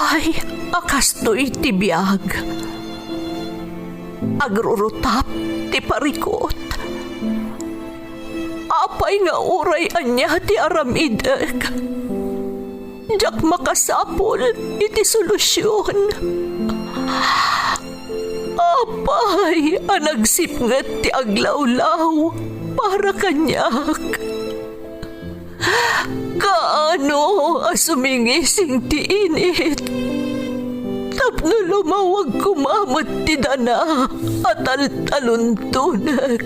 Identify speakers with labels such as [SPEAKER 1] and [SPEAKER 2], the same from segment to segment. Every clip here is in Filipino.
[SPEAKER 1] Apay, akas to'y tibiyag. Agrurutap, ti parikot. Apay nga uray anya ti aramideg. Jak makasapol iti solusyon. Apay, anagsipnget ti aglawlaw para kanyak. Kaano asumingising ti init. Tapno lumawag kumamot ti dana at taluntunag.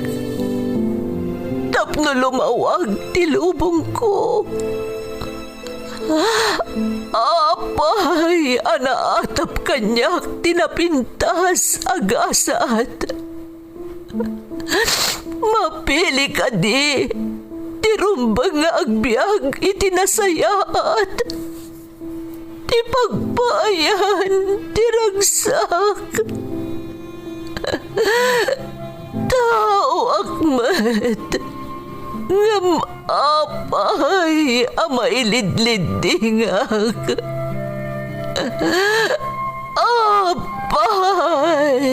[SPEAKER 1] Tapno lumawag ti lubong ko. Apay, anaatap kanyak tinapintas agasat. Mapili ka di, tirumbang nga agbyag itinasayaat. Ti pagbayan, tiragsak. Tao akmat, ngam apay, amailidlidingak. Apay.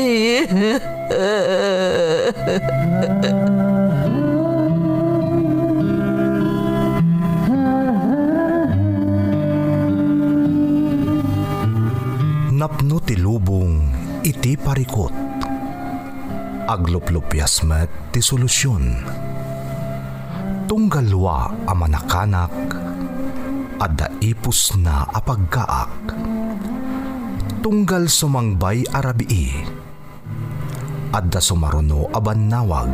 [SPEAKER 2] Napno ti lubong iti parikot. Agluplupyas met ti solusyon. Tunggalwa a manakanak adda ipus na apagkaak. Tunggal sumangbay arabii adda sumaruno a bannawag.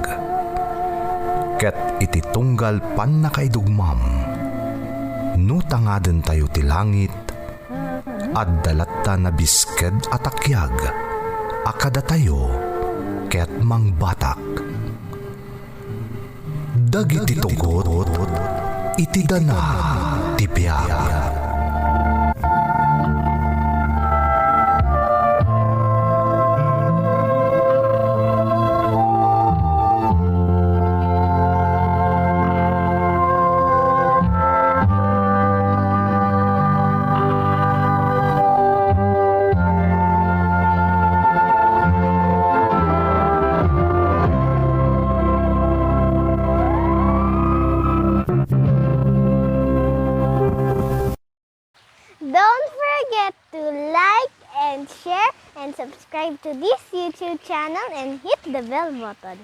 [SPEAKER 2] Ket iti tunggal pan nakaidugmam no tangaden tayo ti langit at dalatta na bisked at akyag, akada tayo, ket mangbatak. Dagiti tugot, iti dana, tipiyag.
[SPEAKER 3] Don't forget to like and share and subscribe to this YouTube channel and hit the bell button.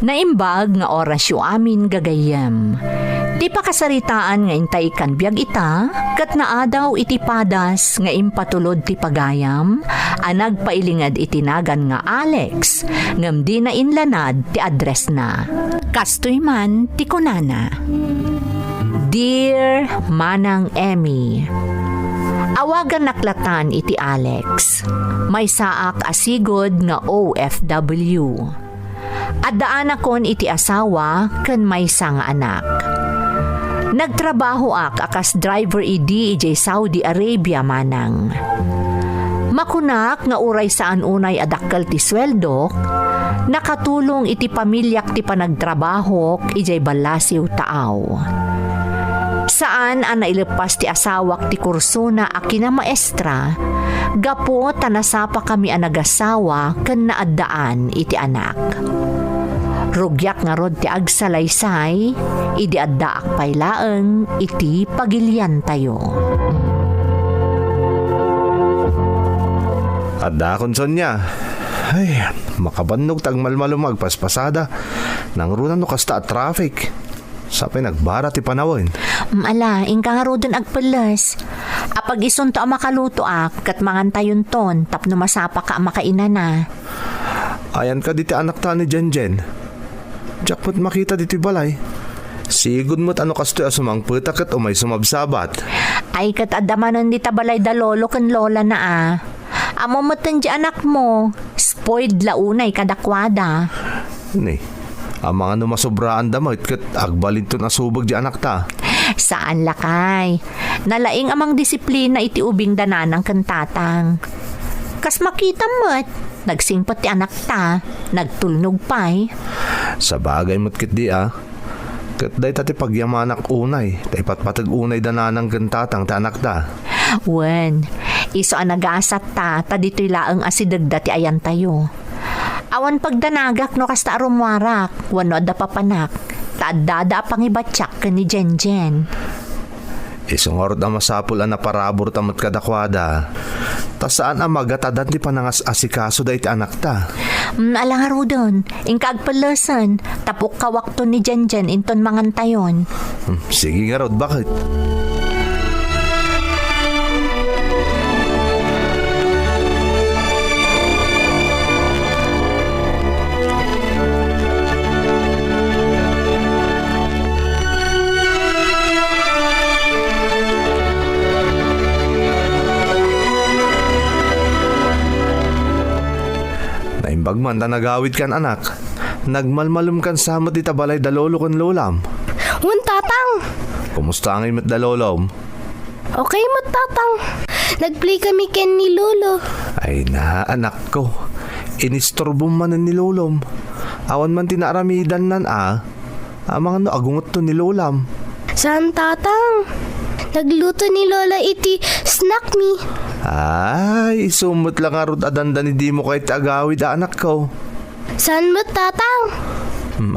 [SPEAKER 1] Naimbag nga orasyo amin gagayem. Di pa kasaritaan nga intay kan biyag ita, kat naadaw iti padas nga impatulod ti pagayam, anag pailingad itinagan nga Alex, ngam di na inlanad ti address na. Kastoy man ti kunana. Dear Manang Emmy, awagan naklatan iti Alex, may saak asigod nga OFW. At daan akon iti asawa ken maysa nga anak. Nagtrabaho akas driver idi ijay Saudi Arabia manang. Makunak nga uray saan unay adakkel ti sweldo, nakatulong iti pamilyak ti panagtrabaho ijay balasiw taaw. Saan ang nailepas ti asawak ti kurso na akina maestra, gapo tanasapa kami ang nagasawa ken naaddaan iti anak. Rugyak nga rod ti agsalaysay, idi addaak paylaeng iti pagilian tayo.
[SPEAKER 2] Adda akon Sonya. Ay, makabannog tag malmalumag paspasada. Nang runan no kasta at traffic. Sapay nagbara ti panawin.
[SPEAKER 1] Ala, ingka nga rodon agpeles. Apag isunto ang makaluto kat mangantayon ton, tapno masapa ka ang makaina na.
[SPEAKER 2] Ayan ka diti anak ta ni Jenjen. Jakpot makita diti balay. Sigud mo't ano kastoy asumang putak at umay sumabsabat.
[SPEAKER 1] Ay kat adamanan di tabalay da lolo ken lola na Amo moten di anak mo. Spoiled launay kadakwada.
[SPEAKER 2] Ni, ang mga numasobraan damay kat agbalid to nasubag di anak ta.
[SPEAKER 1] Saan lakay? Nalaing amang disiplina iti ubing dananang kentatang. Kas makita mo't, nagsingpot ti anak ta, nagtulnog pa'y.
[SPEAKER 2] Sa bagay mo't kit di Kat day tati pagyamanak unay, tay patpatag unay dananang gantatang tanak da.
[SPEAKER 1] Wen, iso ang nagasat ta dito'y laang asidagda ti ayan tayo. Awan pagdanagak no kasta arumwarak, wano da papanak, taadada pang ibatsak ka ni Jenjen.
[SPEAKER 2] Isungorot ang masapul na parabor tamat kadakwada. Ta saan ang magatadan ti panangas asikaso day ti anak ta?
[SPEAKER 1] Alang arudon, ingkag palasan, tapok kawakto ni Jenjen inton mangantayon.
[SPEAKER 2] Sige nga Rod, bakit? Bagman ta nagawid kan anak. Nagmalmalum kan samot di tabalay dalolo kon lolam.
[SPEAKER 3] Wan tatang!
[SPEAKER 2] Kumusta ang imit dalolom?
[SPEAKER 3] Okay mo tatang. Nagplay kami ken ni Lolo.
[SPEAKER 2] Ay na anak ko. Inistorbo man ni lolom. Awan man tinaramidan nan Amang ano agungot to ni lolam.
[SPEAKER 3] Saan tatang? Nagluto ni Lola iti snack me.
[SPEAKER 2] Ay, sumot lang arot adanda ni di mo kahit agawid anak ko.
[SPEAKER 3] Saan mo tatang?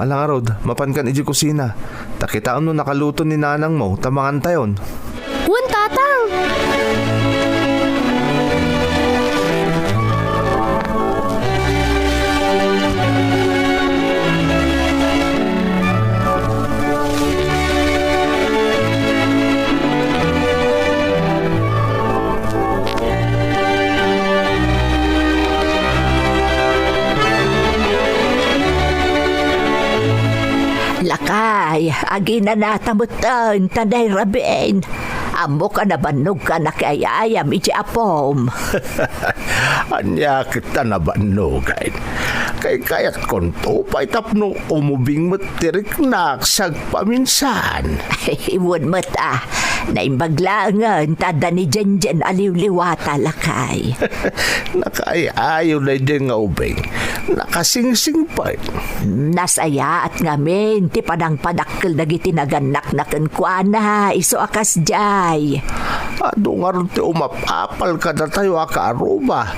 [SPEAKER 2] Alang arod, mapan kan iji kusina. Takitaan no nakaluto ni nanang mo, tamangan tayon.
[SPEAKER 3] Wan tatang!
[SPEAKER 1] Lakay, agi na natamutan, taday rabin. Amo ka na banog ka na kayayam iti apom.
[SPEAKER 2] Anya kita na banugain. Kay kayat konto pa itapno umubing matirik na sagpaminsan.
[SPEAKER 1] Iwan mata, naimbaglangan, tada ni Jenjen aliw-liwata lakay.
[SPEAKER 2] Nakaayayo na din nga ubing. Nakasingsing pa.
[SPEAKER 1] Nasaya at ngamin, ti padang padakkel dagiti naganak na kenkwana, iso akas jay.
[SPEAKER 2] Ado nga rin ti umapapal ka na tayo akaaruba.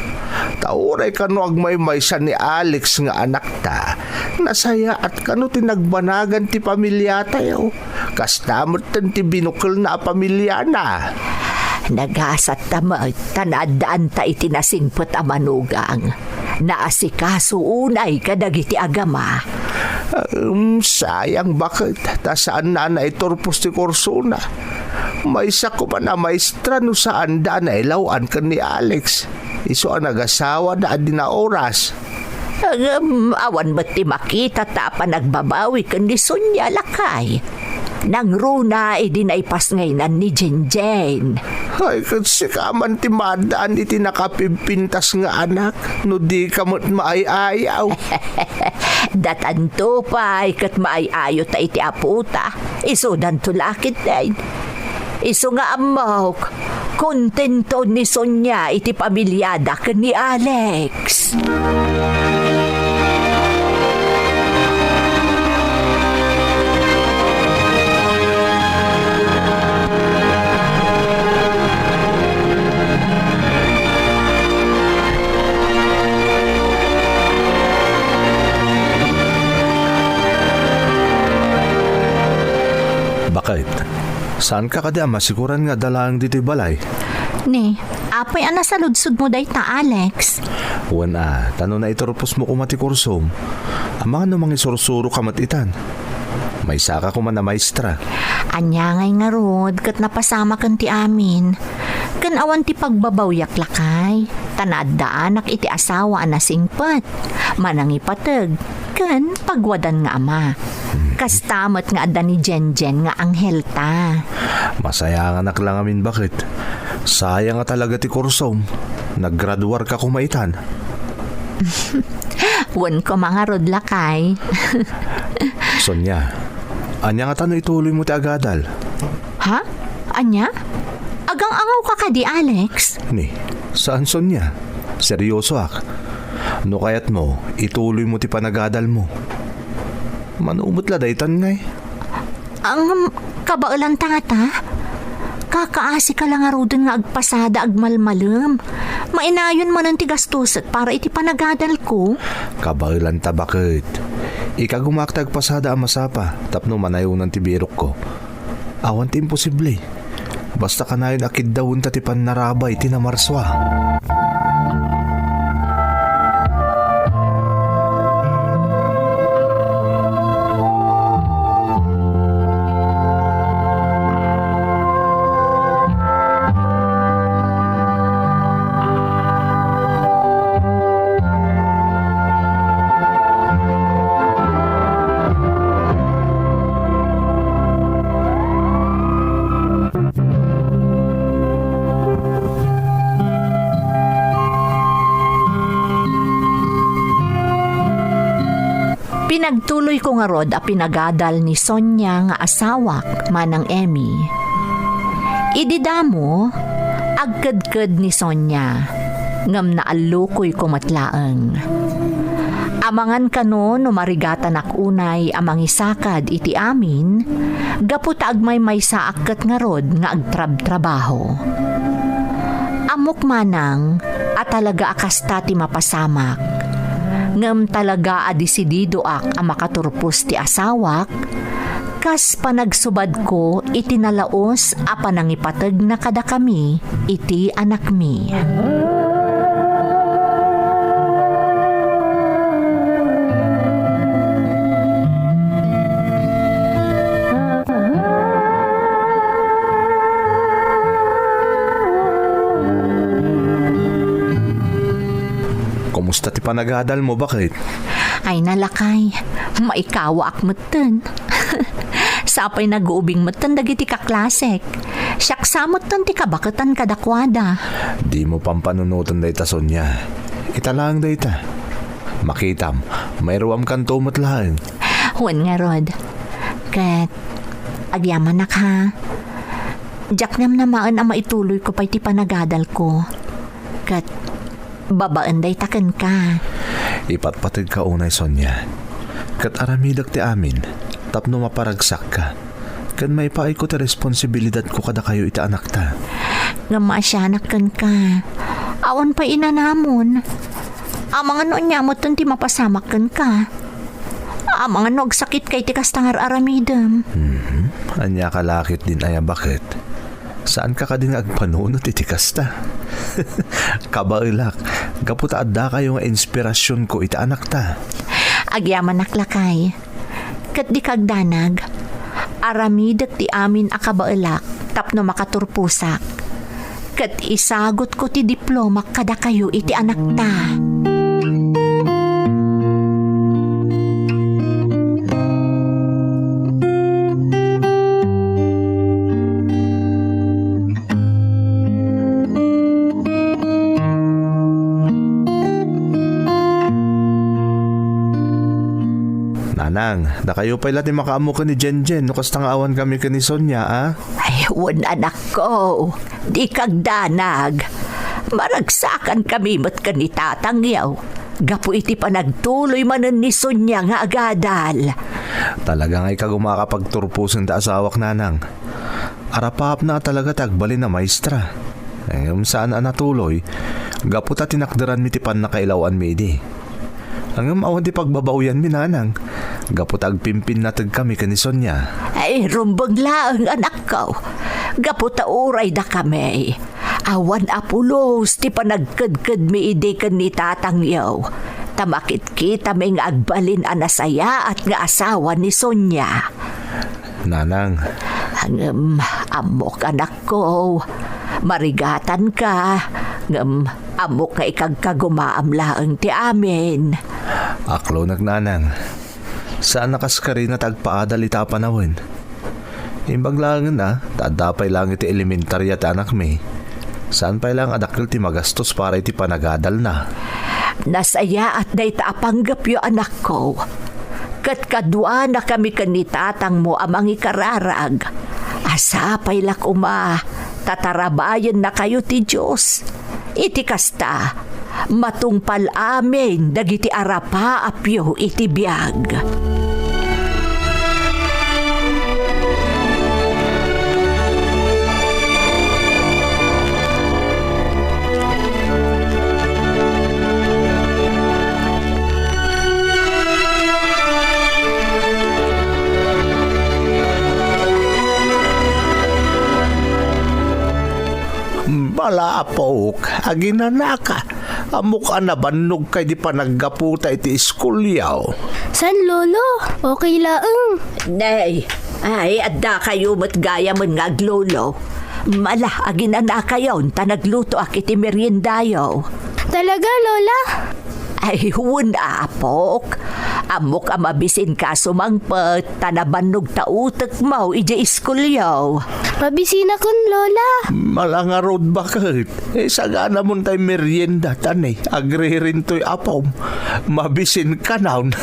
[SPEAKER 2] Tauray ka no agmay-may sa ni Alex nga anak ta. Nasaya at kano tinagbanagan ti pamilya tayo. Kastamot ti binukil na pamilya na.
[SPEAKER 1] Nagasat tamad, tanadaan ta itinasingpot a manugang. Naasikaso unay kadagiti agama.
[SPEAKER 2] Sayang bakit? Ta saan na iturpos ti kursuna? May ko pa na maestra no saan da na ilawan ka ni Alex. Iso ang nagasawa na adi na oras.
[SPEAKER 1] Awan ba't ti makita ta pa nagbabawi kundi sunya lakay. Nang runa idinaipas ngaynan ni Jenjen.
[SPEAKER 2] Ay, kasi ka man ti madaan iti nakapimpintas nga anak. No di ka mo't maayayaw.
[SPEAKER 1] Datanto pa kat maayayo ta iti aputa. Iso danto lakit din. Iso nga amok. Kontento ni Sonya iti pamilyada ken ni Alex.
[SPEAKER 2] Bakit? Saan ka kada masikuran nga dalang dito'y balay?
[SPEAKER 1] Ni, apay ana sa ludsud mo day ta Alex.
[SPEAKER 2] Wana, tanong na iturpos mo kumati kursom. Ang mga namang isursuro kamatitan. May saka ko man na maestra.
[SPEAKER 1] Anya ngay nga rod, kat napasama kan ti amin. Kan awan ti pagbabawyak lakay. Tanadaan iti asawa na singpat. Manangipatag. Kan pagwadan nga ama. Kastamat nga ada ni Jenjen nga anghel ta.
[SPEAKER 2] Masaya nga anak lang amin bakit? Sayang nga talaga ti kursom. Naggraduar ka kumaitan.
[SPEAKER 1] Wan ko mga rod lakay.
[SPEAKER 2] Sonya, anya nga tanong ituloy mo ti agadal?
[SPEAKER 1] Ha? Anya? Agang-angaw ka di Alex?
[SPEAKER 2] Ni, saan Sonya? Seryoso ak. No kayat mo, ituloy mo ti panagadal mo. Manumot la daytan ngay.
[SPEAKER 1] Ang kabailan tangata? Kakaasi ka lang arudon nga agpasada agmalmalam. Mainayon mo ng tigastusat para iti panagadal ko.
[SPEAKER 2] Kabailan ta bakit? Ika gumaktag pasada ang masapa, tapno manayaw ng tibirok ko. Awan ti imposible. Basta kanayon akid dawon ta ti panarabay tinamarswa.
[SPEAKER 1] Pinagtuloy ko nga rod a pinagadal ni Sonia nga asawak manang Emmy. Ididamo, agkadkad ni Sonia, ngam naalukoy kumatlaang. Amangan kano no marigatan akunay amang isakad iti amin, gaputa agmay may saakkat nga rod nga agtrab-trabaho. Amok manang at talaga akasta ti mapasamak. Ngam talaga adisidido ak ang makaturpos ti asawak, kas panagsubad ko iti nalaos a panangipateg na kada kami iti anak mi.
[SPEAKER 2] Kumusta ti panagadal mo bakit?
[SPEAKER 1] Ay nalakay, maikawa ak meten. Sapay nag-uubing meten dagiti kaklasek. Siyaksamot tan ti kabakatan kadakwada.
[SPEAKER 2] Di mo pampanunutan dayta Sonya. Italang dayta. Makitam, mayroam kanto matlaang.
[SPEAKER 1] Huwag nga rod. Kat, agyaman nak ha. Diyak nam namaan ang maituloy ko pa iti panagadal ko. Kat, babaan day taken ka.
[SPEAKER 2] Ipatpatid ka unay Sonya. Kat aramidak ti amin, tapno maparagsak ka. Kan may paay ko ti responsibilidad ko kada kayo iti anak ta.
[SPEAKER 1] Nga maasyanak kan ka. Awan pa inanamon. Amang ano niya mo ti mapasamak kan ka. Amang ano sakit kay ti kastangar aramidam.
[SPEAKER 2] Anya kalakit din aya bakit? Saan ka din agpanunot iti kasta? Kabailak, kaputa adda kayo nga inspirasyon ko iti anak ta.
[SPEAKER 1] Agyaman naklakay. Kat di kagdanag, aramidak ti amin akabailak tapno makaturpusak. Kat isagot ko ti diploma kada kayo iti anak ta.
[SPEAKER 2] Nanang, na kayo pala ti makaamo ka ni Jenjen no kastang awan kami ka ni Sonya, ah?
[SPEAKER 1] Ay, wan anak ko, di kagdanag. Maragsakan kami mat ka ni tatangyaw. Gapu iti pa nagtuloy manan ni Sonya nga agadal.
[SPEAKER 2] Talaga nga ikaw makapagturpusin ta asawak nanang. Arapap na talaga tagbalin na maestra. Saan na natuloy, gapu ta tinakdaran mi ti pan na kailawan mi di. Hanggang awan di pagbabawyan mi nanang. Gapot agpimpin natag kami ka ni Sonya.
[SPEAKER 1] Ay, rumbag lang anak ko. Gapot uray da kami. Awan apulos ti panagkadkad mi ide kan ni tatangyaw. Tamakit kita may nga agbalin anasaya at nga asawa ni Sonya.
[SPEAKER 2] Nanang.
[SPEAKER 1] Hanggang amok anak ko. Marigatan ka. Ngam amok nga ikagkagumaamlaang ti amin.
[SPEAKER 2] Aklo nagnanang. Saan nakaskari na tagpaadal ita panawin? Imbag lang na, tadapay lang iti elementarya ti anak mi. Saan pa lang adakil ti magastos para iti panagadal na?
[SPEAKER 1] Nasaya at day taapanggap yo anak ko. Kat kadwa na kami kanitatang mo amang ikararag. Asapay lak tatarabayan na kayo ti Diyos. Iti kasta, matungpal amin dagiti arapa apyo iti biyag.
[SPEAKER 2] Wala apok, aginanaka. Amok na banog kay di pa naggaputa iti iskulyaw.
[SPEAKER 3] San, Lolo? Okay laang.
[SPEAKER 1] Nay, ay, adda kayo mat gaya man nga glolo. Mala, aginana kayo, ta nagluto ak iti meriendayo.
[SPEAKER 3] Talaga, Lola?
[SPEAKER 1] Ay, wala, apok. Amok amabisin ka sumangpet, tanabanog tautek mo, ija iskulyaw.
[SPEAKER 3] Mabisina kun, Lola.
[SPEAKER 2] Malanga road bakit? Sagana mo tayo merienda, tanay. Agririn to'y apaw. Mabisin ka naon.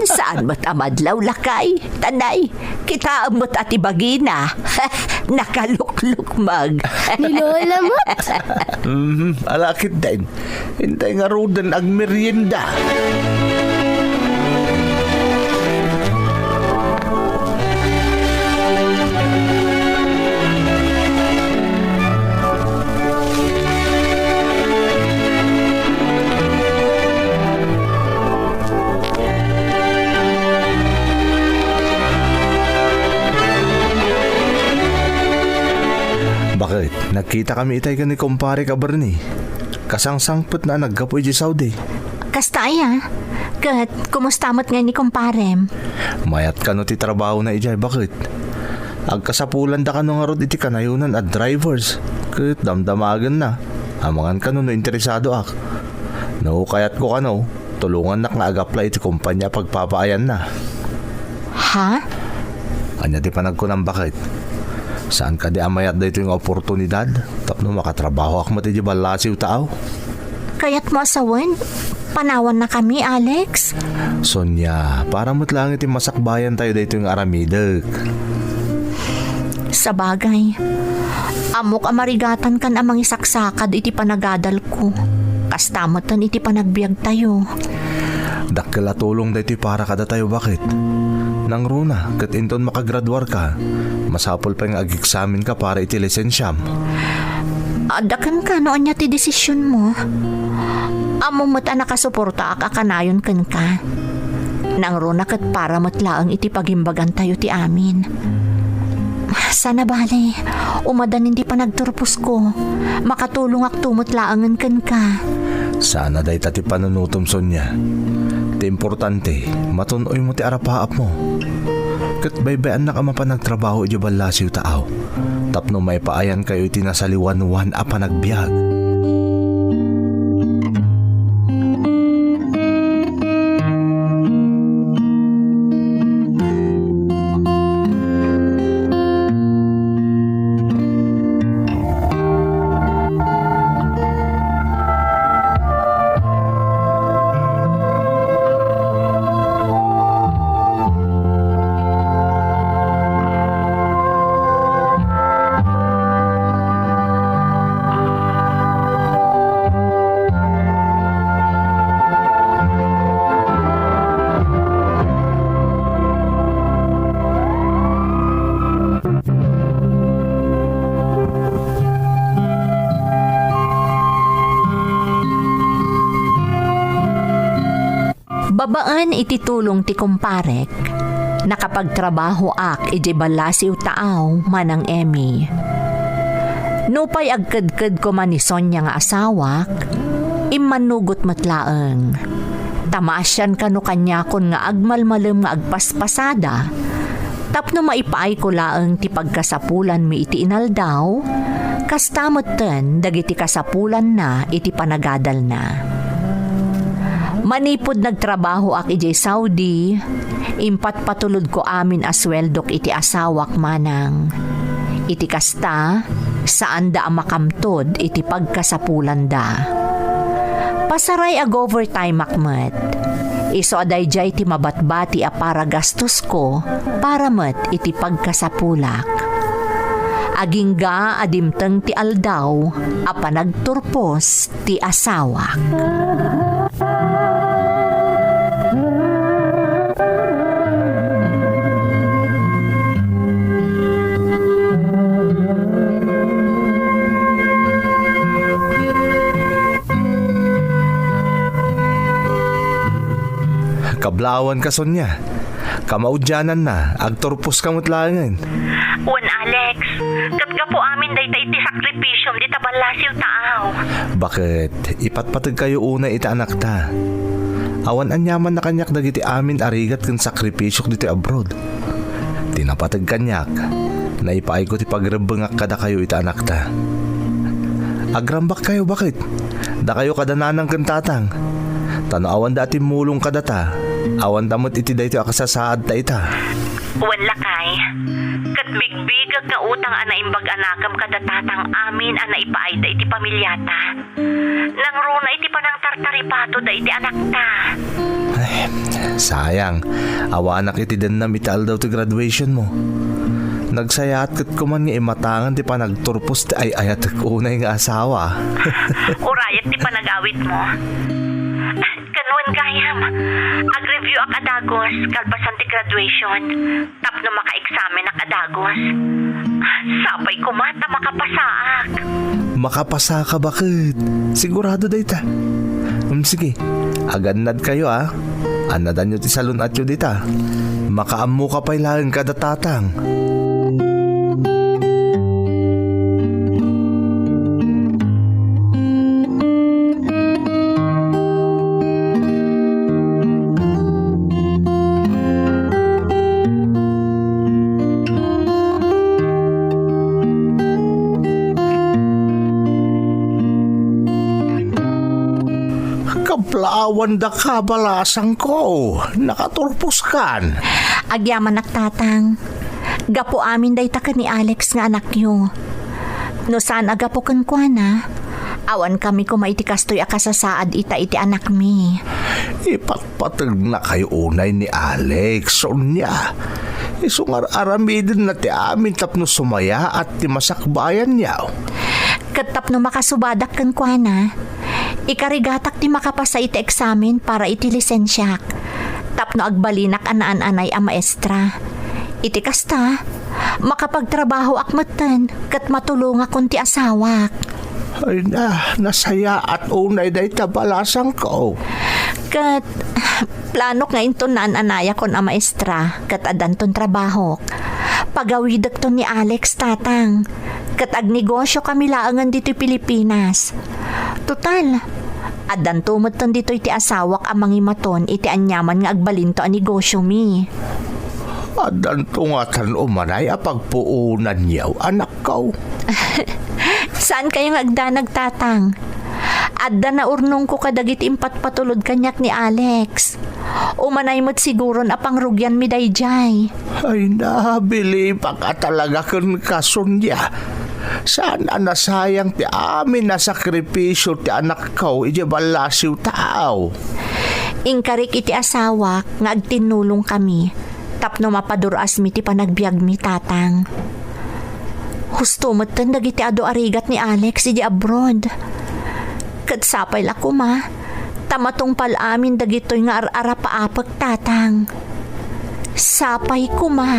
[SPEAKER 1] Saan mo't amadlaw lakay? Tanay, kita mo't ati bagina. Nakalukluk mag.
[SPEAKER 3] Ni Lola mo?
[SPEAKER 2] Alakit din. Hintay nga rodan ag merienda. Bakit? Nakita kami itay ka ni kumpare ka Bernie. Kasangsangpot na naggapoy di Saudi.
[SPEAKER 1] Kastaya, kat kumustamat nga ni kumparem?
[SPEAKER 2] Mayat ka no ti trabaho na ijay. Bakit? Agkasapulan da ka no nga rod iti kanayunan at drivers. Kat damdamagan na. Amangan ka no interesado ak. No, kayat ko ka no. Tulungan na nga ag-apply iti kumpanya pagpapaayan na.
[SPEAKER 1] Ha?
[SPEAKER 2] Anya di panag ko ng bakit? Saan ka di amayat da ito yung oportunidad? Tapno makatrabaho ak mati di balasiw tao.
[SPEAKER 1] Kaya't mo asawan? Panawan na kami, Alex.
[SPEAKER 2] Sonya, para mo't lang iti masakbayan tayo dito yung aramidek.
[SPEAKER 1] Sa bagay, amok amarigatan kan amang isaksakad iti panagadal ko. Kastamatan iti panagbiag tayo.
[SPEAKER 2] Dakkel tulong dito para kada tayo. Bakit? Nang runa, kat inton makagraduar ka, masapol pa yung ag-examin ka para iti lisensyam.
[SPEAKER 1] Adakan ka noon niya ti desisyon mo. Amo mo't nakasuporta akanayon kan ka. Nang runa kat para matlaang iti pagimbagan tayo ti amin. Sana bale, umadan hindi pa nagturpos ko. Makatulong ak tumutlaangan kan ka.
[SPEAKER 2] Sana day tati panunutom, Sonya. Ti importante, matunoy mo ti arapaap mo. Kat baybayan na ka mapanagtrabaho iti balasiw taaw. Tapno may paayan kayo iti nasaliwan-wan a panagbiag.
[SPEAKER 1] Babaan iti tulong ti kumparek. Nakapagtrabaho ak iti balasiw taaw manang Emmy. Nupay agkadkad ko man ni Sonya nga asawak, imanugot matlaeng. Tamasyan kano kanya kon nga agmalmalem nga agpaspasada. Tapno maipaay ko laeng ti pagkasapulan mi iti inaldaw, kastamoten dagiti kasapulan na iti panagadal na. Manipod nagtrabaho ak iti Saudi, impat patulod ko amin asweldok iti asawak manang. Iti kasta, saan da makamtod iti pagkasapulan da. Pasaray ag overtime akmet. Iso aday jay ti mabatbati a para gastos ko, para met iti pagkasapulak. Agingga adimteng ti aldaw, a panagturpos ti asawak.
[SPEAKER 2] Kablawan ka, Sonya. Kamaudyanan na, agturpos ka mutlangan.
[SPEAKER 1] Wan Alex, kat gapo amin dayta iti sakripisyum di tabalasiw taaw.
[SPEAKER 2] Bakit? Ipatpatag kayo una iti anak ta. Awan anyaman na kanyak dagiti amin arigat kan sakripisyok diti abroad. Tinapatag kanyak. Naipaay ko ti pagrabangak kada kayo iti anak ta. Agrambak kayo bakit? Da kayo kadananang kantatang. Tano awan dati mulong kada ta. Awan tamot iti dayto akasasaad ta ita.
[SPEAKER 1] Wala kay. Kat bigbigag ka utang ana imbag anakam kada tatang amin ana ipaay da iti pamilyata. Nang runa iti panang tartaripato da iti anak ta.
[SPEAKER 2] Ay, sayang. Awa anak iti danam ital daw ti graduation mo. Nagsayat kat kuman nga imatangan ti pa nagturpos ti ay ayat unay nga asawa.
[SPEAKER 1] Urayat ti panagawit mo. Kanuan gayam. Ag-review ak adagos kalpasan ti graduation. Tapno maka-examen ak adagos. Sapay kumata makapasaak.
[SPEAKER 2] Makapasa ka bakit? Sigurado dayta. Sige, agannad kayo Anadan nyo ti salon at yun dita. Makaammo ka pa'y lang kada tatang. Kaplawan da kabalasang ko. Nakaturpos kan.
[SPEAKER 1] Agyaman nak tatang. Gapo amin dayta ka ni Alex nga anak nyo. No saan agapo kan kwa na? Awan kami kumaiti kastoy akasasaad ita iti anak mi.
[SPEAKER 2] Ipatpatag na kayo unay ni Alex. Sonya. Isungar aramidin na ti amin tapno sumaya at ti masakbayan niya.
[SPEAKER 1] Katap no makasubadak kan kwa na. Ikarigatak ti makapasa iti eksamen para iti lisensyak. Tapno agbalinak anaan-anay a maestra. Iti kasta, makapagtrabaho akmatan kat matulunga kun ti asawak.
[SPEAKER 2] Ay na, nasaya at unay day tabalasang ko.
[SPEAKER 1] Kat planok nga inton naan-anaya kon a maestra kat adanton trabaho. Pagawidak to ni Alex tatang. Kat agnegosyo kami laangan dito Pilipinas. Total, adan tumatan dito iti asawak ang mangimaton iti anyaman nga agbalinto ang negosyo mi.
[SPEAKER 2] Adan tungatan umanay apagpuunan niyaw anak ko.
[SPEAKER 1] Saan kayo agdanag tatang? Adda na urnong ko kadagit impat patulod kanyak ni Alex. Umanay mo't siguro na pangrugyan mi dayjay.
[SPEAKER 2] Ay nabili pa ka talaga kan kasunya. Sana nasayang ti amin na sakripisyo ti anak ko iti balasiw tao.
[SPEAKER 1] Ingkarik iti asawa nga agtinulong kami. Tapno mapaduras mi ti panagbiag mi tatang. Husto mo't dagiti ado arigat ni Alex iti abroad. Katsapay lako ma. Tamatong palamin dagitoy nga ar-ara paapag tatang. Sapay ko ma.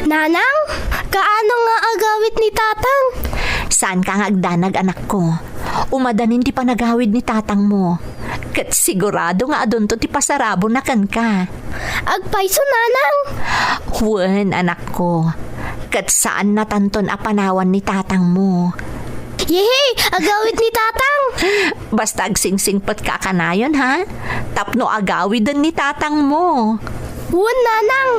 [SPEAKER 3] Nanang, kaano nga agawit ni tatang?
[SPEAKER 1] Saan ka nga agdanag anak ko? Umadanin ti panagawid ni tatang mo. Kat sigurado nga adon to ti pasarabo na kan ka.
[SPEAKER 3] Agpayso nanang.
[SPEAKER 1] Huwen anak ko. Kat saan natanton a panawan ni tatang mo?
[SPEAKER 3] Yehey, agawit ni tatang.
[SPEAKER 1] Basta agsingsingpot ka kanayon ha? Tapno agawid din ni tatang mo.
[SPEAKER 3] Huwag nanang.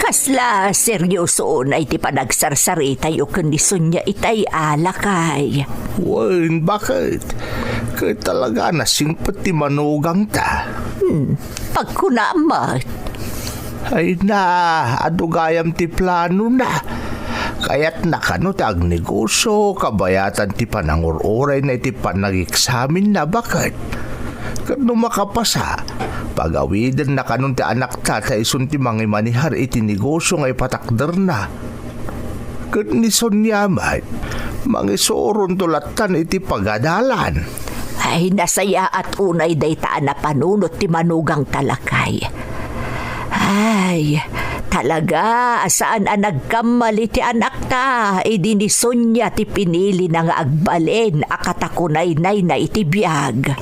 [SPEAKER 1] Kasla seryoso na iti panagsarsarita yung kondisyon niya itay alakay.
[SPEAKER 2] Wen, bakit? Kaya talaga nasingpat ti manugang ta.
[SPEAKER 1] Pagkunamat.
[SPEAKER 2] Ay na, adugayam ti plano na. Kaya't nakano ti ag negosyo, kabayatan ti panangururay na iti panag-examine na bakit. Kano makapasa, pagawidan na kanon ti anak ta isun ti mangimanihar iti negosyo nga ipatakder na. Kani Sonyaman, mangisoron tulatan iti pagadalan.
[SPEAKER 1] Ay, nasaya at unay daytaan na panunot ti manugang talakay. Ay, talaga, saan ang nagkamali ti anak ta? Idinison niya ti pinili na nga agbalin akatakunay-nay na iti biyag.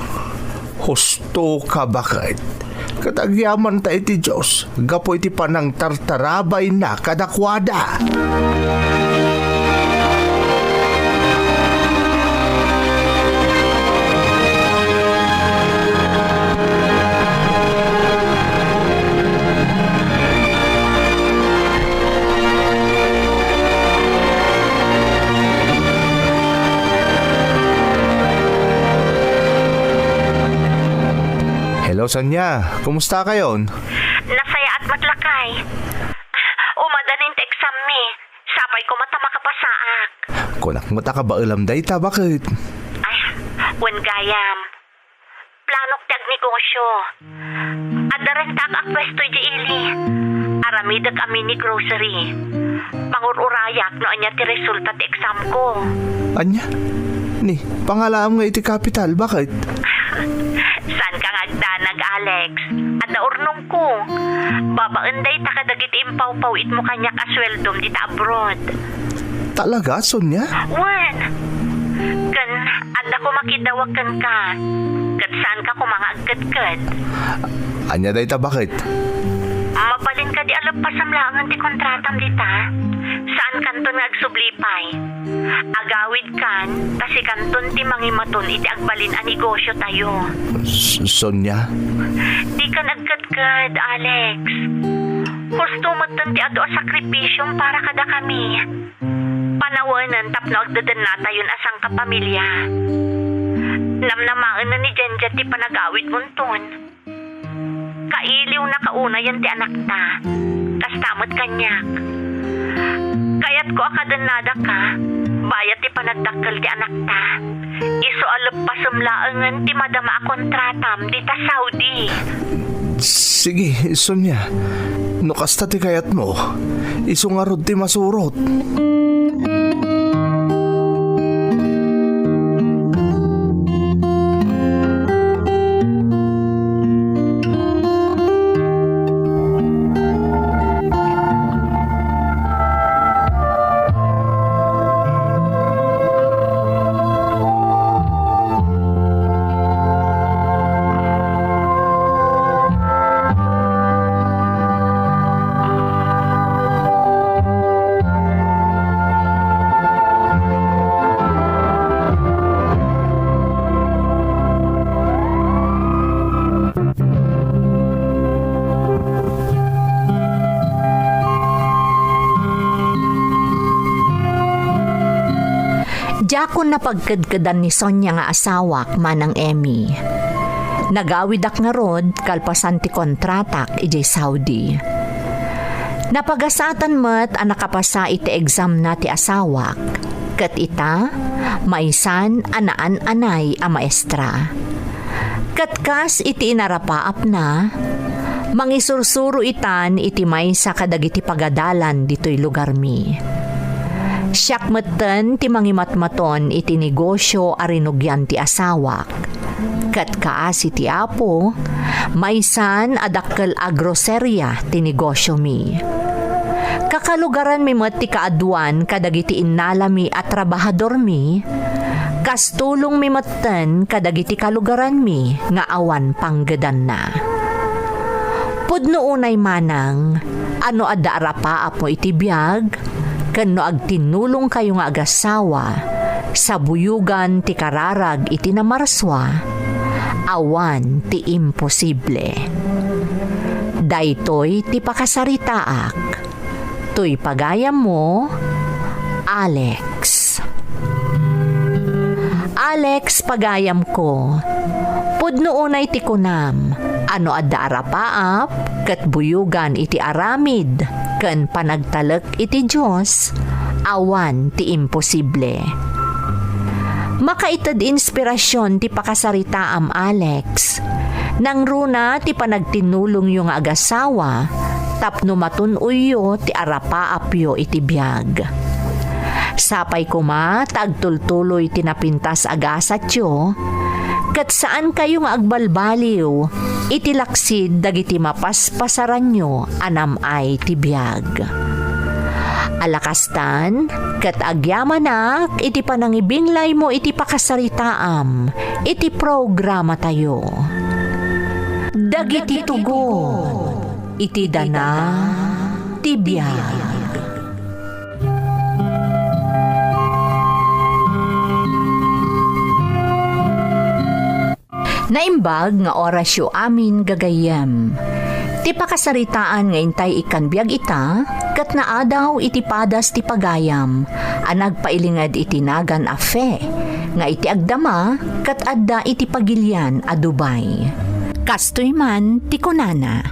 [SPEAKER 2] Husto ka bakit? Katagyaman ta iti Diyos, gapo iti panang tartarabay na kadakwada. Hello, Sonya. Kumusta kayon?
[SPEAKER 4] Nasaya at matlakay. Umadanin ta exam mi. Sapay ko mata makapasaak.
[SPEAKER 2] Kunak mo ta ka ba ulam dayta, bakit?
[SPEAKER 4] Ay, wen gayam. Planok tag negosyo. Adaran ta ak pwesto di ili. Aramidag kami ni grocery. Pangururayak no anya ti resulta ti exam ko.
[SPEAKER 2] Anya? Ni, pangalaam nga iti kapital, bakit?
[SPEAKER 4] San ka ngagdanag, Alex? At naurnong ko. Babaenday ta kadagiti impaw-paw it mo kanyak asweldom dita abroad.
[SPEAKER 2] Talaga, Sonya?
[SPEAKER 4] Wen, kan ada ko makidawakan ka. Kat saan ka ko mga agkad-kad.
[SPEAKER 2] Anya dayta, bakit?
[SPEAKER 4] Mabalin ka di alap pasamlangan ti kontratam dita. Saan kanton nga agsublipay? Agawid kan, kasi kanton ti mangimaton iti agbalin a negosyo tayo.
[SPEAKER 2] Sonya?
[SPEAKER 4] Di ka nagkadkad, Alex. Gusto mo ti ado a sakripisyong para kada kami. Panawanan tapno agdadan na tayon asang kapamilya. Namnamaan na ni Jenja ti panagawid munton. Kailiw na kauna yan ti anak ta. Kastamot kanyak. Kaya't ko akadanada ka, bayat ti panagdakkel ti anak ta. Iso alap pasumlaangan ti madama a kontratam di ta Saudi.
[SPEAKER 2] Sige, Sonya. No kasta ti kayat mo, iso nga rod ti masurot.
[SPEAKER 1] Diyakon na pagkadkadan ni Sonya nga asawak manang Emmy. Nagawidak nga rod kalpasan ti kontratak ijay Saudi. Napagasatan met ang nakapasa iti exam na ti asawak. Kat ita, maisan anaan-anay a maestra. Katkas iti inarapaap na, mangisursuro itan iti maysa kadagiti pagadalan dito'y lugar mi. Siyak meten ti mangimatmaton iti negosyo arinugyan ti asawak. Kat kaas iti apo, maysan adakkel a groserya ti negosyo mi. Kakalugaran mi met ti kaaduan kadagiti innalami at trabahador mi, kastulong mi meten kadagiti kalugaran mi nga awan panggedan na. Pudno unay manang, ano adda arapaap mo iti biyag, kano agtinulong kayo nga agasawa sa buyugan ti kararag iti namarswa, awan ti imposible. Daytoy ti pakasaritaak, tuy pagayam mo, Alex. Alex, pagayam ko, pudno Nuunay ti kunam, ano adda arapaap, kat buyugan iti aramid, ken panagtalek iti Diyos, awan ti imposible. Makaitad inspirasyon ti pakasaritaam Alex. Nang runa ti panagtinulong yung agasawa, tapno matunuyo ti arapaapyo iti biyag. Sapay kuma, tagtultuloy tinapintas agasatyo, kat saan kayo nga agbalbaliw, itilaksid dagiti mapaspasaran nyo anam ay tibiyag. Alakastan, kat agyamanak, iti panangibinglay mo iti pakasaritaam, iti programa tayo. Dagiti tugo, iti dana, tibiyag. Naimbag nga orasyo amin gagayem. Ti pakasaritaan nga intay ikan biyag ita, kat naadaw iti padas ti pagayam, anag pailingad iti nagan a fe, nga iti agdama, kat adda iti pagilyan a Dubai. Kastoy man ti kunana.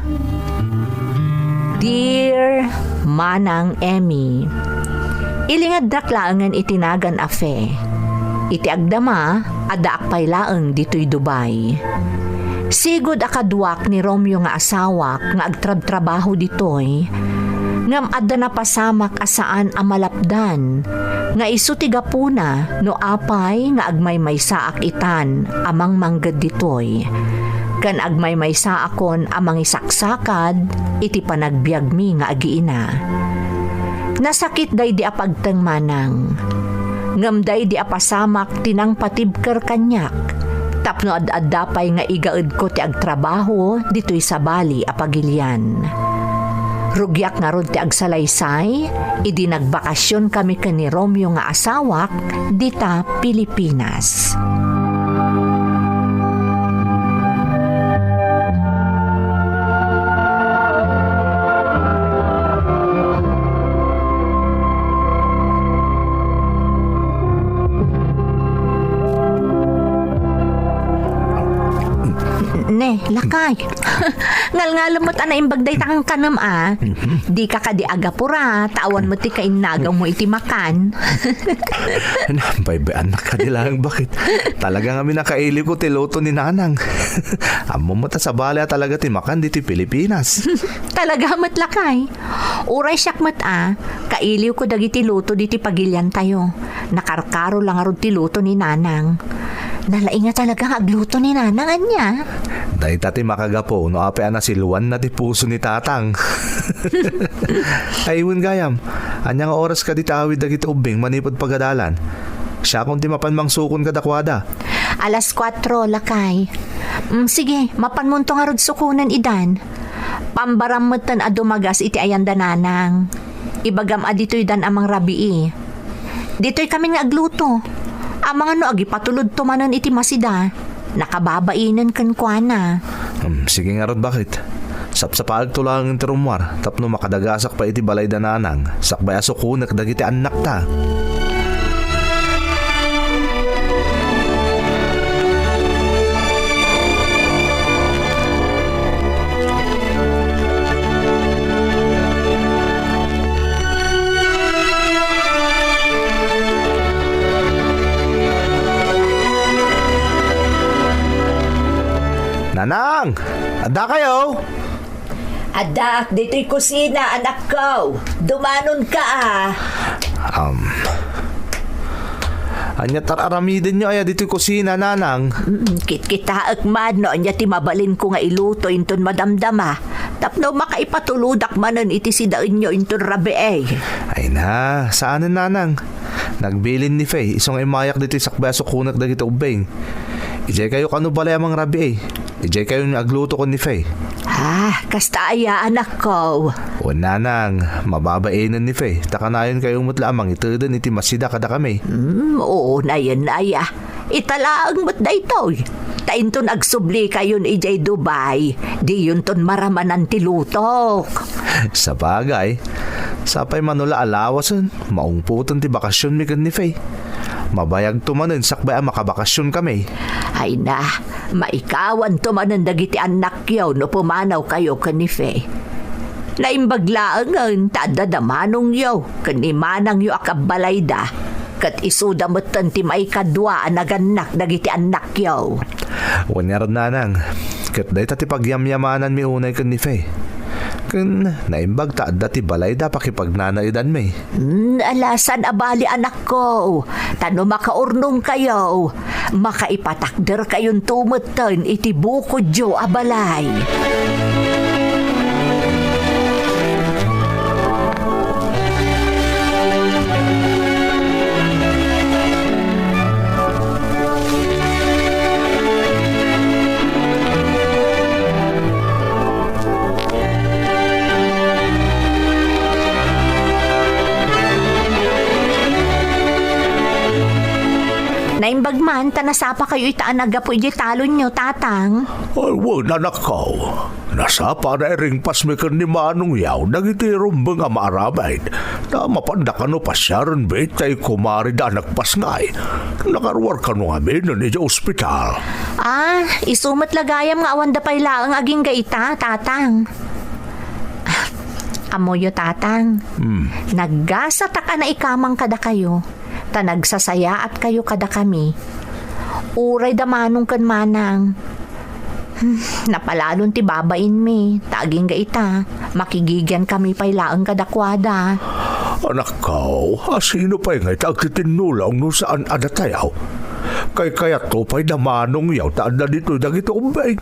[SPEAKER 1] Dear Manang Emmy, ilingad daklaangan iti nagan a fe, iti agdama, adda akpaylaeng dito'y Dubai. Sigod akadwak ni Romeo nga asawak nga agtrab-trabaho ditoy, ngam adda na pasamak asaan amalapdan, nga isu ti gapuna no apay nga agmay-maysa akitan amang mangged ditoy. Kan agmay-maysa akon amang isaksakad, iti panagbiag mi nga agiina. Nasakit day di apagteng manang, ngam day di apasamak tinang patibker kanyak, tapno ad-addapay nga igaed ko ti agtrabaho dito'y sa Bali apagilyan. Rugyak nga rod ti agsalaysay, idi nagbakasyon kami ken ni Romeo nga asawak dita Pilipinas. Ne, lakay. Ngal-ngalamot ana imbagday takang kanam a. Di ka kadi agapura, tawan mo ti kainagaw mo iti makan.
[SPEAKER 2] Baybayan na ka nilang bakit? Talaga nga minakaili ko ti loto ni nanang. Amo mo ta sa balya talaga ti makan diti Pilipinas.
[SPEAKER 1] Talaga mat lakay. Uray siyak mat a, kailiw ko dagiti luto diti pagilyan tayo. Nakarkaro lang arod ti luto ni nanang. Nalainga talaga agluto ni nanang anya.
[SPEAKER 2] Dahil tati makagapo, no ape na siluan na ti puso ni tatang. Ayun gayam, anya nga oras ka di tawid dagiti ubing manipod pagadalan. Siya kung di mapanmang sukon kadakwada.
[SPEAKER 1] 4:00 lakay. Sige, mapanmunto nga rod sukunan idan. Pambarammutan a dumagas iti ayanda nanang. Ibagam a dito'y dan amang rabii. Dito'y kami nga agluto. Amang ano agi patulod tumanon iti masida. Nakababainan kan kuana.
[SPEAKER 2] Sige nga rod bakit? Sapsapaag tulang ang terumwar, tapno makadagasak pa iti balay dananang, sakbay aso kunak dagiti anak ta. Nanang! Ada kayo?
[SPEAKER 1] Adak, dito'y kusina, anak ko. Dumanon ka
[SPEAKER 2] Anya tararamidin nyo aya dito'y kusina, nanang.
[SPEAKER 1] Kit-kita akman no, anya ti mabalin ko nga iluto inton madamdama. Tapno makaipatuludak manan iti sidain nyo inton rabi
[SPEAKER 2] Ay na, saan na nanang? Nagbilin ni Faye, isang imayak dito'y sakbaso kunak dagito ubeng. Ijay kayo kano balay amang rabi Ijay kayo ni agluto ko ni Faye.
[SPEAKER 1] Kasta aya anak ko.
[SPEAKER 2] O nanang, mababainan ni Faye. Takanayon kayo mutla amang itudan iti masida kada kami.
[SPEAKER 1] Oo na yan aya. Italaang mo't da ito'y. Tainton agsubli kayo ni ijay Dubai. Di yun ton maramanan ti lutok.
[SPEAKER 2] Sa bagay, sapay manula alawasan, maungputan ti bakasyon mi kan ni Faye. Mabayag tumanon sakbay ang makabakasyon kami.
[SPEAKER 1] Hay na, maikawan to man ang dagiti anak yaw no pumanaw kayo kanife. Naimbaglaan nga tadadamanong yaw kanimanang yu akabalayda kat isuda mo't ti maikadwa anaganak dagiti anak yaw.
[SPEAKER 2] Wanyarad nanang, kat day tati pagyamyamanan mi unay kan ni Faye. Kan naimbag taadda ti balay da pakipagnanaidan mi.
[SPEAKER 1] Alasan abali anak ko, tano makaurnong kayo, makaipatakder kayon tumutan iti bukod jo abalay. Naimbag man, tanasapa kayo itaan agapo iti talon nyo, tatang.
[SPEAKER 2] Ay, wag nanak ko. Nasapa na ring pasmikan ni Manong yaw, dagiti rumbang nga maaramaid. Na mapanda ka no pasyaran betay kumari da nagpas ngay. Nakaruar ka no amin na niya ospital.
[SPEAKER 1] Ah, isumat lagayam nga awan da pay laang aging gaita, tatang. Amoyo, tatang. Naggasa ta ka na ikamang kada kayo. Ta nagsasaya at kayo kada kami. Uray da manong kan manang. Napalalon ti babain mi. Taging gaita. Makigigyan kami pay laang kadakwada.
[SPEAKER 2] Anak ko, sino pa'y ngay tagtitinulaw no saan adatayaw? Kaya to pa'y damanong yaw taan na dito dagito umbay.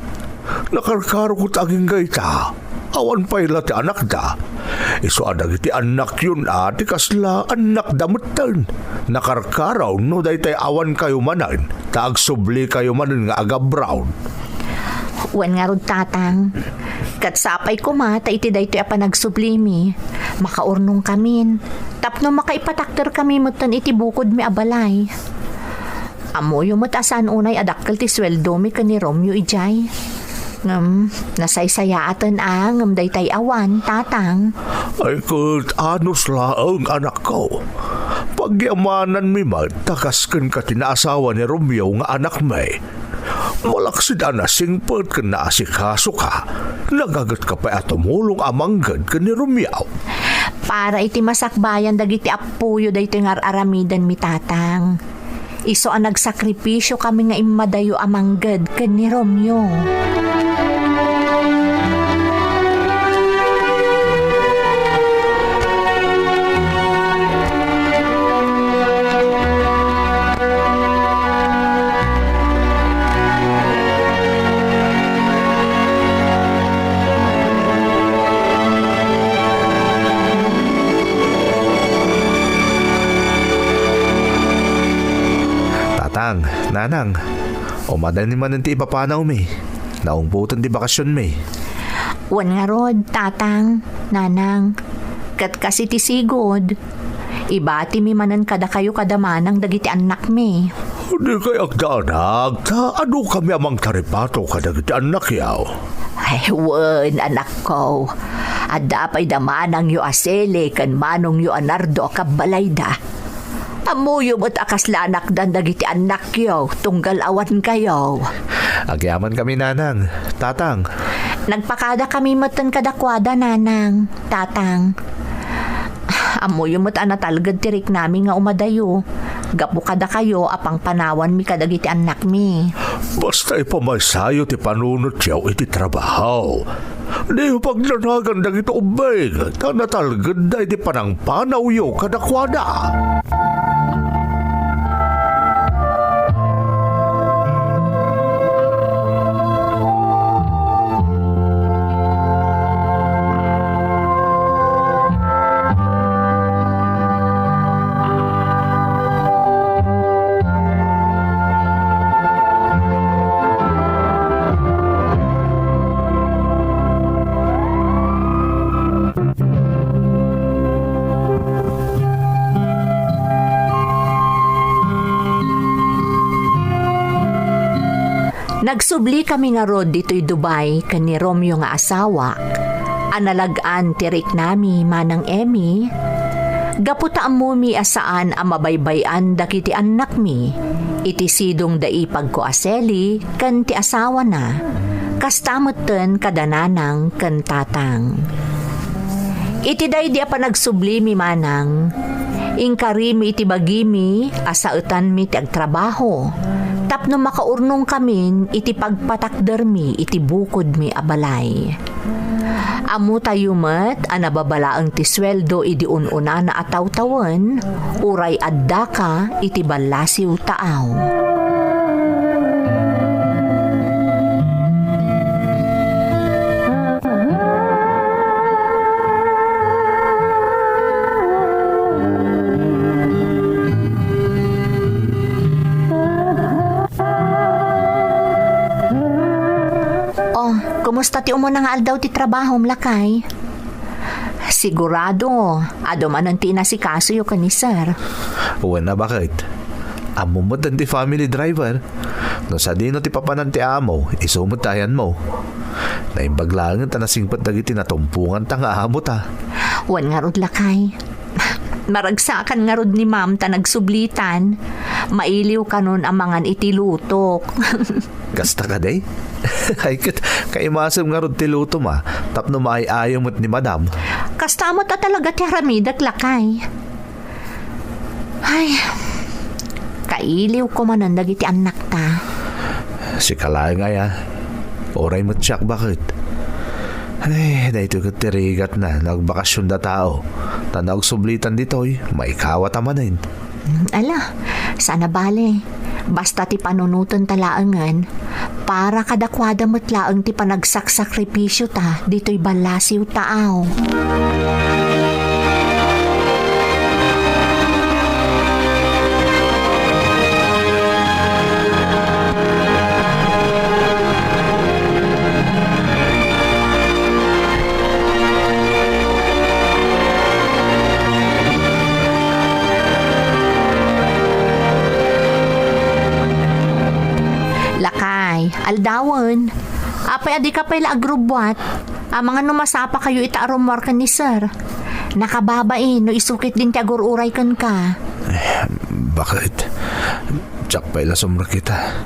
[SPEAKER 2] Nakarkaro ko taging gaita. Awan pa'y lati anak da. Iso adag iti anak yun ati kasla anak damutan. Nakarkaraw no day tay awan kayo manan. Taag subli kayo manan nga aga brown.
[SPEAKER 1] Wan nga rod, tatang. Katsapay ko mata iti day to'y panagsublimi. Makaurnong kamin. Tapno makaipatakter kami mutan iti bukod mi abalay. Amoyo matasan unay adakkel ti sweldo mi ka ni Romeo ijay. Nasaysayaatan ngam day tay awan, tatang.
[SPEAKER 2] Ay kult anos laang anak ko. Pagyamanan mi takas kan ka tinaasawa ni Romeo nga anak may. Malaksid na singpot ka na asikaso ka. Nagagat ka pa at tumulong amanggad ka ni Romeo.
[SPEAKER 1] Para iti masakbayan dagiti apuyo day ito nga aramidan mi, tatang. Iso ang nagsakripisyo kami nga imadayo amanggad ka ni Romeo.
[SPEAKER 2] Nanang, umadan ni manan ti ipapanaw mi. Naungbutan di bakasyon mi.
[SPEAKER 1] Wan nga rod, tatang, nanang. Kat kasi ti sigod. Ibati mi manan kada kayo kadamanang dagiti anak mi.
[SPEAKER 2] Di kay agdanag, ano kami amang taripato kadagiti anak yaw?
[SPEAKER 1] Ay, wan, anak ko. Adda pa'y damanang yu asele kan manong yu anardo kabalayda. Amuyo mo't akaslanak dan dagiti anak yo, tunggal awan kayo.
[SPEAKER 2] Agyaman kami, nanang. Tatang.
[SPEAKER 1] Nagpakada kami matan kadakwada, nanang. Tatang. Amuyo mo't anatalgad tirik namin nga umadayo. Gapu kada kayo apang panawan mi kadagiti anak mi.
[SPEAKER 2] Basta ipamaysayo ti panunot yaw iti trabaho. Di pagnanagan dagito ubay. Tanatalgad da iti panang panaw yaw kadakwada.
[SPEAKER 1] Nagsubli kami nga rod dito'y Dubai kan ni Romeo nga asawa. Analagaan tirik nami manang Emmy. Gaputa mo mi asaan ang mabaybayan dakiti anak mi. iti sidong daipag ko aseli kan ti asawa na, kastamutten kadananang kan tatang. Iti day di pa nagsublimi manang, ingkarimi iti bagimi asautan mi ti agtrabaho, tapno makaurnong kamin iti pagpatakder mi iti bukod mi abalay. Amu tayo met anababalaang ti sweldo iti ununa na ataw-tawan, uray adda ka iti balasiw taaw. Oh, kumusta ti umuna nga aldaw ti trabaho mlakay? Sigurado, ado man ang tinasikaso yung kani sir.
[SPEAKER 2] Uwan na bakit? Amo mo dan ti family driver. No sa dino ti papanan ti amo, isumot tayan mo. Naimbaglangan ta nasingpat dagiti natumpungan ta nga amo ta.
[SPEAKER 1] Wan nga rod lakay. Maragsakan nga rod ni ma'am ta nagsublitan. Mailiw kanon ang mangan itilutok.
[SPEAKER 2] Gasta ka day? Ay kaimasam nga rod ti luto ma. Tapno maayayo mo't ni madam.
[SPEAKER 1] Kastamo ta talaga ti haramidak lakay. Ay, kailiw ko man ang dagiti anak ta.
[SPEAKER 2] Si kalay nga ya. Oray mo't siyak bakit? Ay, dahito ka tirigat na. Nagbakasyon da tao. Tanawag sublitan dito'y. Maikawa tamanin.
[SPEAKER 1] Ala, sana bale. Basta ti panunuton talaangan. Para kadakwada matlaang ti panagsakripisyo ta. Dito'y balasiw taaw. Lakay, aldawan. Apay adi ka pala agrubwat. Ang mga numasapa kayo itaarumwar ka ni sir. Nakababain no isukit din ti agururay kan ka.
[SPEAKER 2] Bakit? Tsak pala sumra kita.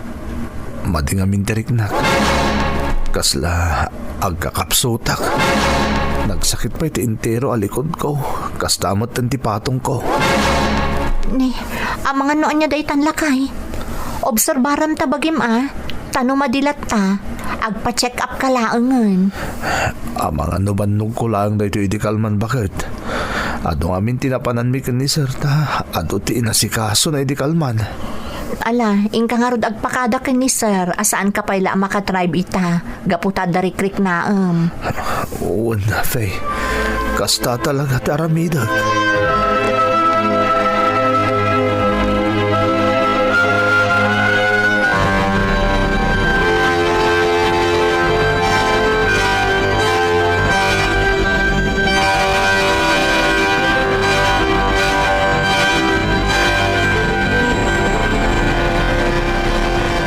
[SPEAKER 2] Mading aminterik na. Kasla agkakapsutak. Nagsakit pa iti intero alikod ko. Kastamot ang tipatong ko.
[SPEAKER 1] Ni, ang mga noon niya daytan lakay. Obserbaram ta bagim tano madilat ta, agpa-check up ka laangan.
[SPEAKER 2] Amang ano bannog ko lang dahito idikalman bakit? Ado amin tinapanan mi kan ni sir ta, ado ti inasikaso na idikalman.
[SPEAKER 1] Ala, ingka nga rod agpakada ka ni sir, asaan ka pala makatribe ita, gaputa dari krik naam.
[SPEAKER 2] Oo na, Faye. Kasta talaga taramida.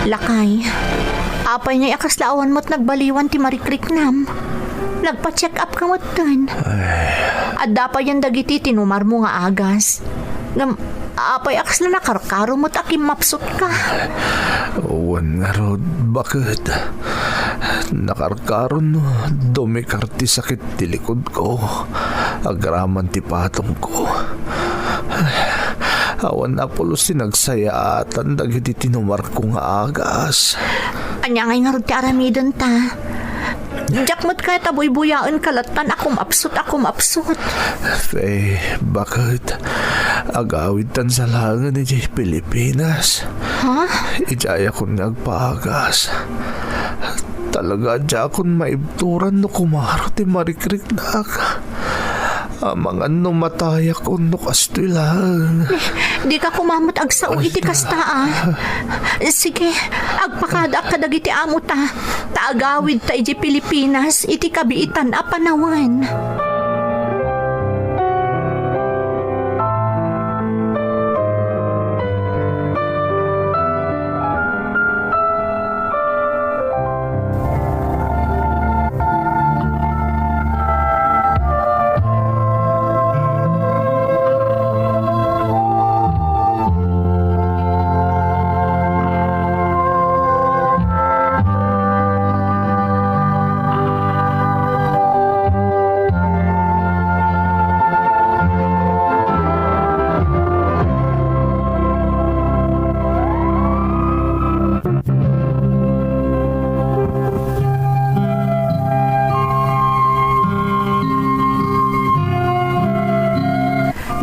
[SPEAKER 1] Lakay, apay niya akaslaawan mo't nagbaliwan ti marikrik nam. Nagpa-check up ka mo't dun. At dapat yan dagiti tinumar mo nga agas. Apay akasla nakarkaro mo't akim mapsot ka.
[SPEAKER 2] Uwan nga rod, bakit? Nakarkaron no, dumikarti sakit ti likod ko. Agraman ti patong ko. Awan na pulos sinagsayatan dagiti tinumar ko nga agas.
[SPEAKER 1] Anya ngay nga rod ti aramidon ta. Jakmat kaya taboy-buyaan kalatan akum apsot.
[SPEAKER 2] Faye, bakit? Agawid tan sa langan ni Pilipinas.
[SPEAKER 1] Ha?
[SPEAKER 2] Ijaya ko nagpaagas. Talaga dya akong maibturan no kumaro ti marikrik na ka. Amang ano mataya ko no kastoy lang.
[SPEAKER 1] Di ka kumamot agsaon iti kasta Sige, agpakada ka dagiti amo ta. Taagawid ta iti Pilipinas, iti kabiitan a panawan.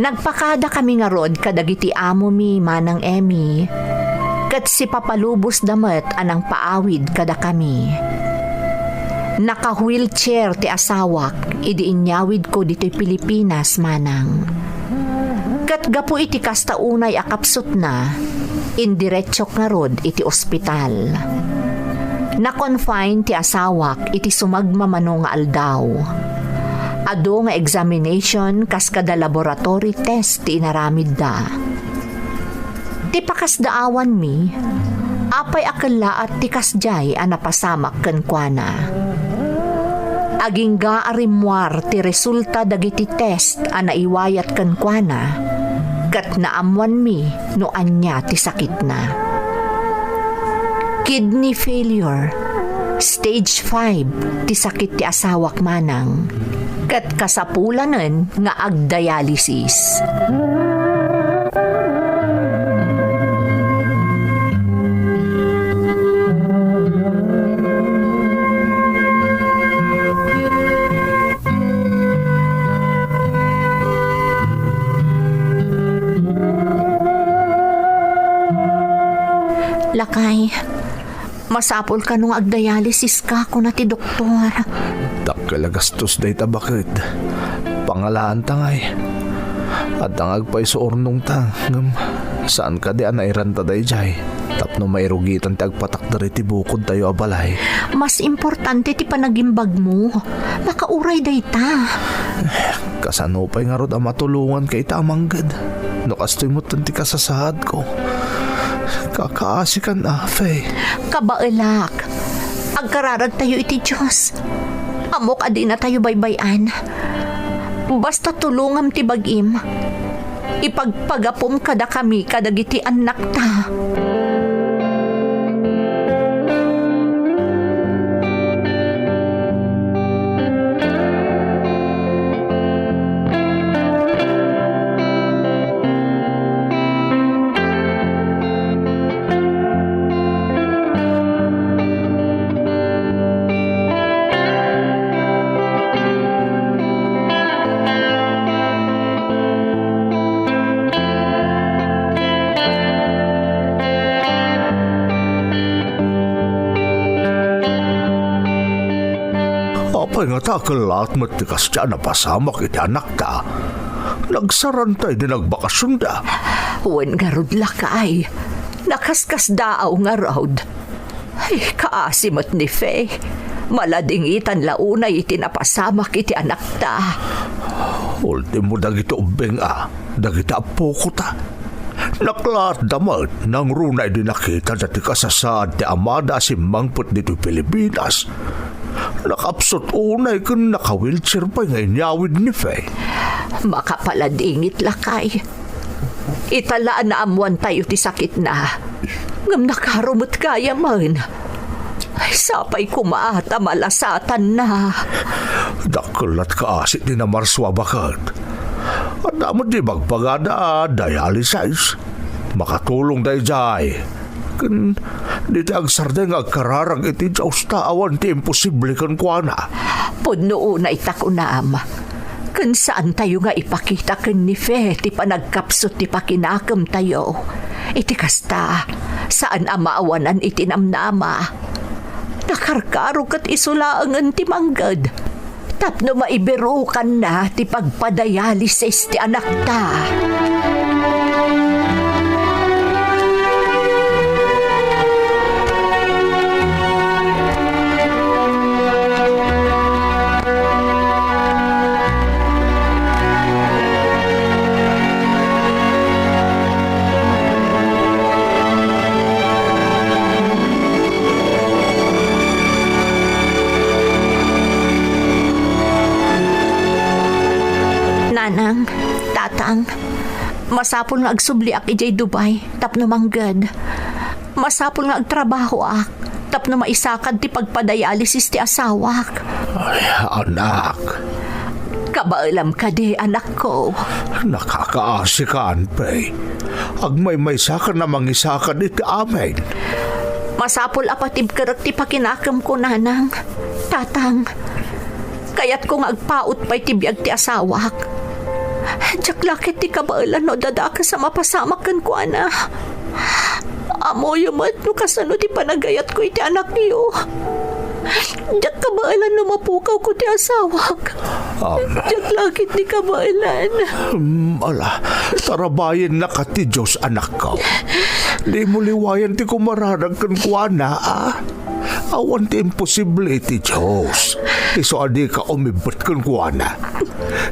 [SPEAKER 1] Nagpakada kami nga rod kadagiti amo mi manang Emmy. Kat si papalubos damet anang paawid kada kami. Naka-wheelchair ti asawak, idi inyawid ko dito'y Pilipinas manang. Kat gapo iti kasta unay akapsot na, indiretsyok nga rod iti ospital. Na-confine ti asawak iti sumagmamano nga aldaw. Ado nga examination kas kada laboratory test ti inaramid da. Ti pakasdaawan mi, apay akala at ti kasjay a napasamak ken kuana. Aging gaarimwar ti resulta dagiti test a naiwayat ken kuana, kat naamuan mi no anya ti sakit na. Kidney failure, stage 5 ti sakit ti asawak manang, kat kasapulanen nga agdialysis. Lakay, masapol ka nung agdialysis ka kung ti doktor.
[SPEAKER 2] Dakalagastos day tabakit. Pangalaan tangay. At ang agpay sa ornong tang. Saan ka di anairanta day jay? Tapno mairugitan ti agpatak dari ti bukod tayo abalay.
[SPEAKER 1] Mas importante ti panagimbag mo. Makauray day ta.
[SPEAKER 2] Kasanupay nga rod ang matulungan kay tamanggad. No kastoy mo tanti kasasahad ko. Kakaasikan Fe.
[SPEAKER 1] Kabailak, agkararag tayo iti Diyos. Amok adi na tayo baybayan. Basta tulungam ti bagim. Ipagpagapom kada kami kadagiti anak ta.
[SPEAKER 2] Apay nga takalat matikas dyan na pasamak iti anak ta. Nagsarantay din nagbakasyon da.
[SPEAKER 1] Wen nga rod lakay. Nakaskas daaw nga rod. Ay, kaasimot ni Faye. Maladingitan launay iti napasamak iti anak ta.
[SPEAKER 2] Ultimo dagito ubeng dagita apoko ta. Naklat damat nang runay din nakita dati kasasad ti amada si mangput dito Pilipinas. Nakapsot unay kung naka-wheelchair pa nga inyawid ni Faye.
[SPEAKER 1] Makapaladingit lakay. Italaan na amuan tayo ti sakit na. Ngam nakarumot kaya man. Ay, sapay kumaata malasatan na.
[SPEAKER 2] Dakulat kaasit ni na Marswa bakat. At damot di magpagada dialysis. Makatulong day jay. Kan dito ang sardeng agkararang iti Diyos taawan ti imposible kan kuana.
[SPEAKER 1] Puno na itakunam. Kan saan tayo nga ipakita kan ni Fe ti panagkapsot ti pakinakam tayo. Iti kasta, saan amaawanan iti namnama. Nakarkaro kat isulaangan ti manggad. Tapno maibirukan na ti pagpadialysis ti anak ta. Nanang, tatang, masapol nga agsubli ak ijay Dubai, tapno manggad. Masapol nga agtrabaho ak, tapno maisakad ti pagpadialysis ti asawak.
[SPEAKER 2] Ay, anak.
[SPEAKER 1] Kabaalam ka di, anak ko.
[SPEAKER 2] Nakakaasikan, Pay. Agmay-may saka na mangisakan iti amin.
[SPEAKER 1] Masapol apatib karak ti pakinakam ko, nanang. Tatang, kayat kong agpaut pa'y tibiyag ti asawak. Jaklakit di kabailan no dada ka sa mapasamak kan ko, ana. Amo yumat no kasano di panagayat ko iti anak niyo. Jak kabailan no mapukaw ko ti asawak. Jaklakit di kabailan.
[SPEAKER 2] Ala, tarabayan na ka ti Diyos, anak ko. Di mo liwayan ti kumararag kan kuana, Awan ti imposible ti Diyos. Iso adi ka umibot kan kuana.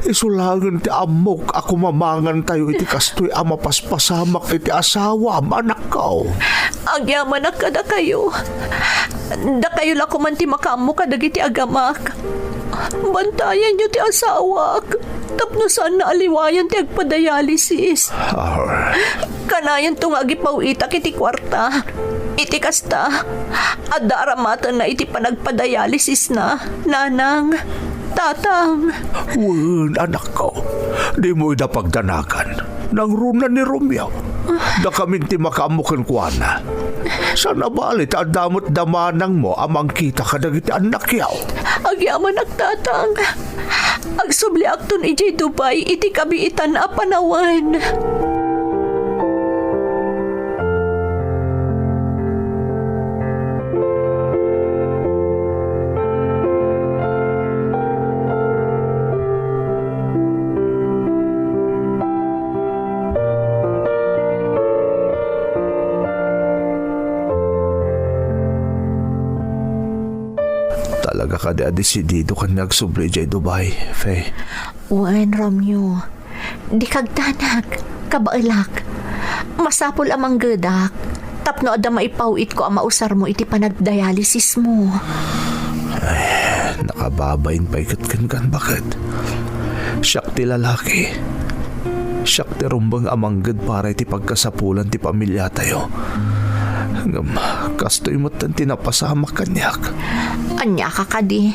[SPEAKER 2] Iso langan ti amok ako mamangan tayo iti kastoy ama paspasamak iti asawa, anak ko.
[SPEAKER 1] Agyaman na kada kayo. Da kayo la kuman ti makamu kadag iti agamak. Bantayan nyo ti asawak. Tapno saan na aliwayan ti agpadayalisis. Kanayan tong agipaw itak iti kwarta. Iti kasta. Adaramatan na iti panagpadayalisis na. Nanang. Tatang.
[SPEAKER 2] Wen, anak ko. Di mo idapagdanakan. Nang runa ni Romeo. Da kamin ti makamukan kuana. Sana balit adamot damanang mo amang kita kadag iti anak yaw.
[SPEAKER 1] Agyaman tatang. Agsubli akton iti Dubai iti kabiitan a panawan.
[SPEAKER 2] Talaga ka di adesidido ka nagsubli jay Dubai, Faye.
[SPEAKER 1] Wan, Romeo. Di kagdanak. Kabailak. Masapol amang gadak. Tapno ada maipawit ko ang mausar mo iti panagdialysis mo.
[SPEAKER 2] Nakababayin pa ikat kan bakit? Siyak ti lalaki. Siyak ti rumbang amanggad para iti pagkasapulan ti pamilya tayo. Ngam, kastoy mo't tan tinapasamak kanyak.
[SPEAKER 1] Anya ka kadi.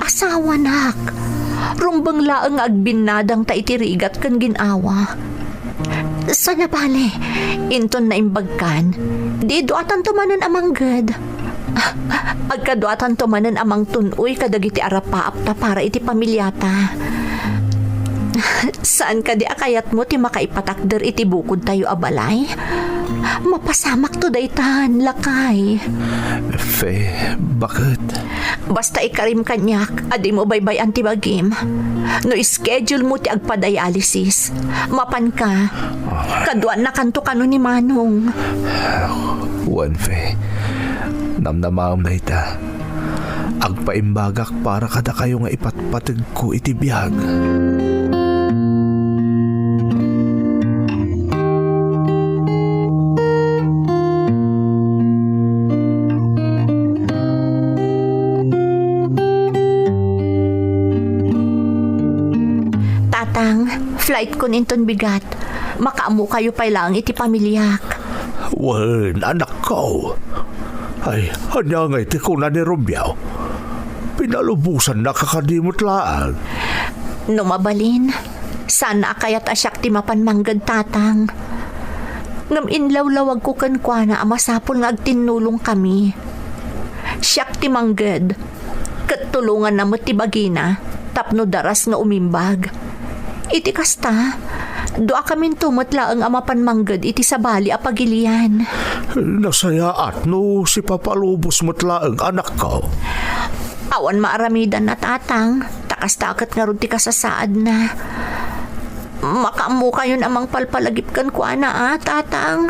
[SPEAKER 1] Asawa nak. Rumbang laang agbinadang ta itirigat kan ginawa. Sana bale, inton na imbagkan, di duatan tumanan amang gad. Agkaduatan tumanan amang tunoy kadagiti arapaap ta para iti pamilyata. Saan ka di akayat mo ti makaipatakder iti bukod tayo abalay? Mapasamak to daytan, lakay.
[SPEAKER 2] Faye, bakit?
[SPEAKER 1] Basta ikarim kanyak, adi mo baybay antibagim. No schedule mo ti agpadialysis. Mapan ka. Kaduan na kanto kano ni Manong.
[SPEAKER 2] Wan, Faye. Namnamam na ita. Agpaimbagak para kada kayo nga ipatpatag ko iti biyag.
[SPEAKER 1] Flight ko ninton bigat. Makaamu kayo pa lang iti pamilyak.
[SPEAKER 2] Wen, anak ko. Ay, hanya nga iti ko na ni Romeo. Pinalubusan na kakadimot laang.
[SPEAKER 1] No mabalin, sana kayat asyak ti mapanmanggad tatang. Ngam inlawlawag ko kankwana amasapol nga agtinulong kami. Siyak ti manggad. Katulungan na mo ti bagina. Tapno daras nga umimbag. Iti kasta, doa kamin tumutla ang amapan manggad iti sabali a pagilian.
[SPEAKER 2] Nasayaat no si papalubos mutla ang anak ko.
[SPEAKER 1] Awan maaramidan na tatang, takas-takat nga ron ti kasasaad na. Makaamu kayo namang palpalagipkan ko ana tatang.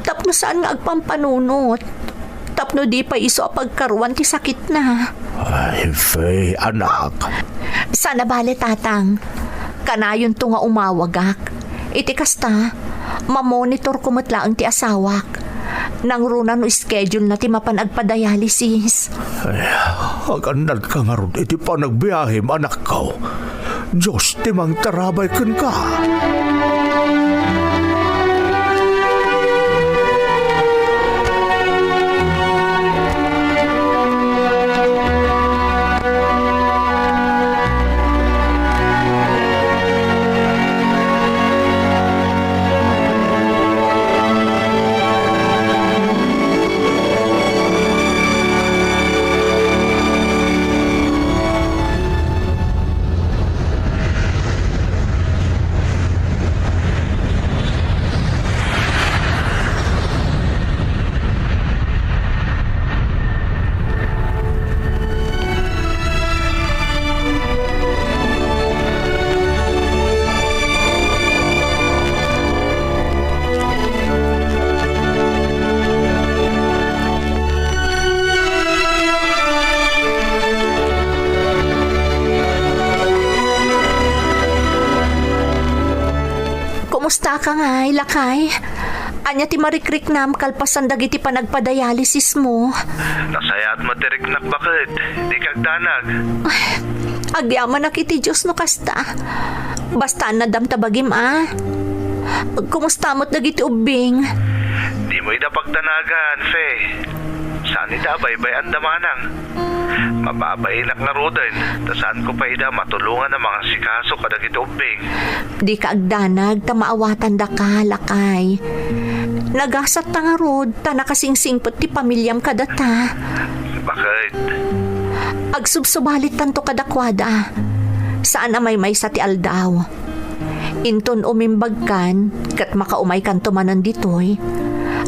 [SPEAKER 1] Tapno saan nga agpampanunot. Tapno di pa iso pagkaruan ti sakit na.
[SPEAKER 2] Ay, Faye, anak.
[SPEAKER 1] Sana bale tatang. Kanayon to nga umawagak. Iti kasta, mamonitor ko matla ang ti asawak. Nang runa no schedule na ti mapanagpadialysis.
[SPEAKER 2] Ay, agandad ka nga ron iti panagbiyahe, anak ko. Diyos, timang tarabay kan ka.
[SPEAKER 1] Kasta ka nga, lakay. Anya ti marikrik nam kalpasan dagiti panagpadialysis mo.
[SPEAKER 5] Nasaya at matiriknak bakit? Di kagdanag.
[SPEAKER 1] Agyaman na kiti Diyos no kasta. Basta nadam tabagim Kumusta mo't dagiti ubing?
[SPEAKER 5] Di mo ida pagdanagan, Fe. Saan ida baybay ang damanang? Mababainak na rodin. Saan ko pa ida matulungan ng mga sikaso kadag itubing.
[SPEAKER 1] Di ka agdanag, tamaawatan da ka, lakay. Nagasat ta nga rod, ta nakasingsingpot ti pamilyam kadata.
[SPEAKER 5] Bakit?
[SPEAKER 1] Agsubsubalit tanto kadakwada. Saan na may sa ti aldaw. Inton umimbag kan, kat makaumay kan tumanan ditoy.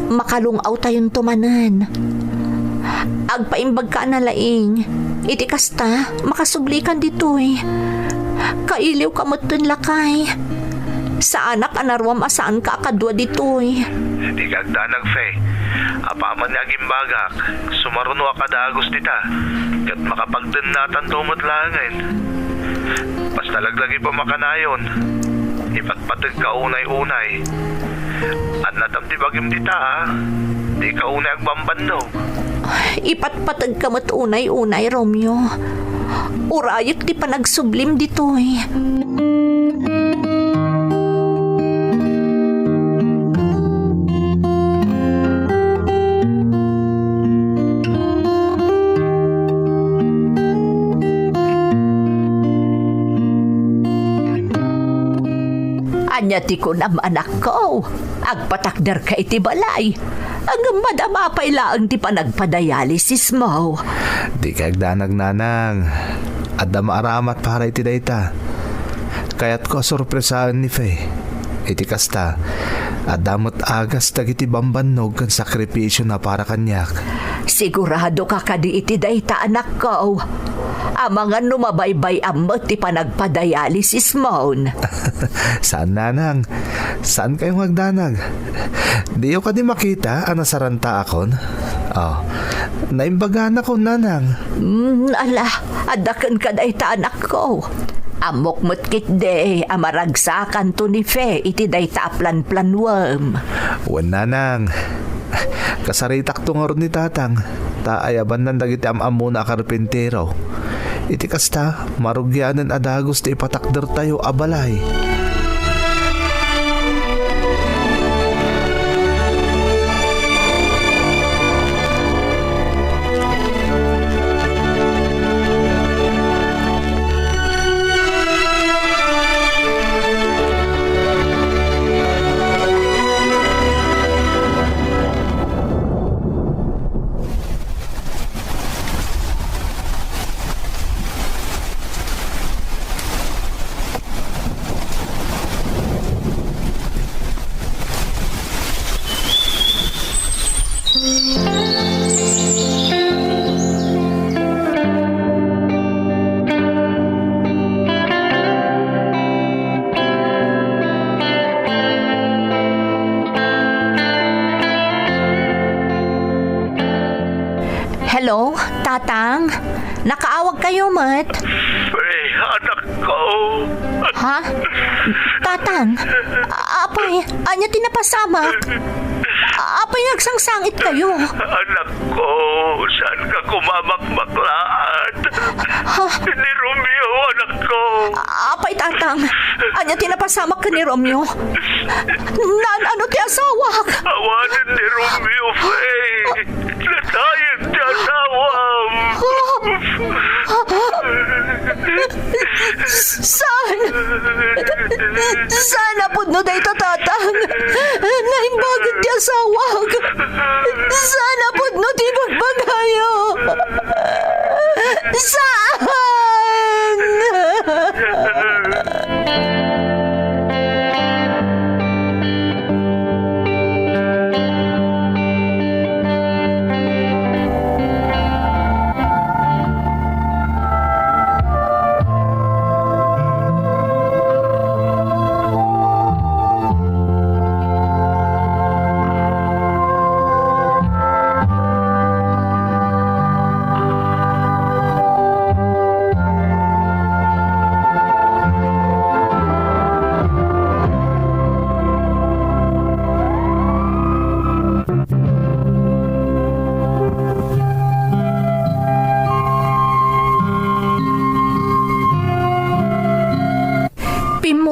[SPEAKER 1] Makalungaw tayon tumanan. Agpaimbag ka na laing. Iti kasta, makasublikan ditoy. Kailiw ka mo't dun lakay. Sa anak anarwam asaan ka akadwa ditoy.
[SPEAKER 5] Di kagdanag, Fe. Apaman niya gimbagak. Sumaruno kada agos dita. Kat makapagdun natan tumot langin. Pas talaglagi pa makanayon. Ipatpatag ka unay-unay. At natamti bagim dita Di ka unay agbambando.
[SPEAKER 1] Ipatpatag ka mo't unay-unay, Romeo. Urayot di pa nagsublim ditoy. Anya ti ko nam anak ko. Agpatakder ka iti balay. Ang madama pa ilaang ti panagpadialysis mo.
[SPEAKER 2] Di kagdanag nanang. Adda maaramat para iti dayta. Kaya't ko sorpresaan ni Fe. Iti kasta. Adamot agas dagiti bambannog kan sakripisyo na para kanyak.
[SPEAKER 1] Sigurado ka kadi iti dayta anak ko. Amangan numabaybay amot ti panagpadialysis mo.
[SPEAKER 2] Saan nanang? Saan kayong magdanag? Di ka di makita anasaranta akon? Oh, naimbagan ako nanang.
[SPEAKER 1] Ala, adakan ka dayta anak ko. Amok mo't kitde, amaragsakan to ni Fe, iti dayta plan-planwam.
[SPEAKER 2] Wan nanang. Kasaritak to nga ron ni tatang. Taayaban ng dagiti amamo na karpintero. Iti kasta, marugyanan adagos ti ipatakder tayo abalay.
[SPEAKER 1] Hello, tatang? Nakaawag kayo, mat?
[SPEAKER 5] Fe, anak ko.
[SPEAKER 1] Ha? Tatang? Apay, anya tinapasamak? Apay nagsangsangit kayo?
[SPEAKER 5] Anak ko, saan ka kumamakmaklaan?
[SPEAKER 1] Ha?
[SPEAKER 5] Ni Romeo, anak ko.
[SPEAKER 1] Apay, tatang? Anya tinapasamak ka ni Romeo? Ano ti asawak?
[SPEAKER 5] Awanin ni Romeo, Fe. Natayin ti asawam.
[SPEAKER 1] Saan? Saan na no dayto tatang? Naimbagin ti asawag. Saan na no ti bagbagayo? Saan?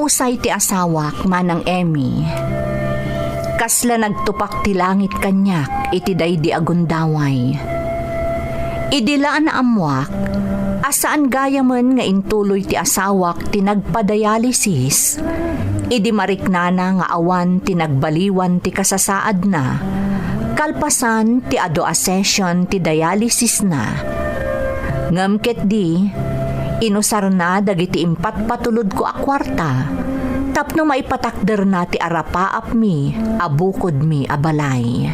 [SPEAKER 1] Pimusay ti asawak manang Emmy. Kasla nagtupak ti langit kanyak iti daydi agundaway. Idilaan na amwak, asaan gayaman nga intuloy ti asawak ti nagpadayalisis. Idi mariknana nga awan ti nagbaliwan ti kasasaad na. Kalpasan ti ado a session ti dialysis na. Ngamket di, inusar na dagiti impat patulod ko a kwarta. Tapno maipatakder na ti arapaap mi, abukod mi abalay.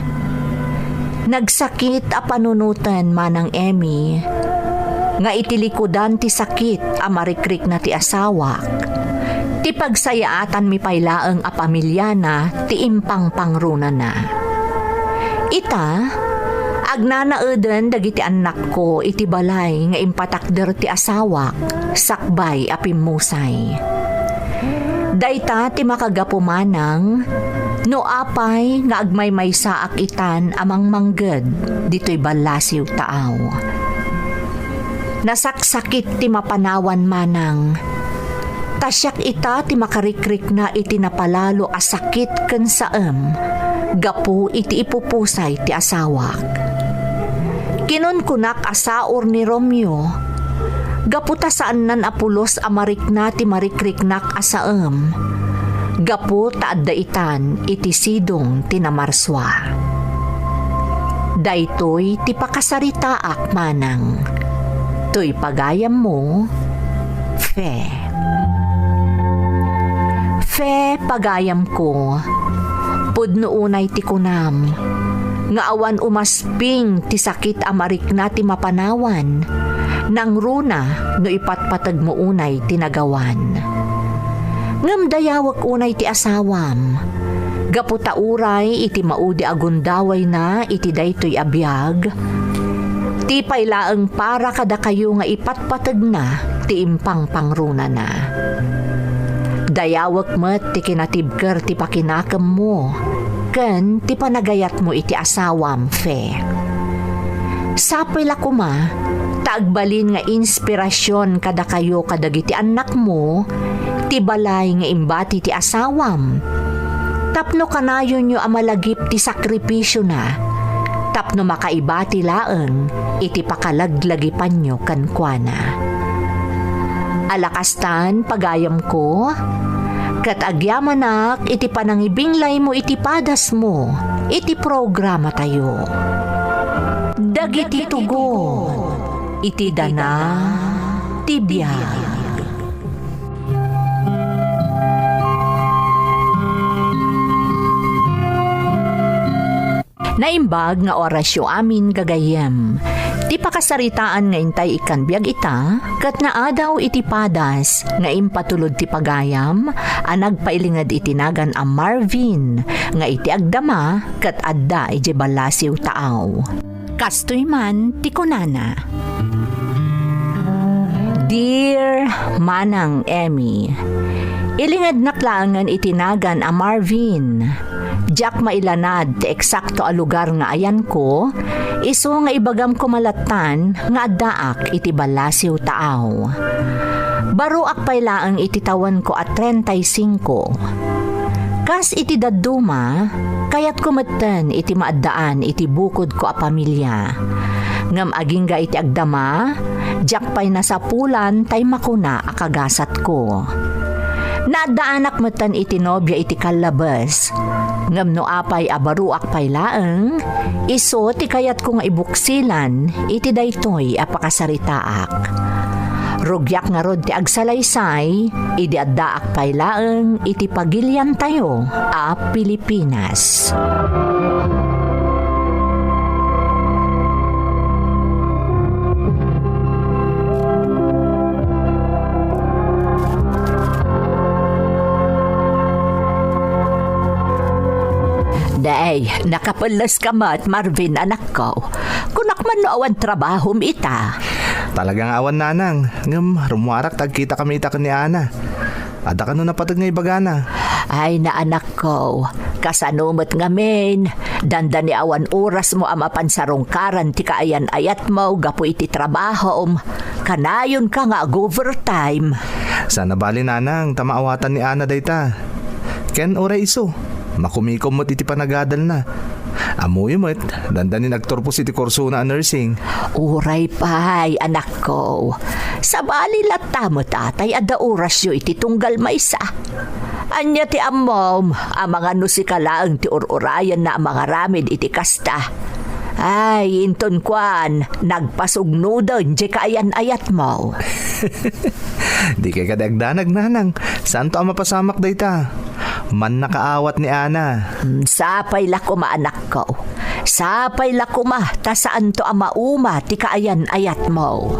[SPEAKER 1] Nagsakit a panunutan manang Emmy, nga itilikodan ti sakit a marikrik na ti asawak. Ti pagsayaatan mi paylaeng a pamilya na ti impang pangruna na. Ita, agnanaeden dagiti anak ko iti balay nga impatakder ti asawak, sakbay a pimusay. Dayta ti makagapumanang, no apay nga agmay saak itan amang mangged dito'y balasiw taaw. Nasaksakit ti mapanawan manang, tasyak ita ti makarikrik na iti napalalo a sakit ken saem, gapu iti ipupusay ti asawak. Kinunkunak asaor ni Romeo, gaputa saan nan apulos amarikna ti marikriknak asaem, gapu taadda itan iti sidong ti namarswa. Daytoy ti pakasaritaak manang, to'y pagayam mo, Fe. Fe, pagayam ko, pudno unay ti kunam, nga awan umasping ti sakit amarikna ti mapanawan, nang runa no ipatpatag mo unay tinagawan. Ngem dayawak unay ti asawam, gaputa uray iti maudi agundaway na iti daytoy abiyag, ti paylaeng para kada kayo nga ipatpatag na ti impang pangruna na. Dayawak met ti kinatibker ti pakinakam mo, ken ti panagayat mo iti asawam, Fe. Sapay la kuma, taagbalin nga inspirasyon kada kayo kadagiti anak mo, ti balay nga imbati ti asawam. Tapno kanayon nyo amalagip ti sakripisyo na, tapno makaibati laeng iti pakalaglagipan nyo kankwana. Alakastan pagayam ko, kat agyamanak iti panangibinglay mo iti padas mo, iti programa tayo. Dagiti tugon, iti dana, tibiyag. Naimbag nga orasyo amin gagayem. Ti pakasaritaan nga intay ikan biag ita, kat naadaw iti padas nga impatulod ti pagayam, nagpailingad itinagan a Marvin, nga iti agdama, kat adda iti balasiw taaw. Kastoy man ti kunana. Dear Manang Emmy, ilingad naklangan itinagan a Marvin. Jack mailanad ti eksakto a lugar nga ayan ko, iso nga ibagam ko malatan nga addaak iti balasiw taaw. Baruak paylaang iti tawan ko at 35. Kas iti dadduma, kayat kumeten iti maaddaan iti bukod ko a pamilya. Ngam aging ga iti agdama, Jack pay nasapulan tay makuna a kagasat ko. Naadaanak metan iti nobya iti kalabas. Ngam no apay abaruak paylaeng, iso ti kayat ko nga ibuksilan iti daytoy a pakasaritaak. Rugyak nga rod ti agsalaysay, idi addaak paylaeng iti pagilyan tayo a Pilipinas. Day, nakapalas ka mat, Marvin, anak ko. Kunak man no awan trabaho ita.
[SPEAKER 2] Talagang awan nanang, ngam rumuarak tagkita kami ita ni Ana. Ada ka no napatag nga ibagana.
[SPEAKER 1] Ay na anak ko, kasanumot ngamin, dandan ni awan oras mo amapan sarungkaran ti kaayan ayat mo, gapo iti trabaho, kanayon ka nga overtime.
[SPEAKER 2] Sana bali nanang tamaawatan ni Ana dayta. Ken oray iso. Makumikom mo't iti panagadal na. Amoy mo't dandanin nagturpos iti kurso na nursing.
[SPEAKER 1] Uray pay, anak ko. Sa bali lata mo tatay, ada oras yo iti tunggal maysa. Anya ti amom, ang mga nusikalaang ti ururayan na mga ramid iti kasta. Ay, inton kwan, nagpasugno doon, di kaayan-ayat mo.
[SPEAKER 2] Di kay kadagdanag nanang. Saan to ang mapasamak dayta? Man nakaawat ni Ana.
[SPEAKER 1] Sapay lakuma anak ko. Sapay lakuma, ta saan to ang mauma, ti kaayan-ayat mo.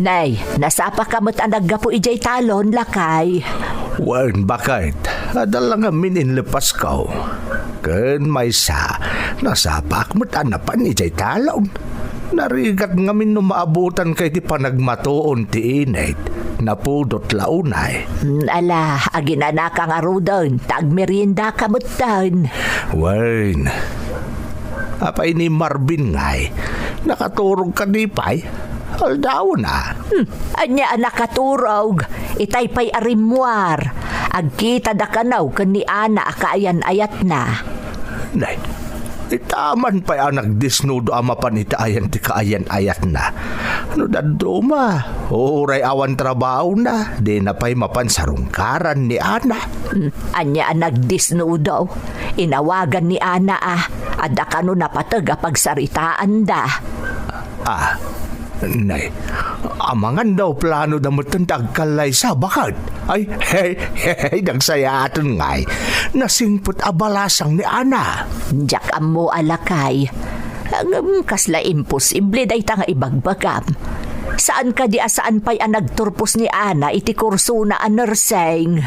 [SPEAKER 1] Nay, nasapa ka mo't anagga po ijay talon, lakay.
[SPEAKER 2] Wan, bakit? Adala nga mininlepas ka. Ken maysa, nasapak mo't anapan ijay talon. Narigat nga minumaabutan kay ti panagmatoon ti init. Napudot launay.
[SPEAKER 1] Ala, aginana ka nga rodon, tagmerienda ka mo't tan.
[SPEAKER 2] Wan, apay ni Marvin ngay, nakaturog ka di pay. Aldaw na.
[SPEAKER 1] Anya anak katurog, itay pay arimwar. Agkita da kanaw ken ni Ana akaayan-ayat na.
[SPEAKER 2] Nay, itaman pa'y ang nagdisnudo ama panitaayan ti kaayan-ayat na. Ano daddo ma? Uray awan trabaho na. Di na pa'y mapansarungkaran ni Ana.
[SPEAKER 1] Anya ang nagdisnudo. Inawagan ni Ana Ada kano napataga pagsaritaan da.
[SPEAKER 2] Nay, amangan daw plano da matantag kalay sa bakad. Ay, hey, nagsaya aton ngay. Nasingput abalasang ni Ana.
[SPEAKER 1] Diyak mo alakay. Ang kasla imposible day ta nga ibagbagam. Saan ka di asaan pa'y ang nagturpos ni Ana iti kurso na nursing?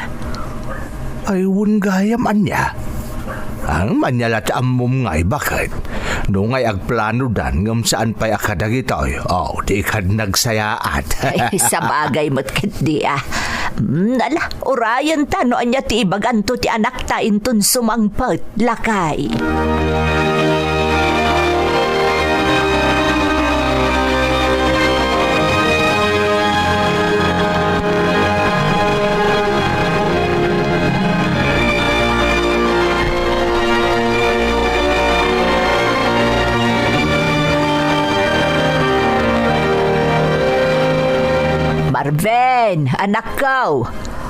[SPEAKER 2] Ay, gayam anya. Ang manyalat amom ngay bakit? Nung ay agplano dan ngam saan pa'y akadagitoy. Di ka nagsayaat.
[SPEAKER 1] Ay, sa bagay mo't kadi Nala, orayan ta no anya ti ibaganto ti anak ta intun sumangpet, lakay. Marvin, anak ko,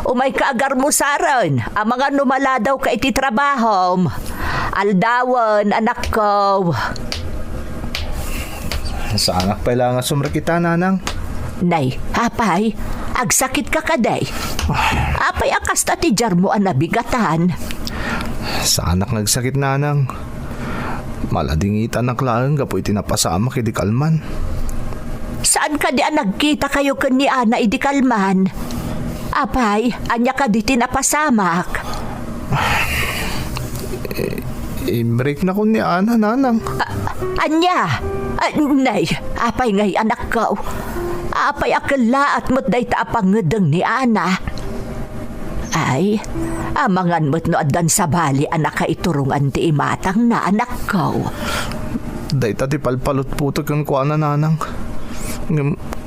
[SPEAKER 1] umay kaagar mo saron, ang mga numaladaw ka iti trabahom. Aldawan, anak ko.
[SPEAKER 2] Sa anak pala nga sumrakita, nanang.
[SPEAKER 1] Nay, apay, agsakit ka kaday. Apay akasta ti jar mo ang nabigatan.
[SPEAKER 2] Sa anak nagsakit, nanang. Maladingitan ang klaang gapo itinapasama kay di kalman.
[SPEAKER 1] Saan ka di nagkita kayo ken ni Ana idi kalman? Apay, anya ka di tinapasamak.
[SPEAKER 2] I-break na ko ni Ana, nanang.
[SPEAKER 1] Anya? Nay, apay ngay anak ko. Apay akalaat mo't day taapangedeng ni Ana. Ay, amangan mo't no adan sa bali anak ka iturungan ti imatang na anak ko.
[SPEAKER 2] Day ti palpalot puto kang kuana, nanang.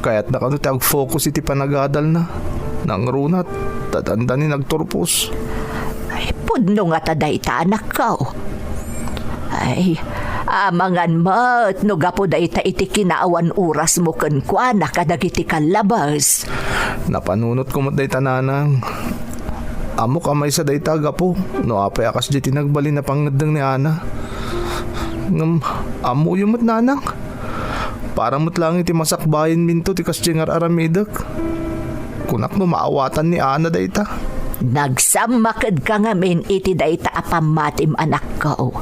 [SPEAKER 2] Kaya't na kano tiyag focus iti panagadal na. Nang runat, tatanda ni nagturpos.
[SPEAKER 1] Ay, pudno nga taday ta anak ko. Ay, amangan mo't no gapo day ta iti kinaawan oras mo ken kuana kadagiti kalabas.
[SPEAKER 2] Napanunot ko mo't day tananang. Amo kamay sa day ta gapo. No apay akas di tinagbali na pangedeng ni Ana. Amo yung mo't nanang. Para mo't lang iti masakbayin minto ti kasjengar aramidek. Kunak no maawatan ni Ana dayta.
[SPEAKER 1] Nagsamakad ka ngamin iti dayta apamatim anak ko.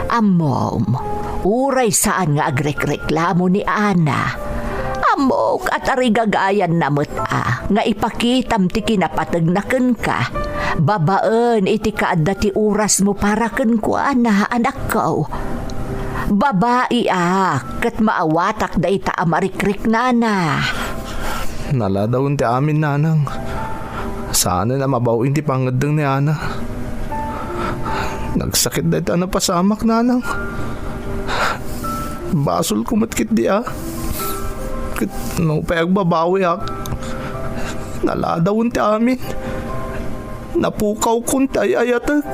[SPEAKER 1] Amom, uray saan nga agrek-reklamo ni Ana. Amok at arigagayan namot nga ipakitam ti kinapatag na ken ka. Babaan iti kaadda ti oras mo para ken ko Ana anak ko. Babae kat maawatak da ita amarikrik nana.
[SPEAKER 2] Naladawon ti amin nanang. Sana na mabawin ti pangadang ni Ana. Nagsakit da ita na pasamak nanang. Basol kumatkit di Kit no pagbabawi Naladawon ti amin. Napukaw kun tay ayatag.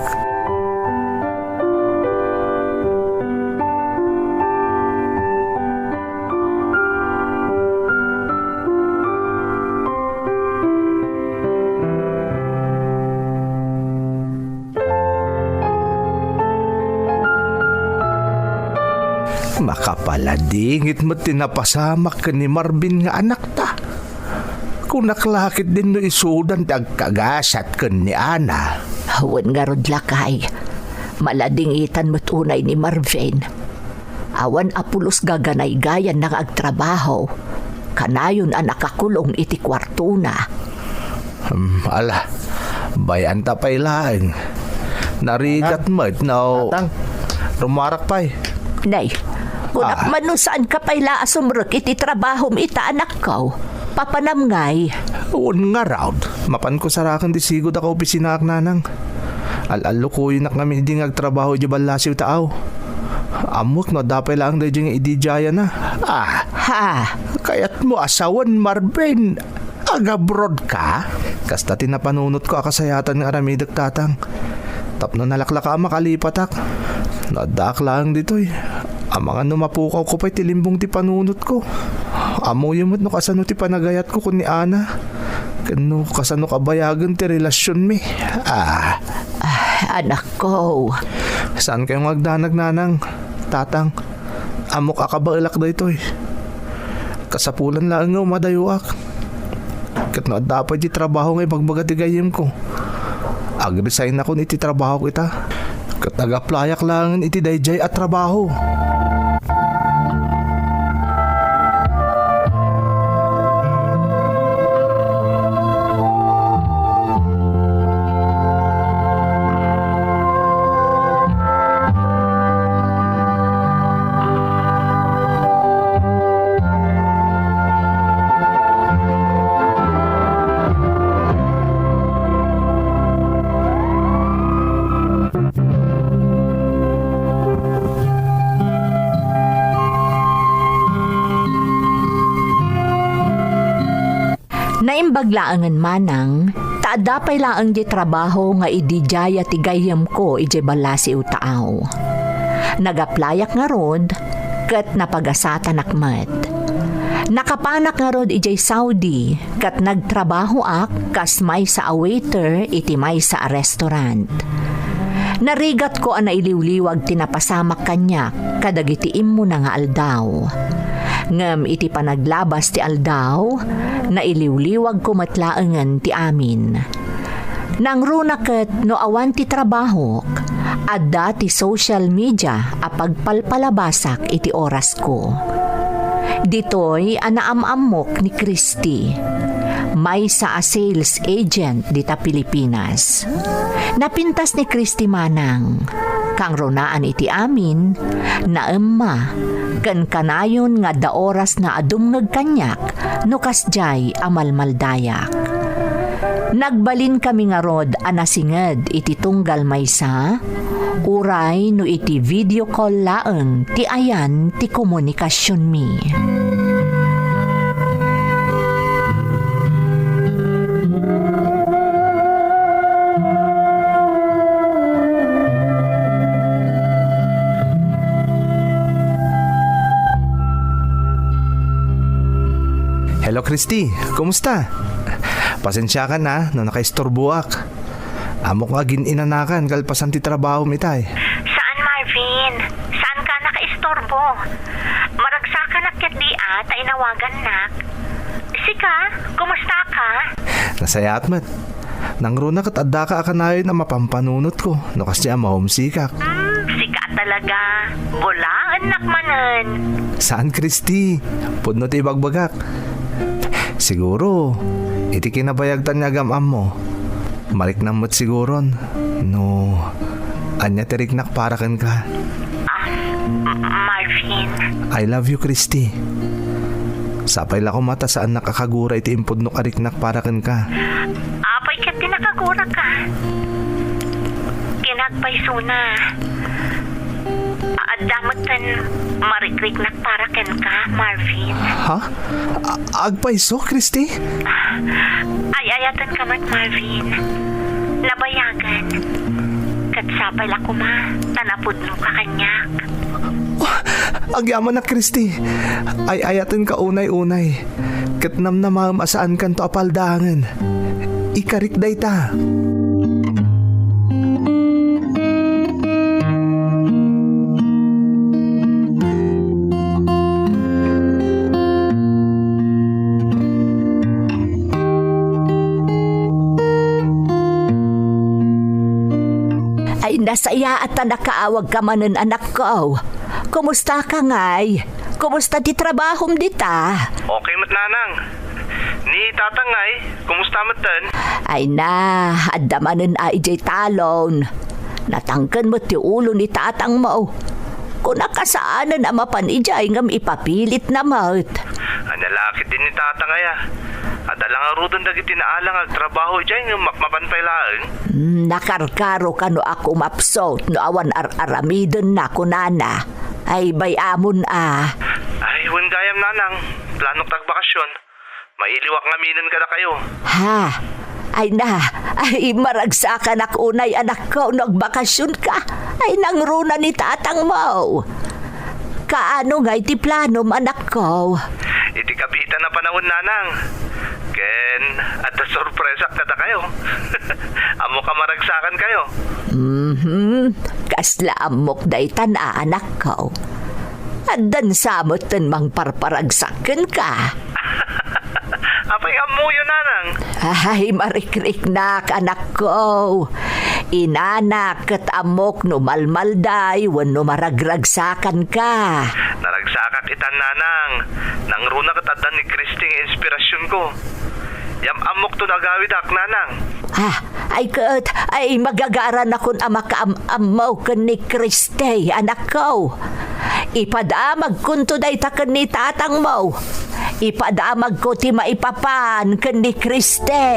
[SPEAKER 2] Makapaladingit mo tinapasamak ka ni Marvin nga anak ta. Kung naklakit din no isudan ti agkagasat ka ni Ana.
[SPEAKER 1] Hawan nga rod lakay. Maladingitan mo't unay ni Marvin. Awan apulos gaganay gayan ng agtrabaho. Kanayon ang nakakulong iti kwarto na.
[SPEAKER 2] Ala, bayan ta pa'y laing. Narigat mo't no. Rumarak pa'y.
[SPEAKER 1] Nay, kunak man no saan ka pa'y asumruk iti trabaho ita anak ko. Papanam ngay.
[SPEAKER 2] Uwan nga raw. Mapan ko sarakan di sigod ako opisina ak nanang. Al-alo ko yun kami hindi ngagtrabaho di balasiw tao. Amok no dapay lang da yung idijaya na.
[SPEAKER 1] Ha?
[SPEAKER 2] Kayat mo asawan Marvin. Agabroad ka? Kasta tinapanunot ko akasayatan ng aramidak tatang. Tapno nalaklak ka makalipatak. Nadak lang dito Ang mga numapukaw ko pa'y tilimbong ti panunot ko. Amo yun no kasano ti panagayat ko kun ni Ana. Kano kasano kabayagan ti relasyon mi.
[SPEAKER 1] Anak ko.
[SPEAKER 2] Saan kayong magdanag nanang? Tatang, amok akabailak da ito Kasapulan lang nga umadayuak. Kat na dapat di trabaho ngay bagbaga-tigayim ko. Ag-resign ako iti trabaho kita. Kat nag-applyak lang iti dayjay at trabaho.
[SPEAKER 1] Naimbaglaangan manang, taadapay laang di trabaho nga idijaya tigayam ko ije balasi utaaw. Nagaplayak nga rod, kat napagasatan akmat. Nakapanak nga rod ije Saudi, kat nagtrabaho ak kas may sa a waiter iti may sa a restaurant. Narigat ko ang nailiwliwag tinapasamak kanya, kadagiti mo na nga aldaw. Ngam iti panaglabas ti aldaw, na iliwliwag ko matlaangan ti amin. Nang runaket no awan ti trabahok, adda ti social media apagpalpalabasak iti oras ko. Ditoy anaamamok ni Christy. May sa a sales agent dita Pilipinas. Napintas ni Christy manang. Kang runaan iti amin, na emma, kan kanayon nga da oras na adumngag kanyak, no kasjay amalmaldayak. Nagbalin kami nga rod anasinged iti tunggal maysa, uray no iti video call laeng ti ayan ti komunikasyon mi.
[SPEAKER 2] Hello Christy, kumusta? Pasensya ka na no nakaistorbuak. Amok nga gininakan kalpasan ti trabaho mitay.
[SPEAKER 4] Saan, Marvin? Saan ka nakaistorbo? Maragsakan na ket di ta inawagan nak. Sika, kumusta ka?
[SPEAKER 2] Nasayat mat. Nang runa kat adda ka akanayon na mapampanunot ko no kasi mahomsikak.
[SPEAKER 4] Sika talaga. Bulaan nakmanan.
[SPEAKER 2] Saan Christy? Pudno ti bagbagak. Siguro, iti kinabayagtan niya gamam mo. Malik na mo't siguron. No, Anya tiriknak para kan ka.
[SPEAKER 4] Marvin.
[SPEAKER 2] I love you, Christy. Sapay la ko mata saan nakakagura iti impudno kariknak para kan ka.
[SPEAKER 4] Apay ka tinakagura ka. Kinagpaysuna. Adamatan marikriknak para ken ka, Marvin.
[SPEAKER 2] Ha? Agpaiso, Christy?
[SPEAKER 4] Ay-ayatan ka mat, Marvin. Nabayagan. Katsapay la ko ma. Tanapudno ka kanyak.
[SPEAKER 2] Agyaman na, Christy. Ay ayatin ka unay-unay. Katnam na mamasaan kan to apaldangan. Ikarikday ta.
[SPEAKER 1] Ay nasaya at nakaawag ka manen anak ko. Kumusta ka ngay? Kumusta di trabahom dita?
[SPEAKER 5] Okay mat nanang. Ni tatangay, kumusta mat tan?
[SPEAKER 1] Ay na, adamanen ay jay talon. Natangkan mo ti ulo ni tatang mo. Kung nakasaanan ang mapanijay ngam ipapilit na mat.
[SPEAKER 5] Analakit din ni tatangay ah. Adalang arudon dagiti naalang agtrabaho dyan yung mapanpay laeng.
[SPEAKER 1] Nakarkaro ka no ako mapsot no awan aramidon na kunana. Ay bayamon ah.
[SPEAKER 5] Ay, wan gayam nanang. Planong tagbakasyon. Mailiwak ngaminan ka na kayo.
[SPEAKER 1] Ha? Ay na, ay maragsakan ako unay anak ko nagbakasyon ka. Ay nangruna ni tatang mo. Kaano nga iti plano anak ko?
[SPEAKER 5] Iti kapitan na panahon nanang. Ken, at the sorpresa ka na kayo. Amo ka maragsakan kayo.
[SPEAKER 1] Kasla amok daytan anak ko. Adan samoten mang parparagsaken ka.
[SPEAKER 5] Apay amuyo nanang.
[SPEAKER 1] Ay, marikrik na anak ko. Inanak kat amok no malmalday wano maragragsakan ka.
[SPEAKER 5] Naragsakak itan nanang. Nangruna katadan ni Christing inspirasyon ko. Yam amok to nagawid ak nanang.
[SPEAKER 1] Ay magagaran akong amaw ka ni Kriste, anak ko. Ipadamag kunto day ta ni tatang mo. Ipadamag ko ti maipapan ka ni Kriste.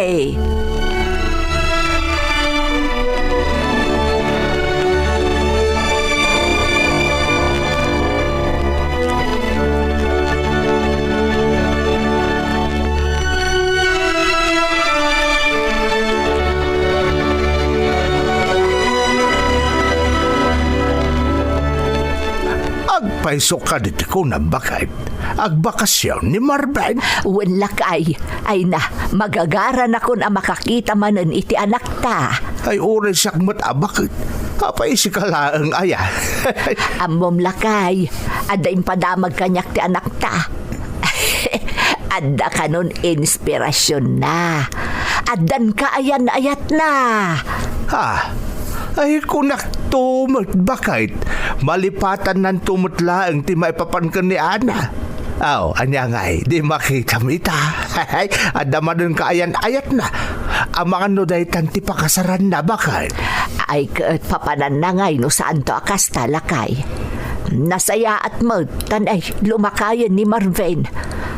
[SPEAKER 2] Agpaisok ka dito ko na bakit? Agbakasyon ni Marvin?
[SPEAKER 1] Wala kay. Ay na, magagaran ako na makakita manan iti anak ta.
[SPEAKER 2] Ay oras siyak bakit? Apay si kalaang aya.
[SPEAKER 1] Amom lakay. Ada impadamag kanyak ti anak ta. Ada ka nun inspirasyon na. Adan ka ayan-ayat na.
[SPEAKER 2] Ha? Ay kunak tumot bakit? Malipatan ng tumutlaang ti maipapan ka ni Ana. Aw, anya ngay, di makita mita. Ay, adama dun ka ayan-ayat na. Ang mga nuday tanti pakasaran na bakit?
[SPEAKER 1] Ay papanan na ngay no saan to akas talakay. Nasaya at magtan ay lumakayan ni Marvin.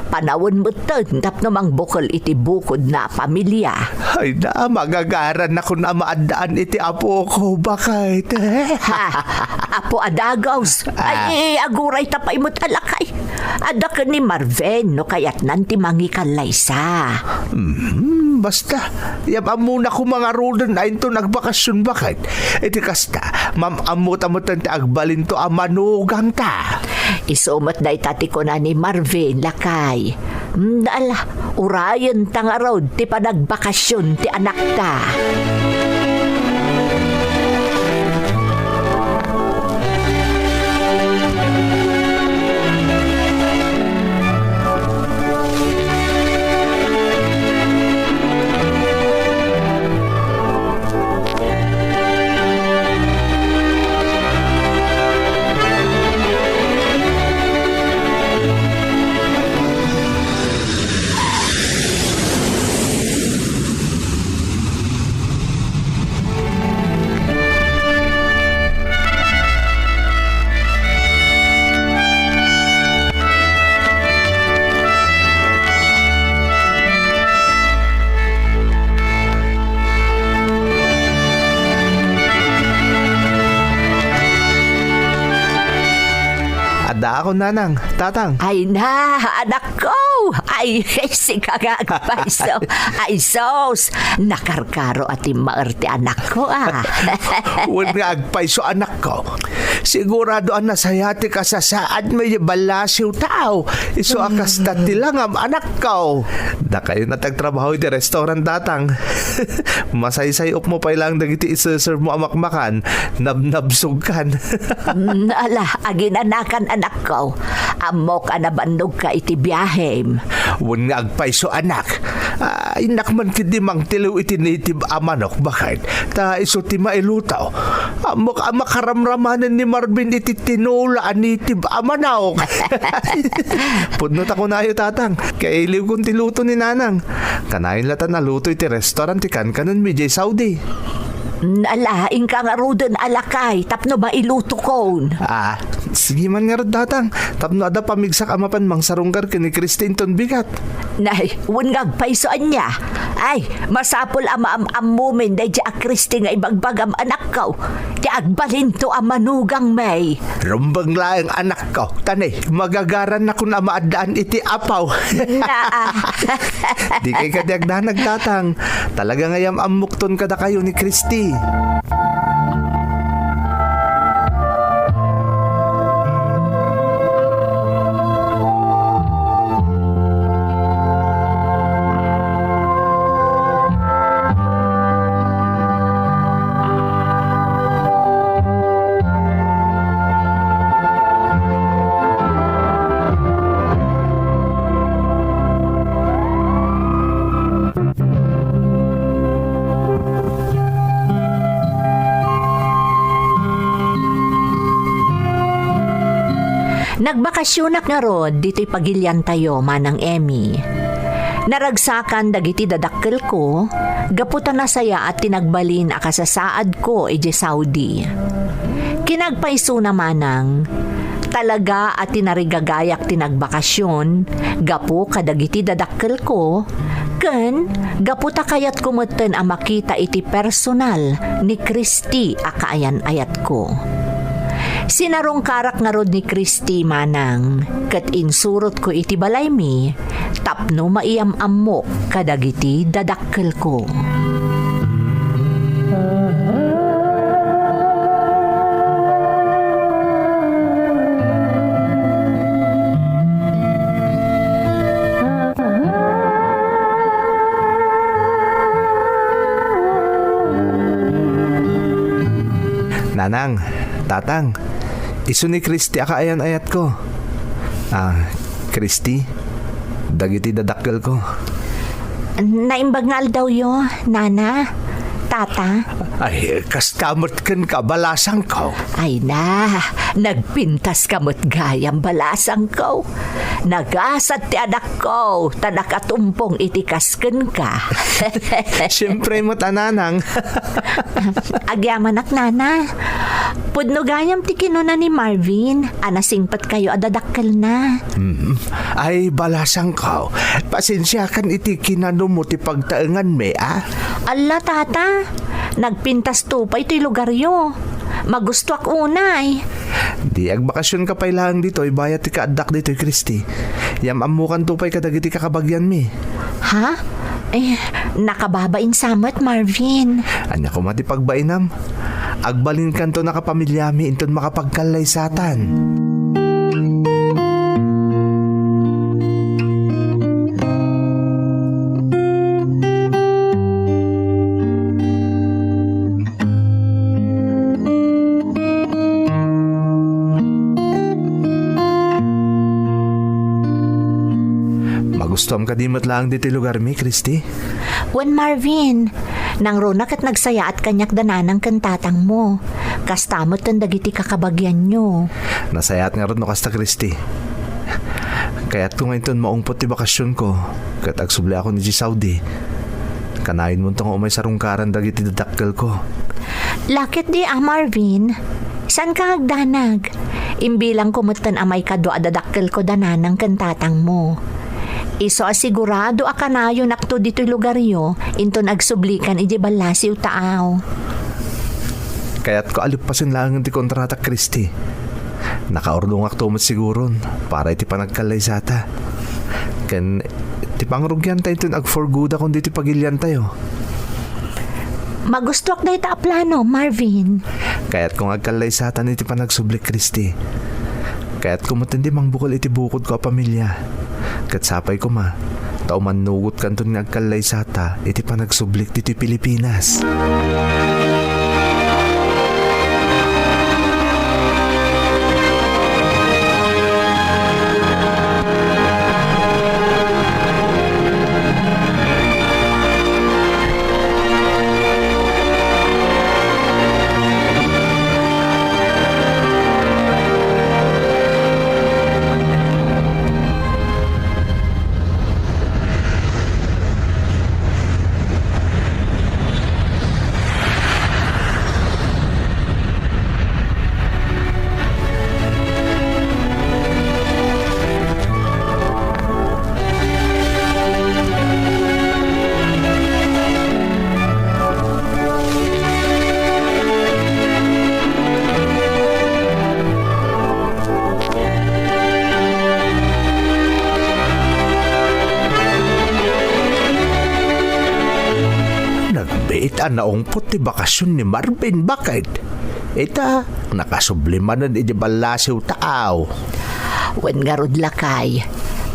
[SPEAKER 1] Panawon mo tan tap namang bukol iti bukod na pamilya.
[SPEAKER 2] Ay na, magagaran na ko na maandaan iti apo ko bakit?
[SPEAKER 1] Ha, apo adagaws. Ay, aguray tapay mo't alakay. Ada ka ni Marvin no kayat nanti mangikalaysa.
[SPEAKER 2] Basta, yam muna ko mga rodan na ito nagbakasyon bakit? Iti kasta, amot-amotan ti agbalin to amanugang ta.
[SPEAKER 1] Isumat na itati ko na ni Marvin lakay. Naala, urayan tangarod ti panagbakasyon ti anak ta.
[SPEAKER 2] Da ako nanang, tatang.
[SPEAKER 1] Ay na, anak ko! Ay, si kagagpaiso. Ay, sos! Nakarkaro at maerte anak ko,
[SPEAKER 2] Huwag nga agpaiso anak ko. Sigurado ang nasayati ka sa saad may balasiw tao. Iso akas dati lang ang anak ko. Da kayo natagtrabaho iti restaurant tatang. Masaysayop mo pa ilang dagiti iserve mo amakmakan. Nabnabsugkan.
[SPEAKER 1] Ala, aginanakan anak ko. Amok anabandog ka iti biyahem.
[SPEAKER 2] Huwag nga agpaiso anak. Ay nakman kidi mang tiliw iti native amanok. Bakit? Ta iso ti mailutaw. Amok makaramramanan ni Marvin iti tinula native amanok. Pudnot ako na ayo tatang. Kaya iliw kong tiluto ni nanang. Kanayin latan na luto iti restaurant ti kankanan mi jay Saudi.
[SPEAKER 1] Alaing ka nga rudon alakay, tapno mailuto kon.
[SPEAKER 2] Sige man nga rod datang. Tapno ada pamigsak amapan mang sarunggar kini Christine ton bigat.
[SPEAKER 1] Nay, wangag paisoan niya. Ay, masapol am mumin day a Kristi nga ibagbagam anak ko. Di agbalin to ang manugang may.
[SPEAKER 2] Rumbang laeng anak ko. Tani, magagaran na kung na maadaan iti apaw. Di kay kadiag na nagtatang. Talaga ngayam amukton kada kayo ni Christy.
[SPEAKER 1] Nagbakasyonak nga rod, dito'y pagilyan tayo, manang Emmy. Naragsakan dagiti dadakkel ko, gaputan na saya at tinagbalin akasasaad ko ije Saudi. Kinagpaiso na manang, talaga at tinarigagayak tinagbakasyon, gapu kadagiti dadakkel ko, ken gaputa kayat kumuten ang makita iti personal ni Christy akaayan ayat ko. Sinarong karak nga rod ni Christy manang, kat insurot ko iti balay mi, tapno maiyam-ammo kadagiti dadakkel ko.
[SPEAKER 2] Nanang, tatang, iso ni Christy akaayan ayat ko. Christy, dagiti dadakkel ko.
[SPEAKER 1] Naimbangal daw yo, nana, tata.
[SPEAKER 2] Ay, kastamot ken kabalasang ko.
[SPEAKER 1] Ay na, nagpintas kamot gayang balasang ko. Nagasat ti anak ko, tanakatumpong itikasken ka.
[SPEAKER 2] Siyempre mo tananang.
[SPEAKER 1] Agyaman ak nana. Pudno gayam ti kinuna ni Marvin, anasingpat kayo adadakkel na.
[SPEAKER 2] Ay, balasang ko. Pasensya kan iti kinano mo ti pagtaengan me,
[SPEAKER 1] Alla tata, nagpintas to pa ito'y lugaryo. Magusto ak unay.
[SPEAKER 2] Di agbakasyon ka pa ilang dito, ibayat ti kaadak dito, Christy. Yam amukan to pa'y kadagiti kakabagyan mi.
[SPEAKER 1] Ha? Nakababain samot, Marvin.
[SPEAKER 2] Anya ko mati pagbainam. Agbalin kanto nakapamilyami inton makapagkalay satan. Magustuhan ka di matlaang dito lugar mi, Christy?
[SPEAKER 1] Wan Marvin, nang ronak at nagsaya at kanyak dananang kantatang mo. Kastamot ang dagiti kakabagyan nyo.
[SPEAKER 2] Nasayat nga ron no kasta, Christy. Kaya't kung ngayon maungpot ti bakasyon ko, kat agsubli ako ni G. Saudi, kanayin mo itong umay sarungkaran dagiti dadakkel ko.
[SPEAKER 1] Lakit di Marvin? San ka agdanag? Imbilang kumutan amay kado adadakkel ko dananang kantatang mo. Iso asigurado akanayo nakto dito'y lugaryo, inton agsublikan iji balasiw taaw.
[SPEAKER 2] Kaya't ko alipasin lang ti kontrata, Christy. Nakaordong akto mo siguron para iti panagkalay sata. Kan ti pangrugyan tayo ito ag-for-good akong dito pagilyan tayo.
[SPEAKER 1] Magustuak na ita plano, Marvin.
[SPEAKER 2] Kaya't kung agkalay satan iti panagsublik Kristi. Kaya't kumutindi mang bukol iti bukod ko a pamilya. Kat sapay ko ma, tao manugot kanton nga agkalay sata iti panagsublik dito Pilipinas. Ita naungpot ti bakasyon ni Marvin, bakit? Ita, nakasublimanan iti balasiw taaw.
[SPEAKER 1] Wen nga rod lakay.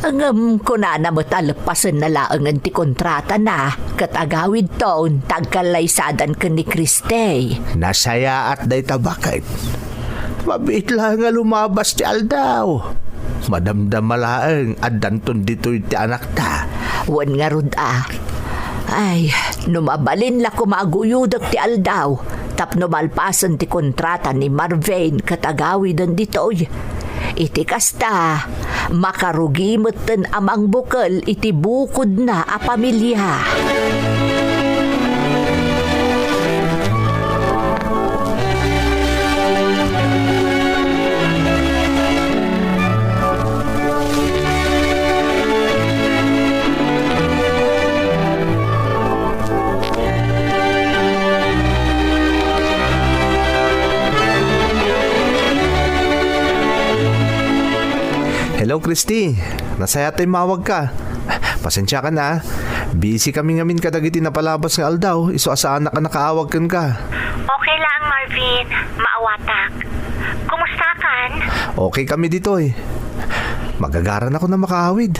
[SPEAKER 1] Ang kunana mo talapasan na laangan ti kontrata na katagawid taon tagkalaysadan ka ni Kriste.
[SPEAKER 2] Nasaya at dayta bakit? Mabit lang nga lumabas ti Aldaw. Madamdamalaang adanton dito ti anak ta.
[SPEAKER 1] Wen nga rod Ay, numabalin la kumaguyudak ti Aldaw. Tapno malpasan ti kontrata ni Marvin katagawidan ditoy. Iti kasta, makarugimot ten amang bukal iti bukod na a pamilya.
[SPEAKER 2] Hello, Christy. Nasaya tayo mawag ka. Pasensya ka na. Busy kami ngamin kadagiti na palabas ng Aldaw. Iso asa anak ka nakaawag kan ka.
[SPEAKER 4] Okay lang, Marvin. Maawatak. Kumusta kan?
[SPEAKER 2] Okay kami dito eh. Magagaran ako na makaawid.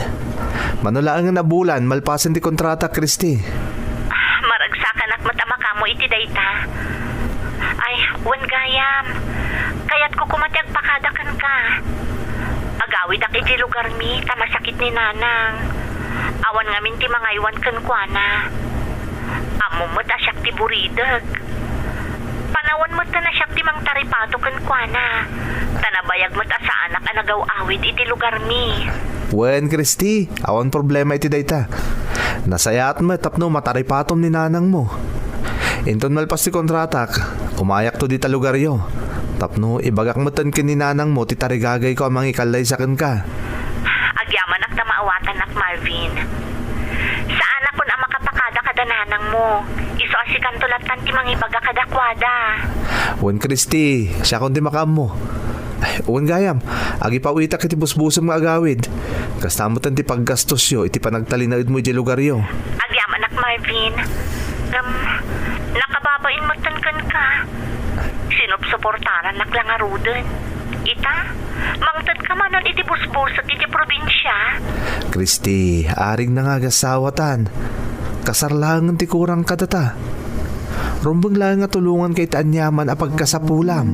[SPEAKER 2] Manulaan nga na bulan, malpasan di kontrata, Christy.
[SPEAKER 4] Maragsakan at matama ka mo iti dayta. Ay, wan gayam. Kaya't ko kumatyag pakadakan ka. Agawid ak iti lugar mi, tamasakit ni nanang. Awan nga minti mga iwan kan kuana. Amo mo ta siyak ti buridag. Panawan mo ta na siyak ti mang taripato kan kuana. Tanabayag mo ta sa anak anagaw awid iti lugar mi.
[SPEAKER 2] Wen, Christy, awan problema iti dayta. Nasayat mo tapno mataripatom ni nanang mo. Inton malpas ti kontratak, umayak to di talugaryo. Tapno ibagak mo tan kininanang mo titarigagay ko amang ikalay sa kan ka.
[SPEAKER 4] Agyaman ak na maawatan ak Marvin. Saan ako na makapakada kadananang mo? Iso asikan tulatan ti mangibaga kadakwada.
[SPEAKER 2] Wen, Christy, siya kundi makam mo. Wen gayam, agi pawitak iti busbusong nga agawid. Kastamutan ti paggastos yo, iti panagtalinaid mo iti lugaryo.
[SPEAKER 4] Agyaman ak Marvin. Nakababain mo tan kan ka. Sinupsuportaran nak lang aruden. Ita, mangtad ka manan iti busbusat iti probinsya.
[SPEAKER 2] Christy, aring nangagasawatan. Kasarlangan ti kurang kadata. Rumbang lang nga tulungan kay taanyaman a pagkasapulam.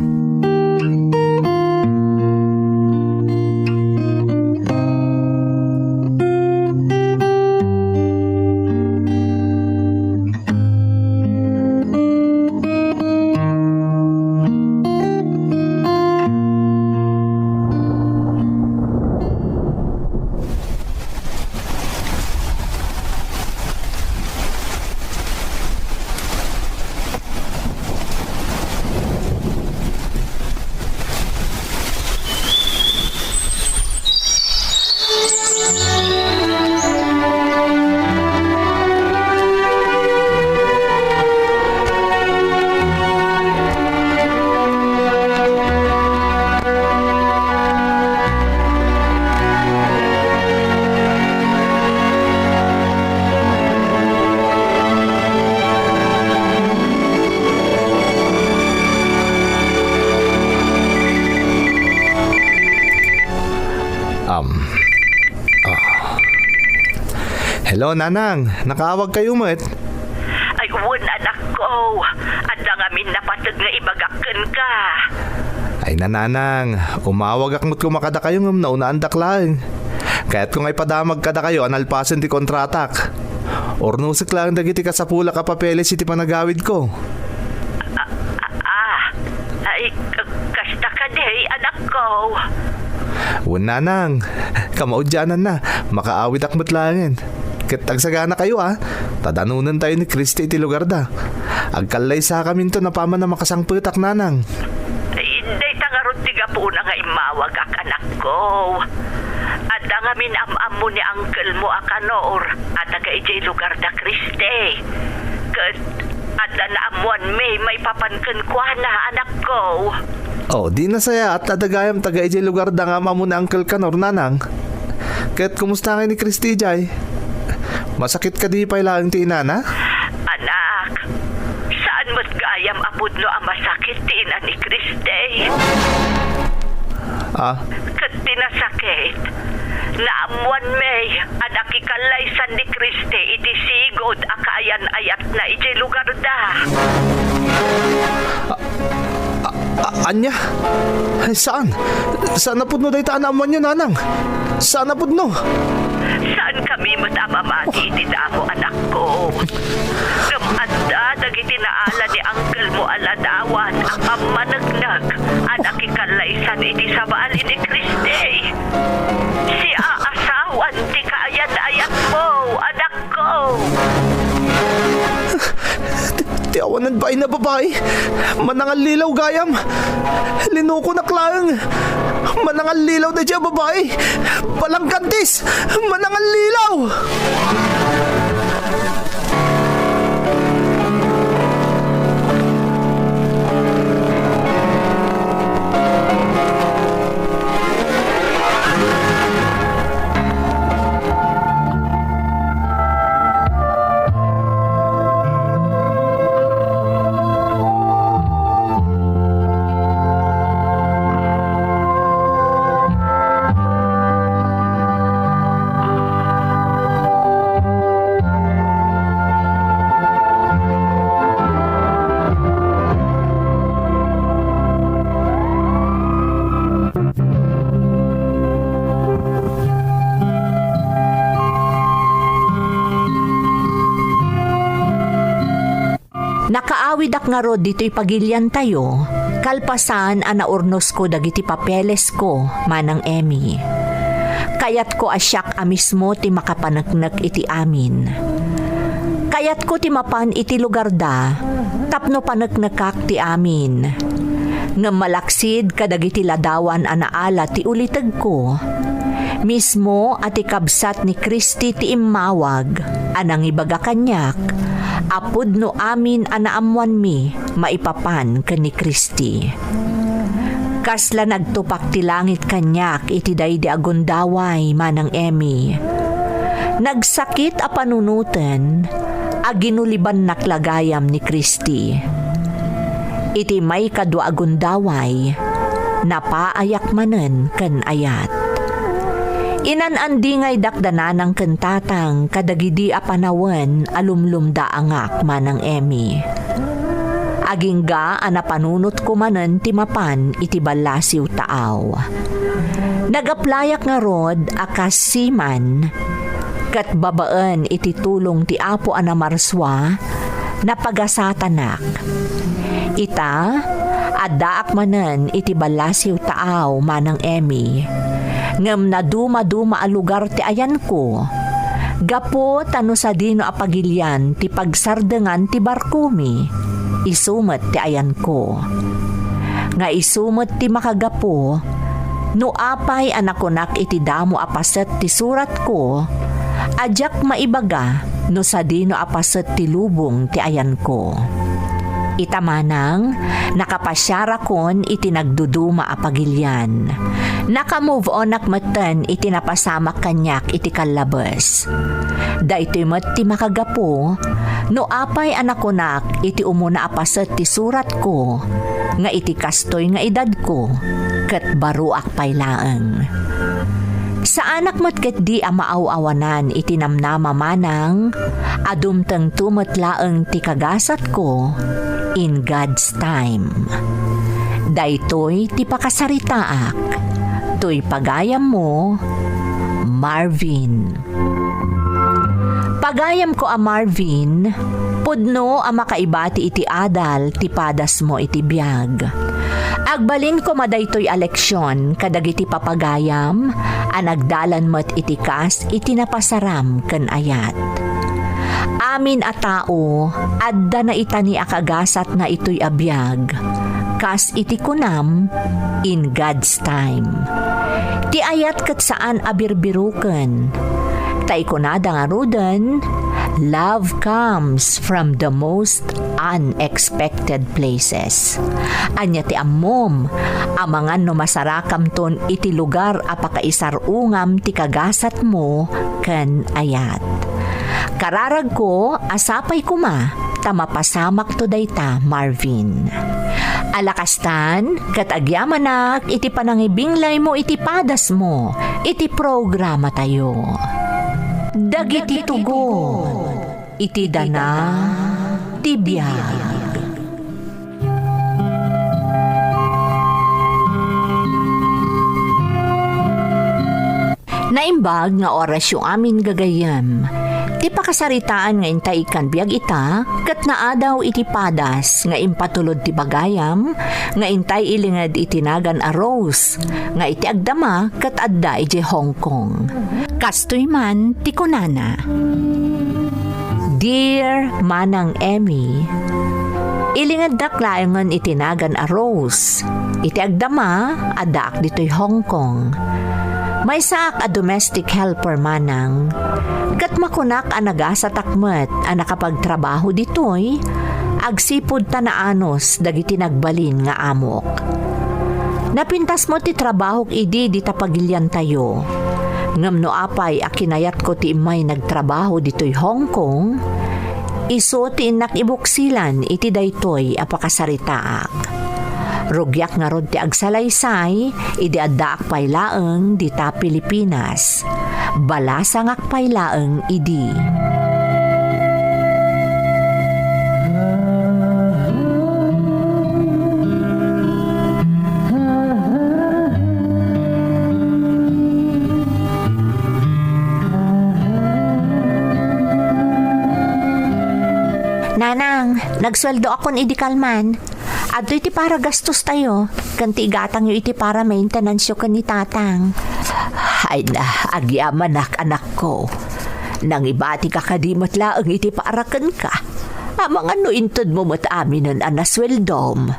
[SPEAKER 2] Hello, Nanang. Nakaawag kayo, met.
[SPEAKER 4] Ay, uwan anak ko. At lang amin napatag nga ibagakan ka.
[SPEAKER 2] Ay, Nanang. Umawag akmot kumakada kayo ngam naunaan daklaan. Kaya't kung ay padamag kada kayo, analpasan ti kontratak. Ornusik lang dagiti ka sa pula ka papeles iti panagawid ko.
[SPEAKER 4] Ay, kasta ka day, anak ko.
[SPEAKER 2] Uwan, Nanang. Kamaudyanan na. Makaawid akmot langin. Kitagsagana kayo Tadanunan tayo ni Christy iti lugar da. Agkalay sa kami to na paman na makasangputak, Nanang.
[SPEAKER 4] Ay, hindi tangarot tiga po na nga imawag ak anak ko. At ang amin am mo ni uncle mo akanor at taga ijay lugar da Christy. At na amuan may papankan kwa na anak ko.
[SPEAKER 2] Oh, di na saya at adagayam taga ijay lugar da nga mamu na Uncle Kanor, Nanang. Kaya't kumusta kayo ni Christy jay? Masakit ka di pa ilang ti inana?
[SPEAKER 4] Anak, saan mo't gayam apod no ang masakit tina ni Christy? Kat tinasakit. Naamuan may anak ikalaysan ni Christy iti sigod akayan ayat na iti lugar da.
[SPEAKER 2] Anya? Ay, saan? Saan na pudno dahi taanaman nyo, Nanang? Saan na pudno?
[SPEAKER 4] Saan kami matamamati iti damo anak ko? Gamanda dagiti naala ni uncle mo aladawan ang amanagnag anak ikalaysan iti sabaali ni Christy. Si aasawan ti kaayan ayat mo anak ko.
[SPEAKER 2] Tiawanan ba na babae? Manangal lilaw gayam. Linuko na klang. Manangal lilaw na dyan babae. Balang kantis. Manangal lilaw.
[SPEAKER 1] Nakaawid ak nga rod dito'y pagilyan tayo, kalpasan naurnos ko dagiti papeles ko, manang Emmy. Kayat ko asyak mismo ti makapanagnak iti amin. Kayat ko ti mapan iti lugar da, tapno panagnakak ti amin. Nga malaksid kadagiti ladawan naala ti ulitag ko. Mismo at ikabsat ni Christy ti imawag, anang ibaga kanyak, apud no amin anaamuan mi, maipapan ka ni Christy. Kasla nagtupak ti langit kanyak, iti daydi agundaway, manang Emmy. Nagsakit a panunutan, aginuliban naklagayam ni Christy. Iti may kadwa agundaway, napaayak manen ken ayat. Inanandi ngay dakdananang kentatang kadagidi a panawen alumlumda angak manang Emmy. Agingga anapanunot ko manen ti mapan iti balasiw taaw. Nagaplayak nga rod akas siman kat babaan iti tulong ti Apo anamarswa na pagasatanak. Ita adaak manen iti balasiw taaw manang Emmy. Ngem na duma-duma a lugar ti ayan ko. Gapo tano sa dino a pagilyan ti pagsardengan ti barkumi. Isumet ti ayan ko. Nga isumet ti makagapo, no apay anakonak iti damo apaset ti surat ko, ajak maibaga no sa dino apaset ti lubong ti ayan ko. Itamanang, nakapasyara kon iti nagduduma a pagilyan. Naka-move on akmatan iti napasamak kanyak iti kalabas. Da iti met ti makagapo, no apay anakonak iti umuna apaset ti surat ko, nga iti kastoy nga edad ko, ket baro akpay laeng. Sa anak mo't ket di a maaw-awanan itinamnama manang adumteng tumetlaeng ti kagasat ko in God's time. Daytoy ti pakasaritaak, toy pagayam mo, Marvin. Pagayam ko a Marvin, pudno a makaibati iti adal ti padas mo iti biyag. Agbalin ko madaytoy aleksyon kadagiti papagayam a nagdalan met iti kas iti napasaram ken ayat. Amin a tao adda na itani akagasat na itoy abiyag kas iti kunam in God's time. Ti ayat ket saan abirbiruken. Tay kunada nga ruden, love comes from the most unexpected places. Anya ti ammom, amangan no masarakam ton iti lugar apakaisarungam ti kagasat mo ken ayat. Kararag ko, asapay kuma, tamapasamak to dayta, Marvin. Alakastan, ket agyamanak, iti panangibinglay mo, iti padas mo, iti programa tayo. Dagiti tugon, iti dana, ti biyag. Naimbag nga oras yung amin gagayam. Ti pakasaritaan nga intay ikan biyag ita, kat naadaw iti padas nga impatulod ti bagayam, nga intay ilingad itinagan a Rose, nga iti agdama kat adda iti Hong Kong. Kastoy man ti kunana. Dear Manang Emmy, ilingad daklayangan itinagan a Rose, iti agdama adda ak dito'y Hong Kong. May saak a domestic helper manang, kat makunak a nagasatakmet a nakapagtrabaho ditoy, agsipod tanaanos dagiti nagbalin nga amok. Napintas mo ti trabaho idi di tapagilyan tayo. Ngamno apay a kinayat ko ti imay nagtrabaho ditoy Hong Kong, iso ti inak ibuksilan iti daytoy apakasaritaak. Rugyak nga rod ti agsalaysay, idi addaak paylaeng di ta Pilipinas. Balasang akpaylaeng idi. Nanang, nagsweldo akon idi kalman. Adto iti para gastos tayo. Kanti igatang yu iti para maintenance yu kan ni tatang. Ay na, agyaman anak ko. Nang ibati ka kadimot laang iti paarakan ka. Amang ano intod mo mataminan anasweldom.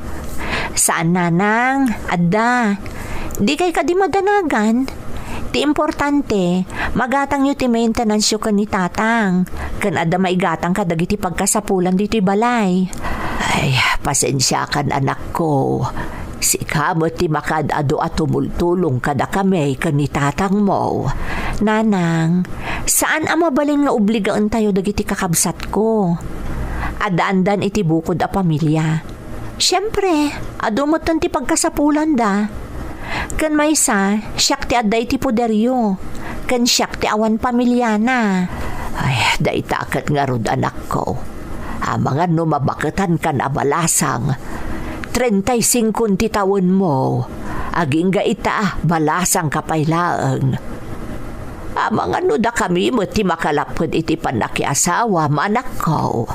[SPEAKER 1] Saan nanang? Adda. Di kay kadimadanagan. Ti importante, magatang yu ti maintenance yu kan ni tatang. Kan adda maigatang ka dagiti pagkasapulan dito'y balay. Ay, pasensya kan anak ko. Si kamot ti makadado at tumultulong kada kami kanitatang mo. Nanang, saan ang mabaling nga obligaan tayo dagiti kakabsat ko? Adaan-dan iti bukod a pamilya. Siyempre, adumotan ti pagkasapulan da. Kan maysa, siyak ti aday ti poderyo. Kan siyak ti awan pamilya na. Ay, daitakat nga rod anak ko. Amangan no mabakatan kan abalasang 35 ti taon mo aging ga ita balasang kapaylaeng. Amangan no da kami mo ti makalapod iti panakiasawa manak ko.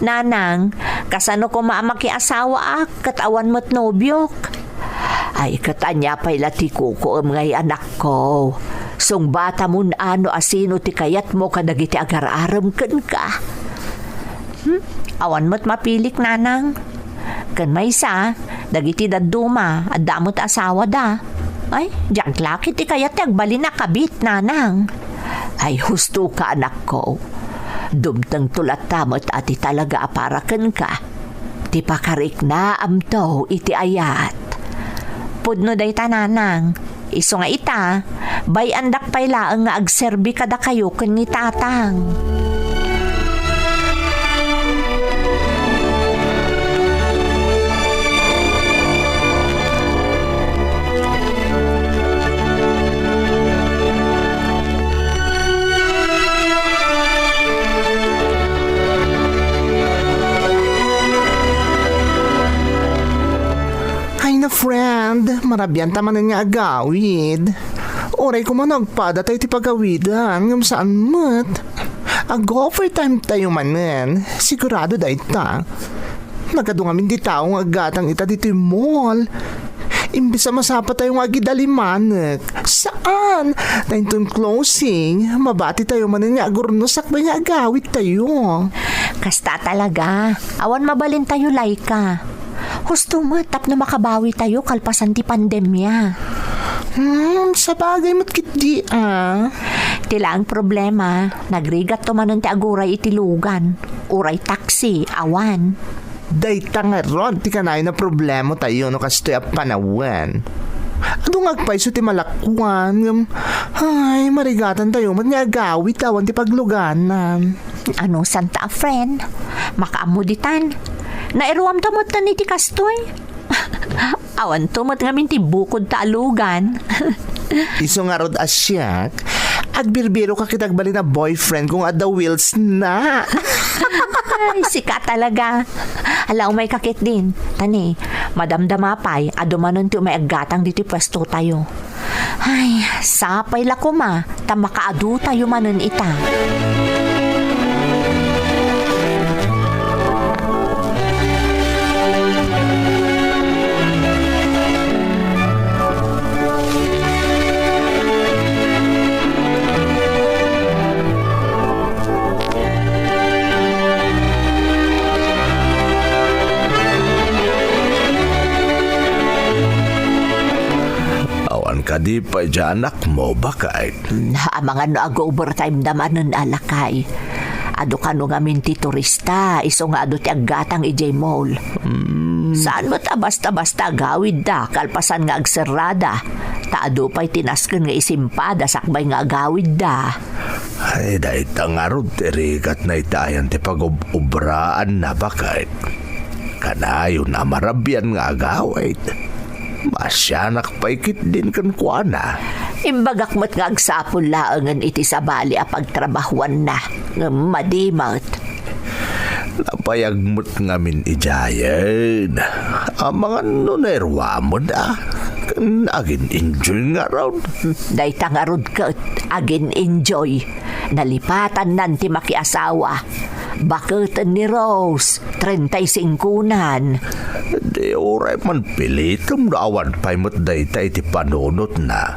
[SPEAKER 1] Nanang, kasano ko maamakiasawa ak katawan mo't nobyok? Ay katanya pa'y latiko ko ngay anak ko. Sung bata mun ano asino ti kayat mo kadagiti agar-aram ken ka. Awan mo't mapilik nanang. Kan maysa, dagiti daduma at damot asawa da. Ay, diyan lakit ti kayat ti agbalin na kabit nanang. Ay husto ka anak ko. Dumteng tulat tamot ati talaga aparaken ka. Ti pakarik na amto iti ayat. Pudno day tananang. Iso nga ita, bay andak paylaang nga agserbi kada kayo ken ni tatang.
[SPEAKER 2] Marabiyan taman nga agawid. Oray ko man nagpada tayo ti pagawidan. Ngam saan mat? Overtime tayo manen. Sigurado dahi ta. Nagadungamin di tao nga agatang ita dito yung mall. Imbis na masapa tayong agidalimanek. Saan? Dahil closing, mabati tayo manin nga agurno sakbay nga agawit tayo.
[SPEAKER 1] Kasta talaga. Awan mabalin tayo, Laika. Husto mo, tap na makabawi tayo kalpasan ti pandemya.
[SPEAKER 2] Sa bagay matkit di
[SPEAKER 1] Tila ang problema, nagrigat to manon ti aguray itilugan. Uray taxi, awan.
[SPEAKER 2] Dayta nga ron, ti kanay na problema tayo no kastoy a panawan. Ano ngagpaiso ti malakwan? Ay, marigatan tayo man nga agawit awan ti pagluganan.
[SPEAKER 1] Ano, santa a friend? Makaamuditan. Nairuam tamot na ni ti kastoy. Awan tumot nga minti bukod taalugan.
[SPEAKER 2] Iso nga rod asyak, agbirbiro ka kitagbali na boyfriend kung at the wheels na.
[SPEAKER 1] Ay, sika talaga. Alaw may kakit din. Tani, madamdamapay, adumanon ti umay agatang dito pwesto tayo. Ay, sapay lakuma, tamakaadu tayo manon ita.
[SPEAKER 2] Kadi pa dyan anak mo, bakit?
[SPEAKER 1] Mga no ag-overtime damanon alakay. Ado ka no nga minti turista, iso nga ado ti aggatang ijay mall. Saan mo ta basta-basta gawid da, kalpasan nga agserrada. Ta ado pa'y tinasken nga isimpada, sakbay nga agawid da.
[SPEAKER 2] Ay, dahil tangarod, terigat na itayan ti pag-ubraan na, bakit? Kanayo na marabyan nga agawid. Masyanak paikit din kan kuana.
[SPEAKER 1] Imbagak mo't nga agsapol laangan iti sa bali a pagtrabahuan na. Madimot.
[SPEAKER 2] Napayag mo't ngamin ijayan. Ang mga nunerwa mo na. Agin enjoy nga raw.
[SPEAKER 1] Day tangarod ka agin enjoy. Nalipatan nanti makiasawa. Bakit ni Rose, 35-nan.
[SPEAKER 2] Di oray man pilitom na awan pa'y mo't daytay ti panunot na.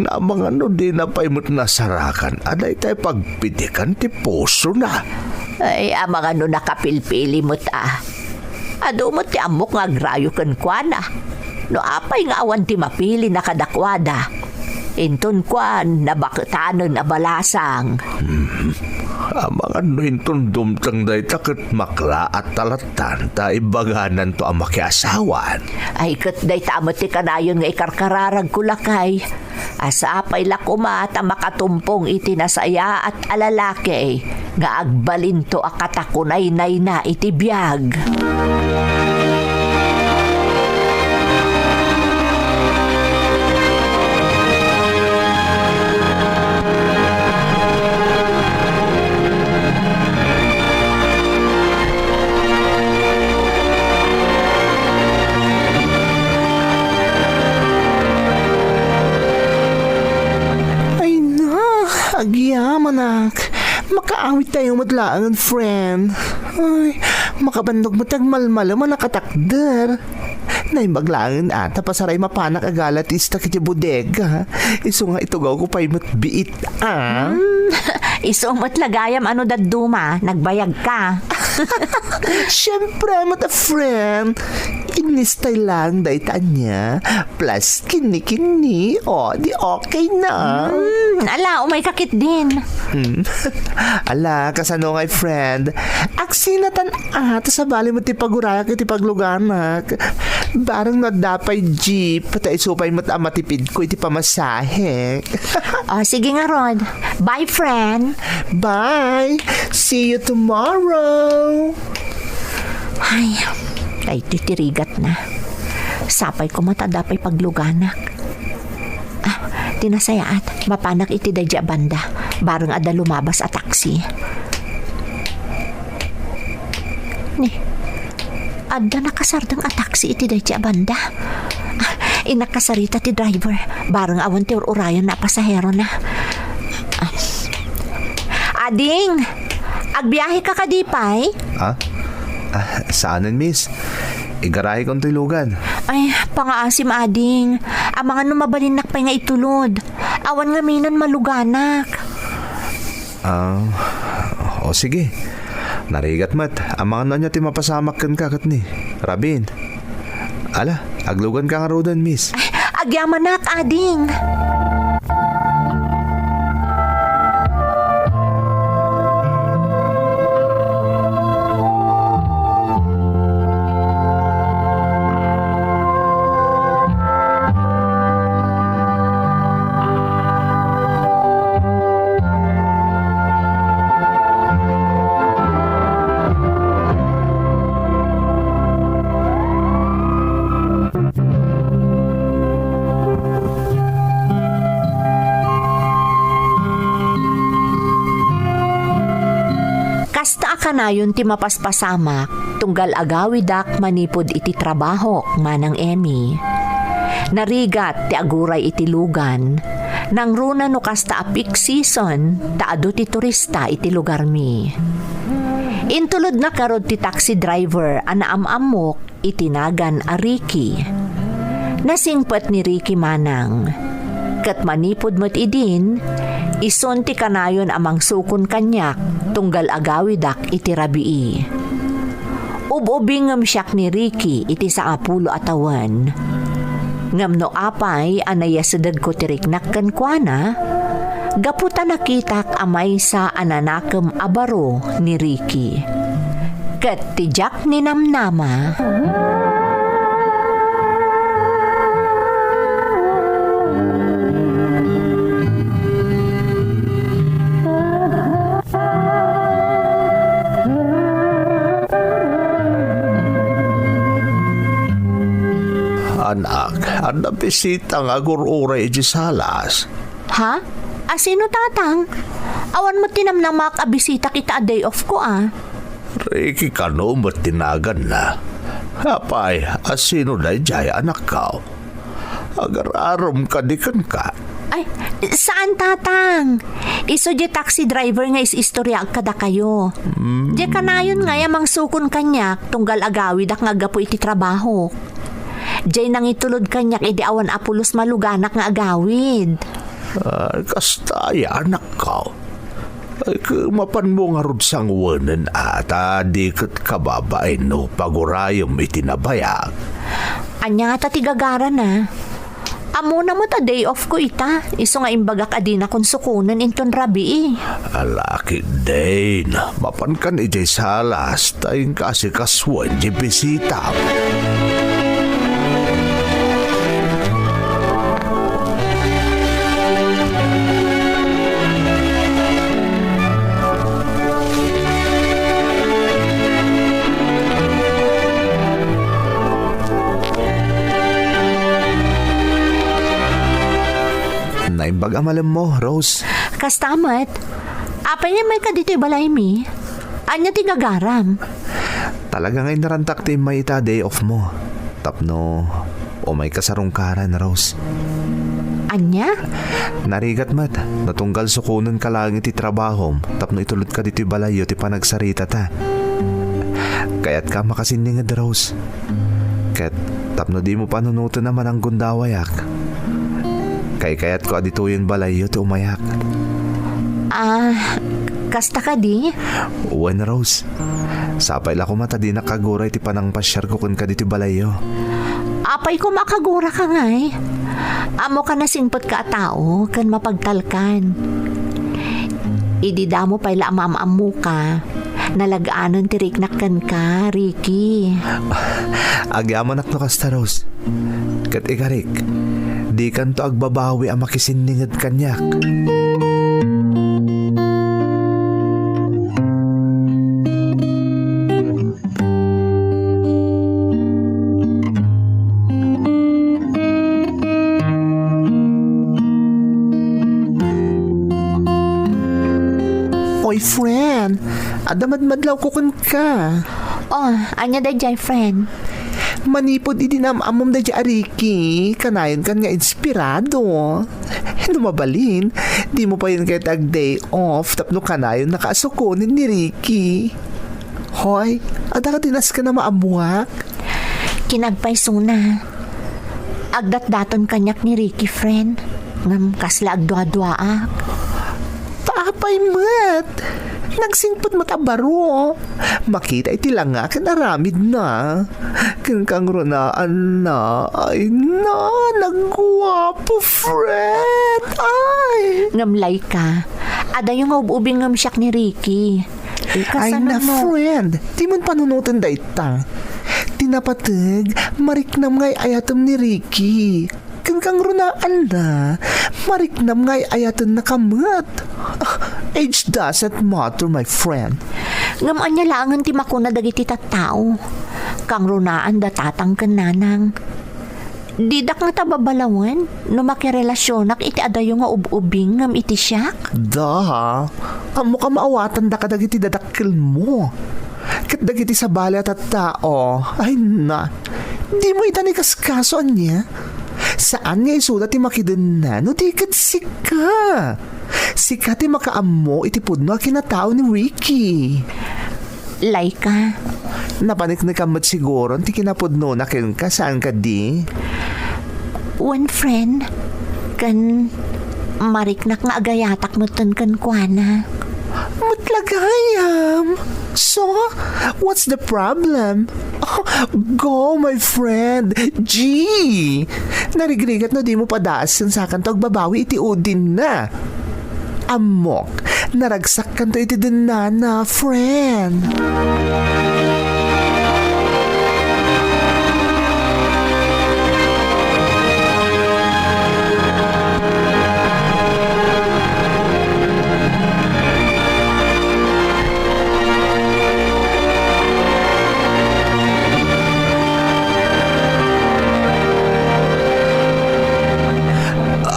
[SPEAKER 2] Na mga di na pa'y mo't nasarakan, aday tayo pagpidikan ti puso na.
[SPEAKER 1] Ay, mga nakapilpili mo't Ado mo't ti amok nga agrayo kan kuana. No apay nga awan ti mapili na kadakwada. Inton kwan, nabakitanon na balasang.
[SPEAKER 2] Ang mga nuhintong dumtang day takot makla at talatan ta ibaganan to ang makiasawan.
[SPEAKER 1] Ay kat day tamot ti kanayon nga ikarkararag kulakay. Asapay lakuma at makatumpong iti nasaya at alalaki nga agbalin to akatakunay na iti biyag.
[SPEAKER 2] Agyaman anak, makaawit tayo matlaangan friend. Ay, makabandog mo tagmalmala man nakatakder. Naimaglangan ata pasaray mapanak agalat ista kiti bodega. Iso nga itugaw ko pa'y matbiit
[SPEAKER 1] Iso matlagayam ano daduma, nagbayag ka.
[SPEAKER 2] Siyempre, mata friend. Inistay lang daytan niya. Plus, kini-kini. O, di okay na.
[SPEAKER 1] Ala, umay kakit din.
[SPEAKER 2] Ala, kasano ngay friend. Aksinatan ata sa bali mo ti paguraya kiti pagluganak. Barang nadapay jeep. Pati isupay mo matipid ko iti pamasahe.
[SPEAKER 1] Sige nga Rod. Bye friend.
[SPEAKER 2] Bye. See you tomorrow.
[SPEAKER 1] Ay, ay titirigat na. Sapay ko matadapay pagluganak. Tinasayaat, mapanak iti dadya banda. Barang ada lumabas a taxi. Ni, ada nakasardang a taxi iti dadya banda. Inakasarita ti driver. Barang awan ti urayan na pasahero na. Ading, agbiyahe ka kadipay?
[SPEAKER 2] Saanan, miss? Igarahe kong tulugan.
[SPEAKER 1] Ay, pangaasim ading. Ang mga numabalinak pa nga itulod. Awan nga minon maluganak.
[SPEAKER 2] O sige. Narigat mat. Ang mga nanya ti mapasamak kan kakat ni. Rabin. Ala, aglugan ka nga rodan, miss.
[SPEAKER 1] Ay, agyamanak ading. Kasta akanayon ti mapaspasamak, tunggal agawidak manipod iti trabaho, manang Emmy. Narigat ti aguray iti lugan, nang runa no kasta a peak season, taado ti turista iti lugar mi. Intulod na karod ti taxi driver, anaamamok, itinagan a Ricky. Nasingpet ni Ricky manang. Kat manipod mo't idin, ison ti kanayon amang sukon kanyak, tunggal agawidak iti rabii. Ububingam siyak ni Ricky iti sa apulo atawan. Ngam no apay anayasadad ko tiriknak kan kuana, gaputa nakitak amay sa ananakam abaro ni Ricky. Kat tijak ni namnama.
[SPEAKER 2] Anak, ang nabisita nga gururay iti salas.
[SPEAKER 1] Ha? Sino tatang? Awan mo tinamnang makabisita kita a day off ko
[SPEAKER 2] Ricky ka no, ba't tinagan na? Hapay, asino na jaya anak ka? Agar-arom ka di kan ka.
[SPEAKER 1] Ay, saan tatang? Iso di taxi driver nga istorya kada kayo. Di kanayon nga yamang sukon kanyak tunggal agawidak nga gapo iti trabaho. Di nang itulod kanyak iti awan apulos maluganak nga agawid.
[SPEAKER 2] Kastaya anak ka. Ay, mapan mo nga rod sang wanan ata di kat kababain no pagurayom itinabayag.
[SPEAKER 1] Anya nga tatigagara na. Amo na mo ta day off ko ita. Iso nga imbagak adina kung sukunan inton rabi
[SPEAKER 2] Alaki din. Mapan kan ijay salas tayong kasi kaswan di bisita. Naimbag amalam mo, Rose.
[SPEAKER 1] Kastamat, apay niya may kadito'y balay mi. Anya ti gagaram.
[SPEAKER 2] Talaga ngay narantak ti may ita day off mo. Tapno, o may kasarungkaran, Rose.
[SPEAKER 1] Anya?
[SPEAKER 2] Narigat mat, natunggal sukunan ka lang iti trabahom. Tapno itulot ka dito'y balayo ti panagsarita ta. Kaya't ka makasiningad, Rose. Kaya't tapno di mo panunuto naman ang gundawayak. Kayat ko adito yung balayo ti umayak.
[SPEAKER 1] Kasta ka di?
[SPEAKER 2] Uwan, Rose. Sapay la ko mata di nakaguray ti panang pasyar ko kun ka dito balayo.
[SPEAKER 1] Apay ko makagura ka ngay. Amo ka na singpot ka tao kan mapagtalkan. Idida mo pa'y lamamamu ka. Nalagaanan tiriknakan ka, Ricky.
[SPEAKER 2] Agyaman at no kasta, Rose. Kat ikarik, di kan to agbabawi ang makisiningad kanyak. Oy, friend, adamad-madlaw ko kun ka.
[SPEAKER 1] Oh, anya da jay, friend.
[SPEAKER 2] Manipod idinam amom da dya Ricky. Kanayon kan nga inspirado. Mabalin, di mo pa yun kaya tag day off tapno kanayon nakaasukunin ni Ricky. Hoy, ada ka tinas ka na maamuak.
[SPEAKER 1] Kinagpay suna. Agdat-daton kanyak ni Ricky, friend. Ngam kasla agdwa-dwaak.
[SPEAKER 2] Tapay mat. Nagsingpot matabaro. Makita iti lang nga kanaramid na. Kang ronaan na. Ay na, nagwapo friend. Ay.
[SPEAKER 1] Ngamlay ka. Ada yung ubing ngam siyak ni Ricky.
[SPEAKER 2] Ay na friend. Di man panunutan da ita. Tinapatag, mariknam ngay ayatom ni Ricky. Kang runaan na, mariknam ngay ayaton na kamat. Age doesn't matter, my friend.
[SPEAKER 1] Ngam anya laangan ti makuna dagiti tattao. Kang runaan da tatang kananang. Didak nga tababalawan no makirelasyonak iti adayo nga ubing ngam iti siyak.
[SPEAKER 2] Da, amo ka maawatan da kadagiti dadakkel mo. Kat dagiti sa bala at tao. Ay na, di mo itanikas kaso niya. Saan nga isuda ti makidun na no di kat sika. Sika ti makaammo iti pudno a kinatao ni Ricky.
[SPEAKER 1] Laika,
[SPEAKER 2] Napanik na kamot siguro ti kinapudno na kin ka saan ka di?
[SPEAKER 1] one friend, kan mariknak nga agayatak mo kan kuana.
[SPEAKER 2] Matlagayam. So, what's the problem? Oh, go, my friend. G. Narigrigat no di mo padaasan sa kantog babawi iti udin na. Amok, naragsak kanto iti din na, friend.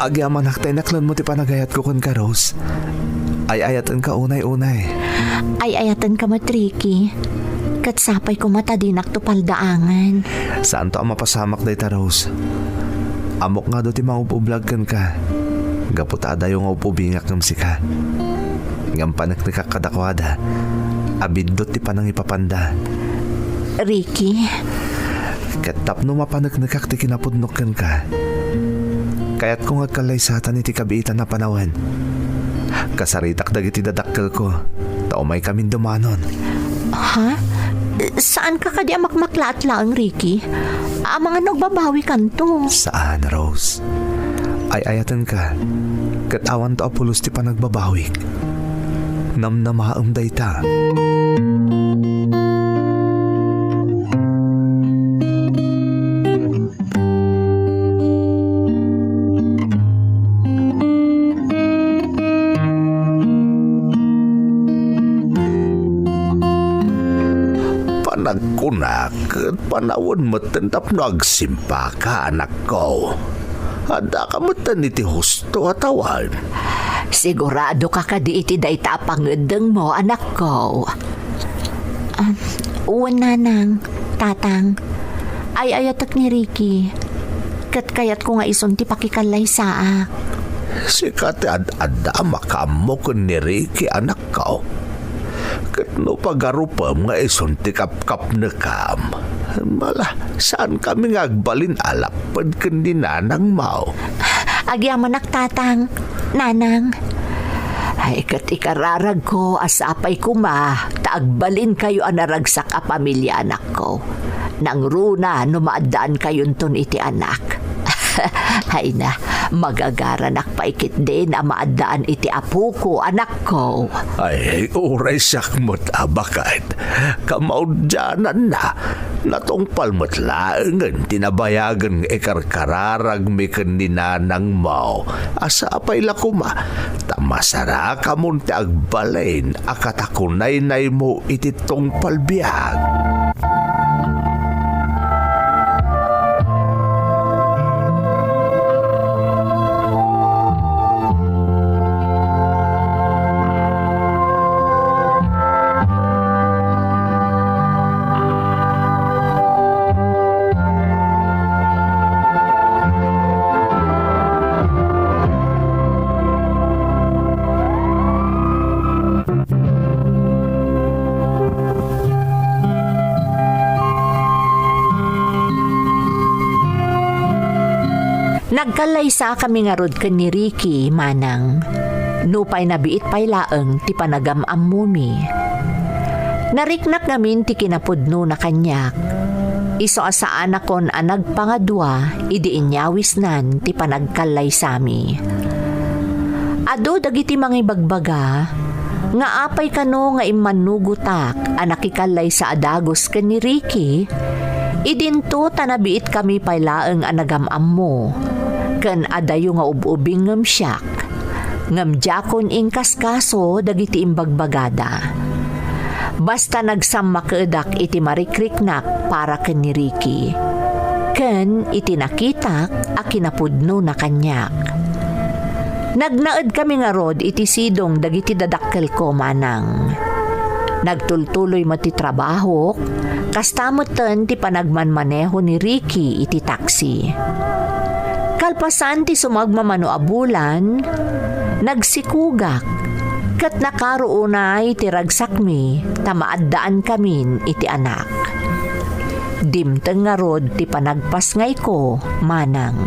[SPEAKER 2] Agyaman haktay naklon mo ti panagayat ko kun ka, Rose. Ay ayatan ka unay-unay.
[SPEAKER 1] Ay ayatan ka matriki. Katsapay ko matadinak to paldaangan.
[SPEAKER 2] Saan to ang mapasamak day ta, Rose? Amok nga do ti maupublag kan ka. Gaputa dayo nga upubingak ng sika. Ngam panak ni kakadakwada. Abindot ti panang ipapanda.
[SPEAKER 1] Ricky,
[SPEAKER 2] Katap no mapanak ni kakti kinapudnok kan ka. Kaya't kung agkalaysatan iti kabiitan na panawan. Kasaritak dagiti dadakkel ko. Tao may kamin dumanon.
[SPEAKER 1] ha? Saan ka kadi makmaklaat lang, Ricky? Mga nagbabawi kanto.
[SPEAKER 2] Saan, Rose? Ay ayatan ka. Katawan to apulos ti panagbabawik. Namnamaam day ta. Panagkunak, panawon mo tentap nagsimpa ka, anak ko. Handa ka mo iti husto atawan.
[SPEAKER 1] Sigurado ka kadi iti dayta pangedeng mo, anak ko. Uwan nanang, tatang. Ay ayatak ni Ricky. Kat kayat ko nga isunti pakikalay saak.
[SPEAKER 2] Sikat ad-ada makamo ko ni Ricky, anak ko. Kat no pagarupam nga isunti kap-kap na kam. Mala, saan kami ngagbalin alapad kundi nanang mau?
[SPEAKER 1] Agyaman tatang, nanang. Ay kat ikararag ko, asapay ko taagbalin kayo anaragsak a pamilya anak ko. Nang runa, numaadaan kayon ton iti anak. Hay na, magagaranak pa ikit din na maadaan iti apo ko, anak ko.
[SPEAKER 2] Ay, uray sakmot abakad. Kamaudyanan na. Natong palmatlaangan, tinabayagan ikarkararag mi kaninanang mau. Asa apay lakuma, tamasara kamon ti agbalain, akatakunay-nay mo ititong palbiag.
[SPEAKER 1] Nagkalaysa kami nga rod ken ni Ricky, manang. Nupay nabiit pay laeng ti panagamam mo mi. Nariknak ngamin ti kinapudno na kanyak. Iso asaan akon nagpangadwa, idi inyawis nan ti panagkalaysa mi. Ado dagiti mangibagbaga, nga apay kano nga imanugutak nakikalay sa adagos ken ni Ricky, idinto tanabiit kami paylaeng anagamam mo, ken adayo nga ububing ngem siyak, ngem jakon ingkas kaso dagiti imbagbagada. Basta nagsammakedak iti marikriknak para ken ni Ricky, ken iti nakitak a kinapudno na kanyak. Nagnaed kami nga rod iti sidong dagiti dadakkel ko, manang. Nagtultuloy mati trabaho, kastamoten ti panagmanmaneho ni Ricky iti taxi. Kalpasan ti sumagmamano a bulan, nagsikugak, kat nakaroonay ti ragsak mi, tamaaddaan kamin iti anak. Dimteng nga rod ti panagpasngay ko, manang.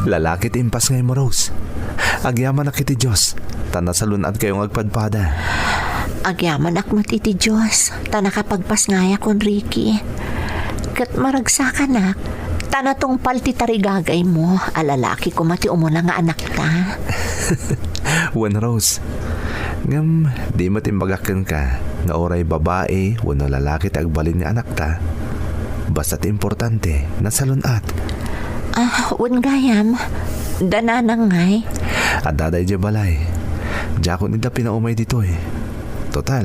[SPEAKER 6] Lalaki ti impas ngay mo, Rose. Agyaman ak iti Diyos. Tanasalunad kayong agpadpada.
[SPEAKER 1] Agyaman ak iti Diyos, tanakapagpas ngaya kon Ricky. Kat maragsakan ak, tanatong palti tarigagay mo, alalaki ko mati umuna nga anak ta.
[SPEAKER 6] Wan, Rose. Ngam, di matimbagakan ka, nga oray babae, wano lalaki ti agbalin ni anak ta. Basta't importante, nasalunad.
[SPEAKER 1] Wan gayam, dananang ngay.
[SPEAKER 6] At daday di balay. Diyakon nila pinaumay dito eh. Total,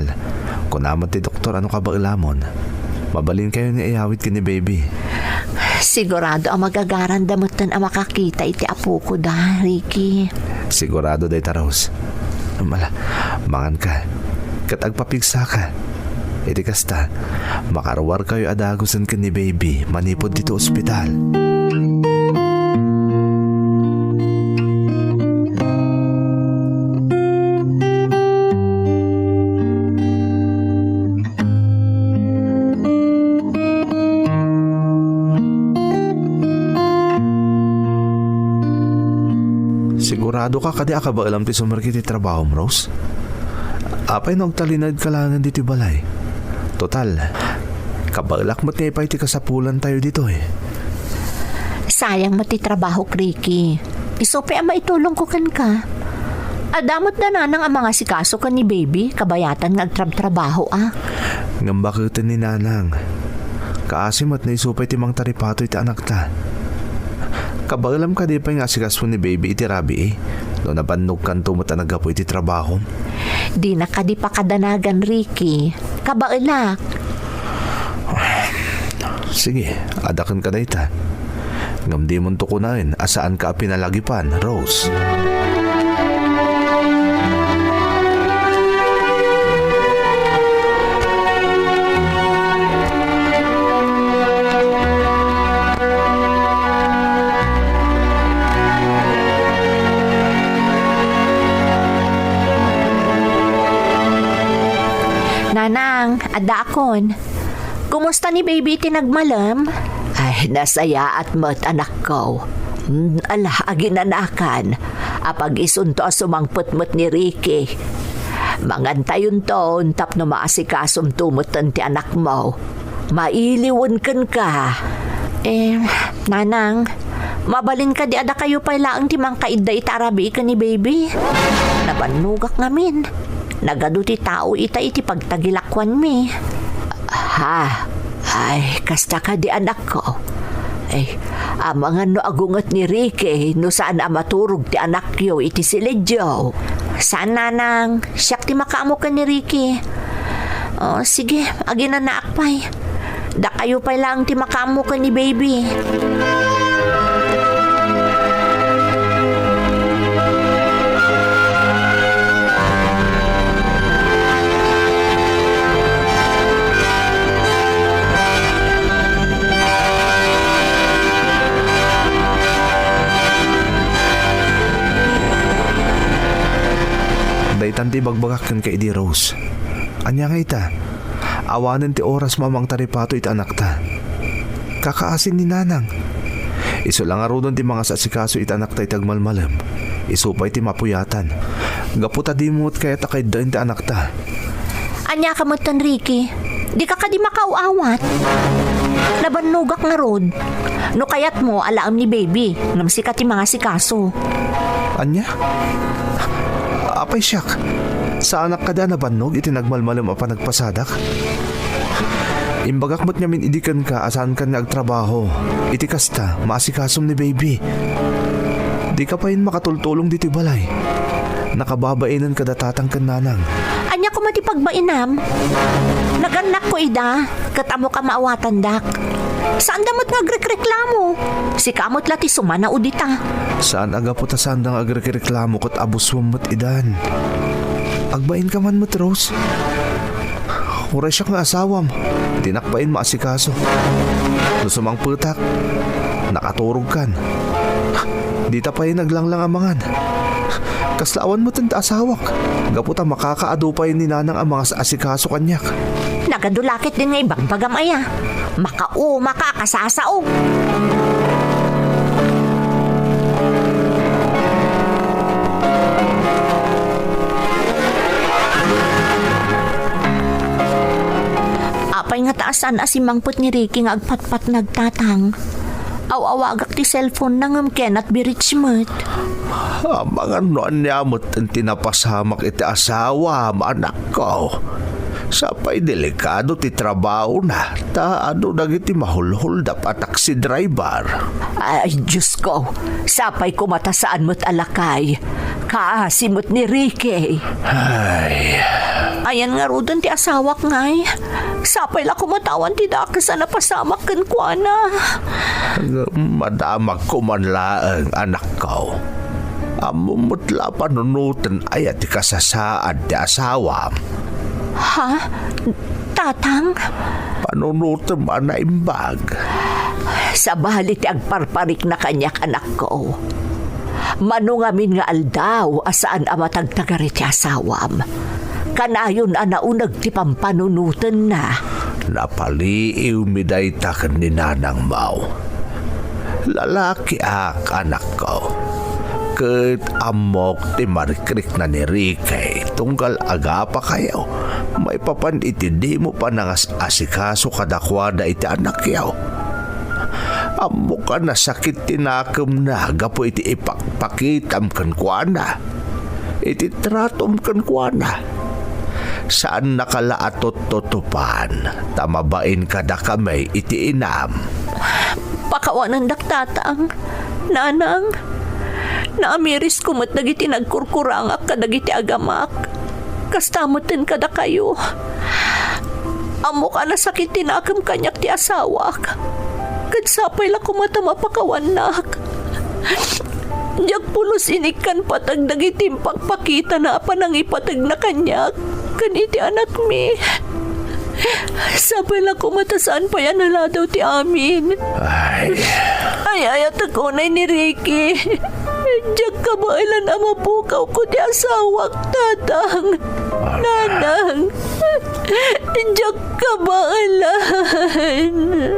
[SPEAKER 6] kung naman ti doktor ano ka ba ilamon, mabalin kayo ni ayawit ka ni baby.
[SPEAKER 1] Sigurado ang magagaran damutan ang makakita iti apo ko da, Ricky.
[SPEAKER 6] Sigurado day taros. Mangan ka. Katagpapigsa ka. Iti kasta, makarawar kayo adagusan ka ni baby manipod dito ospital. Sigurado ka kadi ka ba alam ti sumarkit ti trabaho mo, Rose? Apay nagtalinad ka langan dito balay. Total, kabalak mat nga ipay ti kasapulan tayo dito eh.
[SPEAKER 1] Sayang mati trabaho, Ricky. Isope ang maitulong ko kan ka. Adamot na nanang ang mga sikaso ka ni baby, kabayatan nga agtrab-trabaho
[SPEAKER 6] Ngambakitan ni nanang. Kaasim at naisupay ti mang taripato iti anak ta. Kabalam ka di pa nga sikaso ni baby iti rabi eh. No nabannog kan tumata nagapo iti trabaho.
[SPEAKER 1] Di na ka di pa kadanagan, Ricky. Kabailak.
[SPEAKER 6] Sige, adakan ka na ita. Ngam di mong tukunain asaan ka pinalagipan, Rose.
[SPEAKER 1] Nanang, adakon. Kumusta ni baby tinagmalam? Ay, nasaya at mat anak ko. Ala, aginanakan. Apag isunto sumangput-mut ni Ricky. Mangantayon to, untap na maasikasum tumutan ti anak mo. Mailiwan kan ka. Nanang, mabalin ka di ada kayo pailaang timang kaida itarabi ka ni baby. Nabanugak ngamin. Nagado ti tao iti pagtagilakwan mi. Ay, kasta ka di anak ko. Amang ano agungat ni Ricky no saan maturog ti anak yo iti silidyo. Saan nanang, siyak ti makaamo ka ni Ricky. Sige, agina na akpay. Da kayo pa lang ti makaamo ka ni baby.
[SPEAKER 6] Kaitan ti bagbagakan kay di Rose. Anya nga ita, awanan ti oras mamang taripato iti anak ta. Kakaasin ni nanang. Iso lang arudon ti mga sasikaso iti anak ta itagmalmalam. Isupay ti mapuyatan. Gaputa di mo't kaya takay dain ti anak ta.
[SPEAKER 1] Anya ka mo't Ricky, di ka di makauawat. Nabanugak nga rod. No kayat mo alaam ni baby, ngam sikat ti mga sikaso.
[SPEAKER 6] Anya? Apay siyak. Sa anak ka da nabannog iti nagmalmalam a panagpasadak? Imbagak mo't nyamin idikan ka asan ka nagtrabaho. Iti kasta, maasikasom ni baby. Di ka pa yun makatultulong diti balay. Nakababainan ka datatang kan nanang.
[SPEAKER 1] Anya ko mati pagbainam. Naganak ko ida, katamo ka maawatan dak. Saan damot nagrekreklamo? Si kamot lati sumana udita.
[SPEAKER 6] Saan aga po ta sandang agrereklamo kot abuswam mo't idan? Agbain ka man mo't Rose. Uray siya nga asawam. Tinakbain maasikaso. Nusumang putak. Nakaturog kan. Di ta pa yun naglanglang amangan. Kaslaawan mo tanda asawak. Gaputa makakaadupay ni nanang ang mga asikaso kanyak.
[SPEAKER 1] Nagadulakit din nga ibang bagamaya. Makakasasao. Apay nga taasan asimangpot ni Ricky nga agpatpat nagtatang. Aw-awagak ti cellphone nangam kenat biritsmet.
[SPEAKER 2] Mga noon niya mo't tinapasamak iti asawa, anak ko. Sapay delikado ti trabaho na. Ano nagiti mahulhul dapat taxi driver.
[SPEAKER 1] Ay, Diyos ko. Sapay kumatasaan mo't alakay. Kaasimot ni Ricky.
[SPEAKER 2] Ay,
[SPEAKER 1] Ayan nga rodon ti asawak ngay. Sapay la kumatawan ti dakas na pasamak kan kwa na.
[SPEAKER 2] madamag ko man laang anak ko. Amumutla panunutan ay at kasasaad ti asawa.
[SPEAKER 1] Ha? Tatang?
[SPEAKER 2] Panunutan man na imbag.
[SPEAKER 1] Sa bali ti agparparik na kanyak anak ko. Manungamin nga aldaw asaan amatagtagari ti asawam. Kanayon anaunag ti pampanunutan na.
[SPEAKER 2] Napaliiw miday takan ni nanang mau. Lalaki anak ko. Ket amok ti marikrik na ni Ricky. Tunggal aga pa kayo. May papan itindi mo pa nangas asikaso kadakwada iti anak yaw. Amo ka na sakit tinakam na gapo iti ipakpakitam kan kuana. Iti tratom kan kuana. Saan nakalaatot tutupan, tamabain kada kamay iti inam.
[SPEAKER 1] Pakawanan daktatang. Nanang. Naamiris kumot dagiti nagkurkurangak kadagiti agamak. Kastamutin kada kayo. Amo ka na sakit tinakam kanyak ti asawak. Kadsapay la kumata mapakawanak. Diyak pulos inikan patag dagiti pagpakita na panang ipatag na kanyak. Kaniti anak mi. Sapay la kumata saan pa yan naladaw ti amin. Ay ayat ako na ni Ricky. Diyak ka ba ilan ang mapukaw ko di asawak, tatang. Nanang. Diyak ka ba ilan?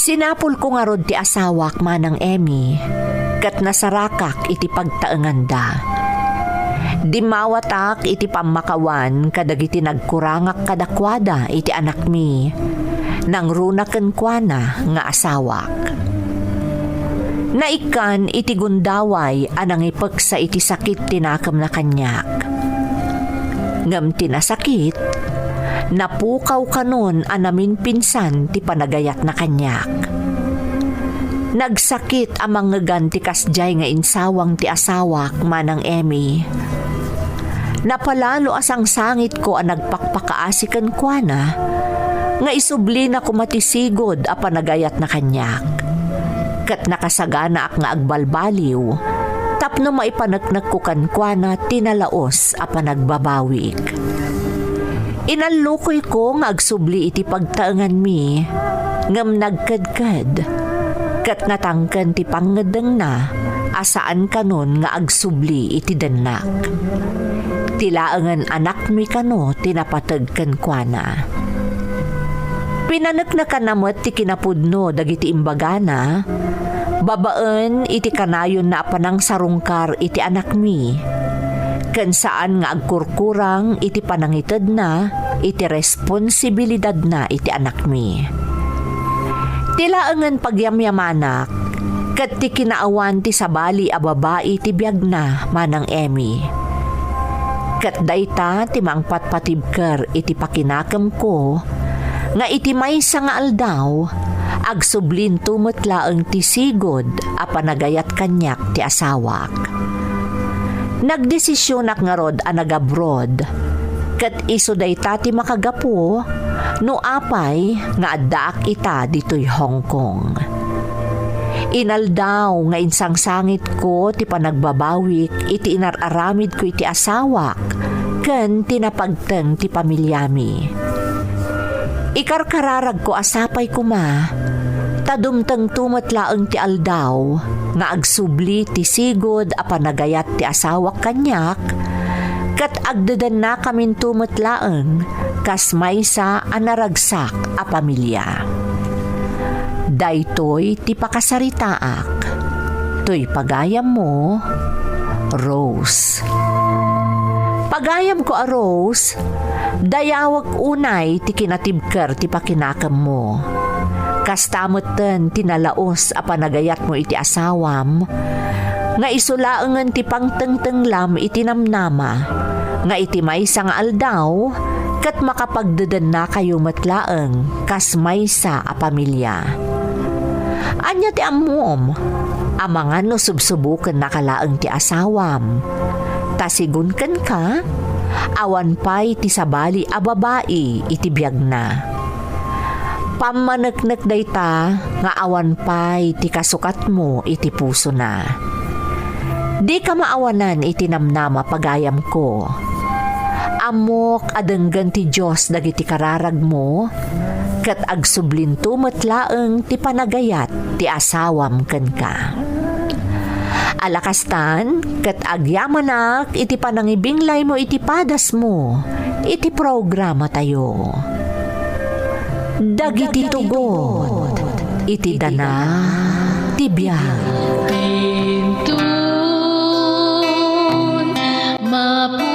[SPEAKER 1] Sinapol ko nga rod ti asawak manang Emmy, kat nasarakak iti pagtaenganda. Dimawatak iti pamakawan kadagiti nagkurangak kadakwada iti anak mi, nang runaken kwa na nga asawak. Naikan iti gundaway anang ipek sa iti sakit tinakam na kanyak. Ngam tinasakit, napukaw kanon anamin pinsan ti panagayat na kanyak. Nagsakit amang ngagan ti kasjay nga insawang ti asawak manang Emmy. Napalalo asang sangit ko ang nagpakpakaasikan kwa na, nga isubli na kumatisigod a panagayat na kanyak. Kat nakasagana ak nga agbalbaliw, tapno maipanagnak ko kankwa na tinalaos a panagbabawik. Inalukoy ko nga agsubli iti pagtaengan mi, ngam nagkadkad. Kat natangkan ti pangadeng na, asaan kanon nga agsubli iti denak. Tilaangan anak mi kano tinapatagkan kwa na. Pinanak na kanamot ti kinapudno dagiti imbagana, babaan iti kanayon na panang sarungkar iti anak mi. Kan saan nga agkurkurang iti panangitad na, iti responsibilidad na iti anak mi. Tilaangan pagyamyamanak, kat ti kinaawan ti sabali a babae ti biyag na manang Emmy. Kat dayta ti mangpatpatibker iti pakinakam ko, nga iti maysa nga aldaw, agsublin tumutlaeng ti sigod a panagayat kanyak ti asawak. Nagdesisyonak nga rod a nagabroad, kat iso dayta ti makagapo, no apay nga addaak ita dito'y Hong Kong. Inaldaw nga insang sangit ko ti panagbabawik iti inararamid ko iti asawak ken tinapagteng ti pamilyami. Ikarkararag ko asapay kuma, tadumteng tumatlaeng ti aldaw nga agsubli ti sigod a panagayat ti asawak kanyak, kat agdadan na kamin tumatlaeng kas maysa a naragsak a pamilya. Daytoy ti pakasaritaak, toy pagayam mo, Rose. Pagayam ko a Rose, dayawag unay ti kinatibker ti pakinakam mo. Kastamutan tinalaos a panagayat mo iti asawam, nga isulaangan ti pangtengtenglam iti namnama, nga iti maysa nga aldaw, kat makapagdadan na kayo matlaeng kas maysa a pamilya. Anya ti amom, amangan no subsubukan nakalaeng ti asawam. Tasigun kan ka, awan pay ti sabali a babae iti biyag na. Pamaneknek dayta nga awan pay ti kasukat mo iti puso na. Di ka maawanan iti namnama pagayam ko. Amok adenggan ti Diyos dagiti kararag mo, kat agsublin tumatlaeng ti panagayat ti asawam ken ka. Alakastan, kat agyamanak iti panangibinglay mo iti padas mo, iti programa tayo. Dagiti tugot, iti dana, ti biyag.
[SPEAKER 7] Pintun, mapu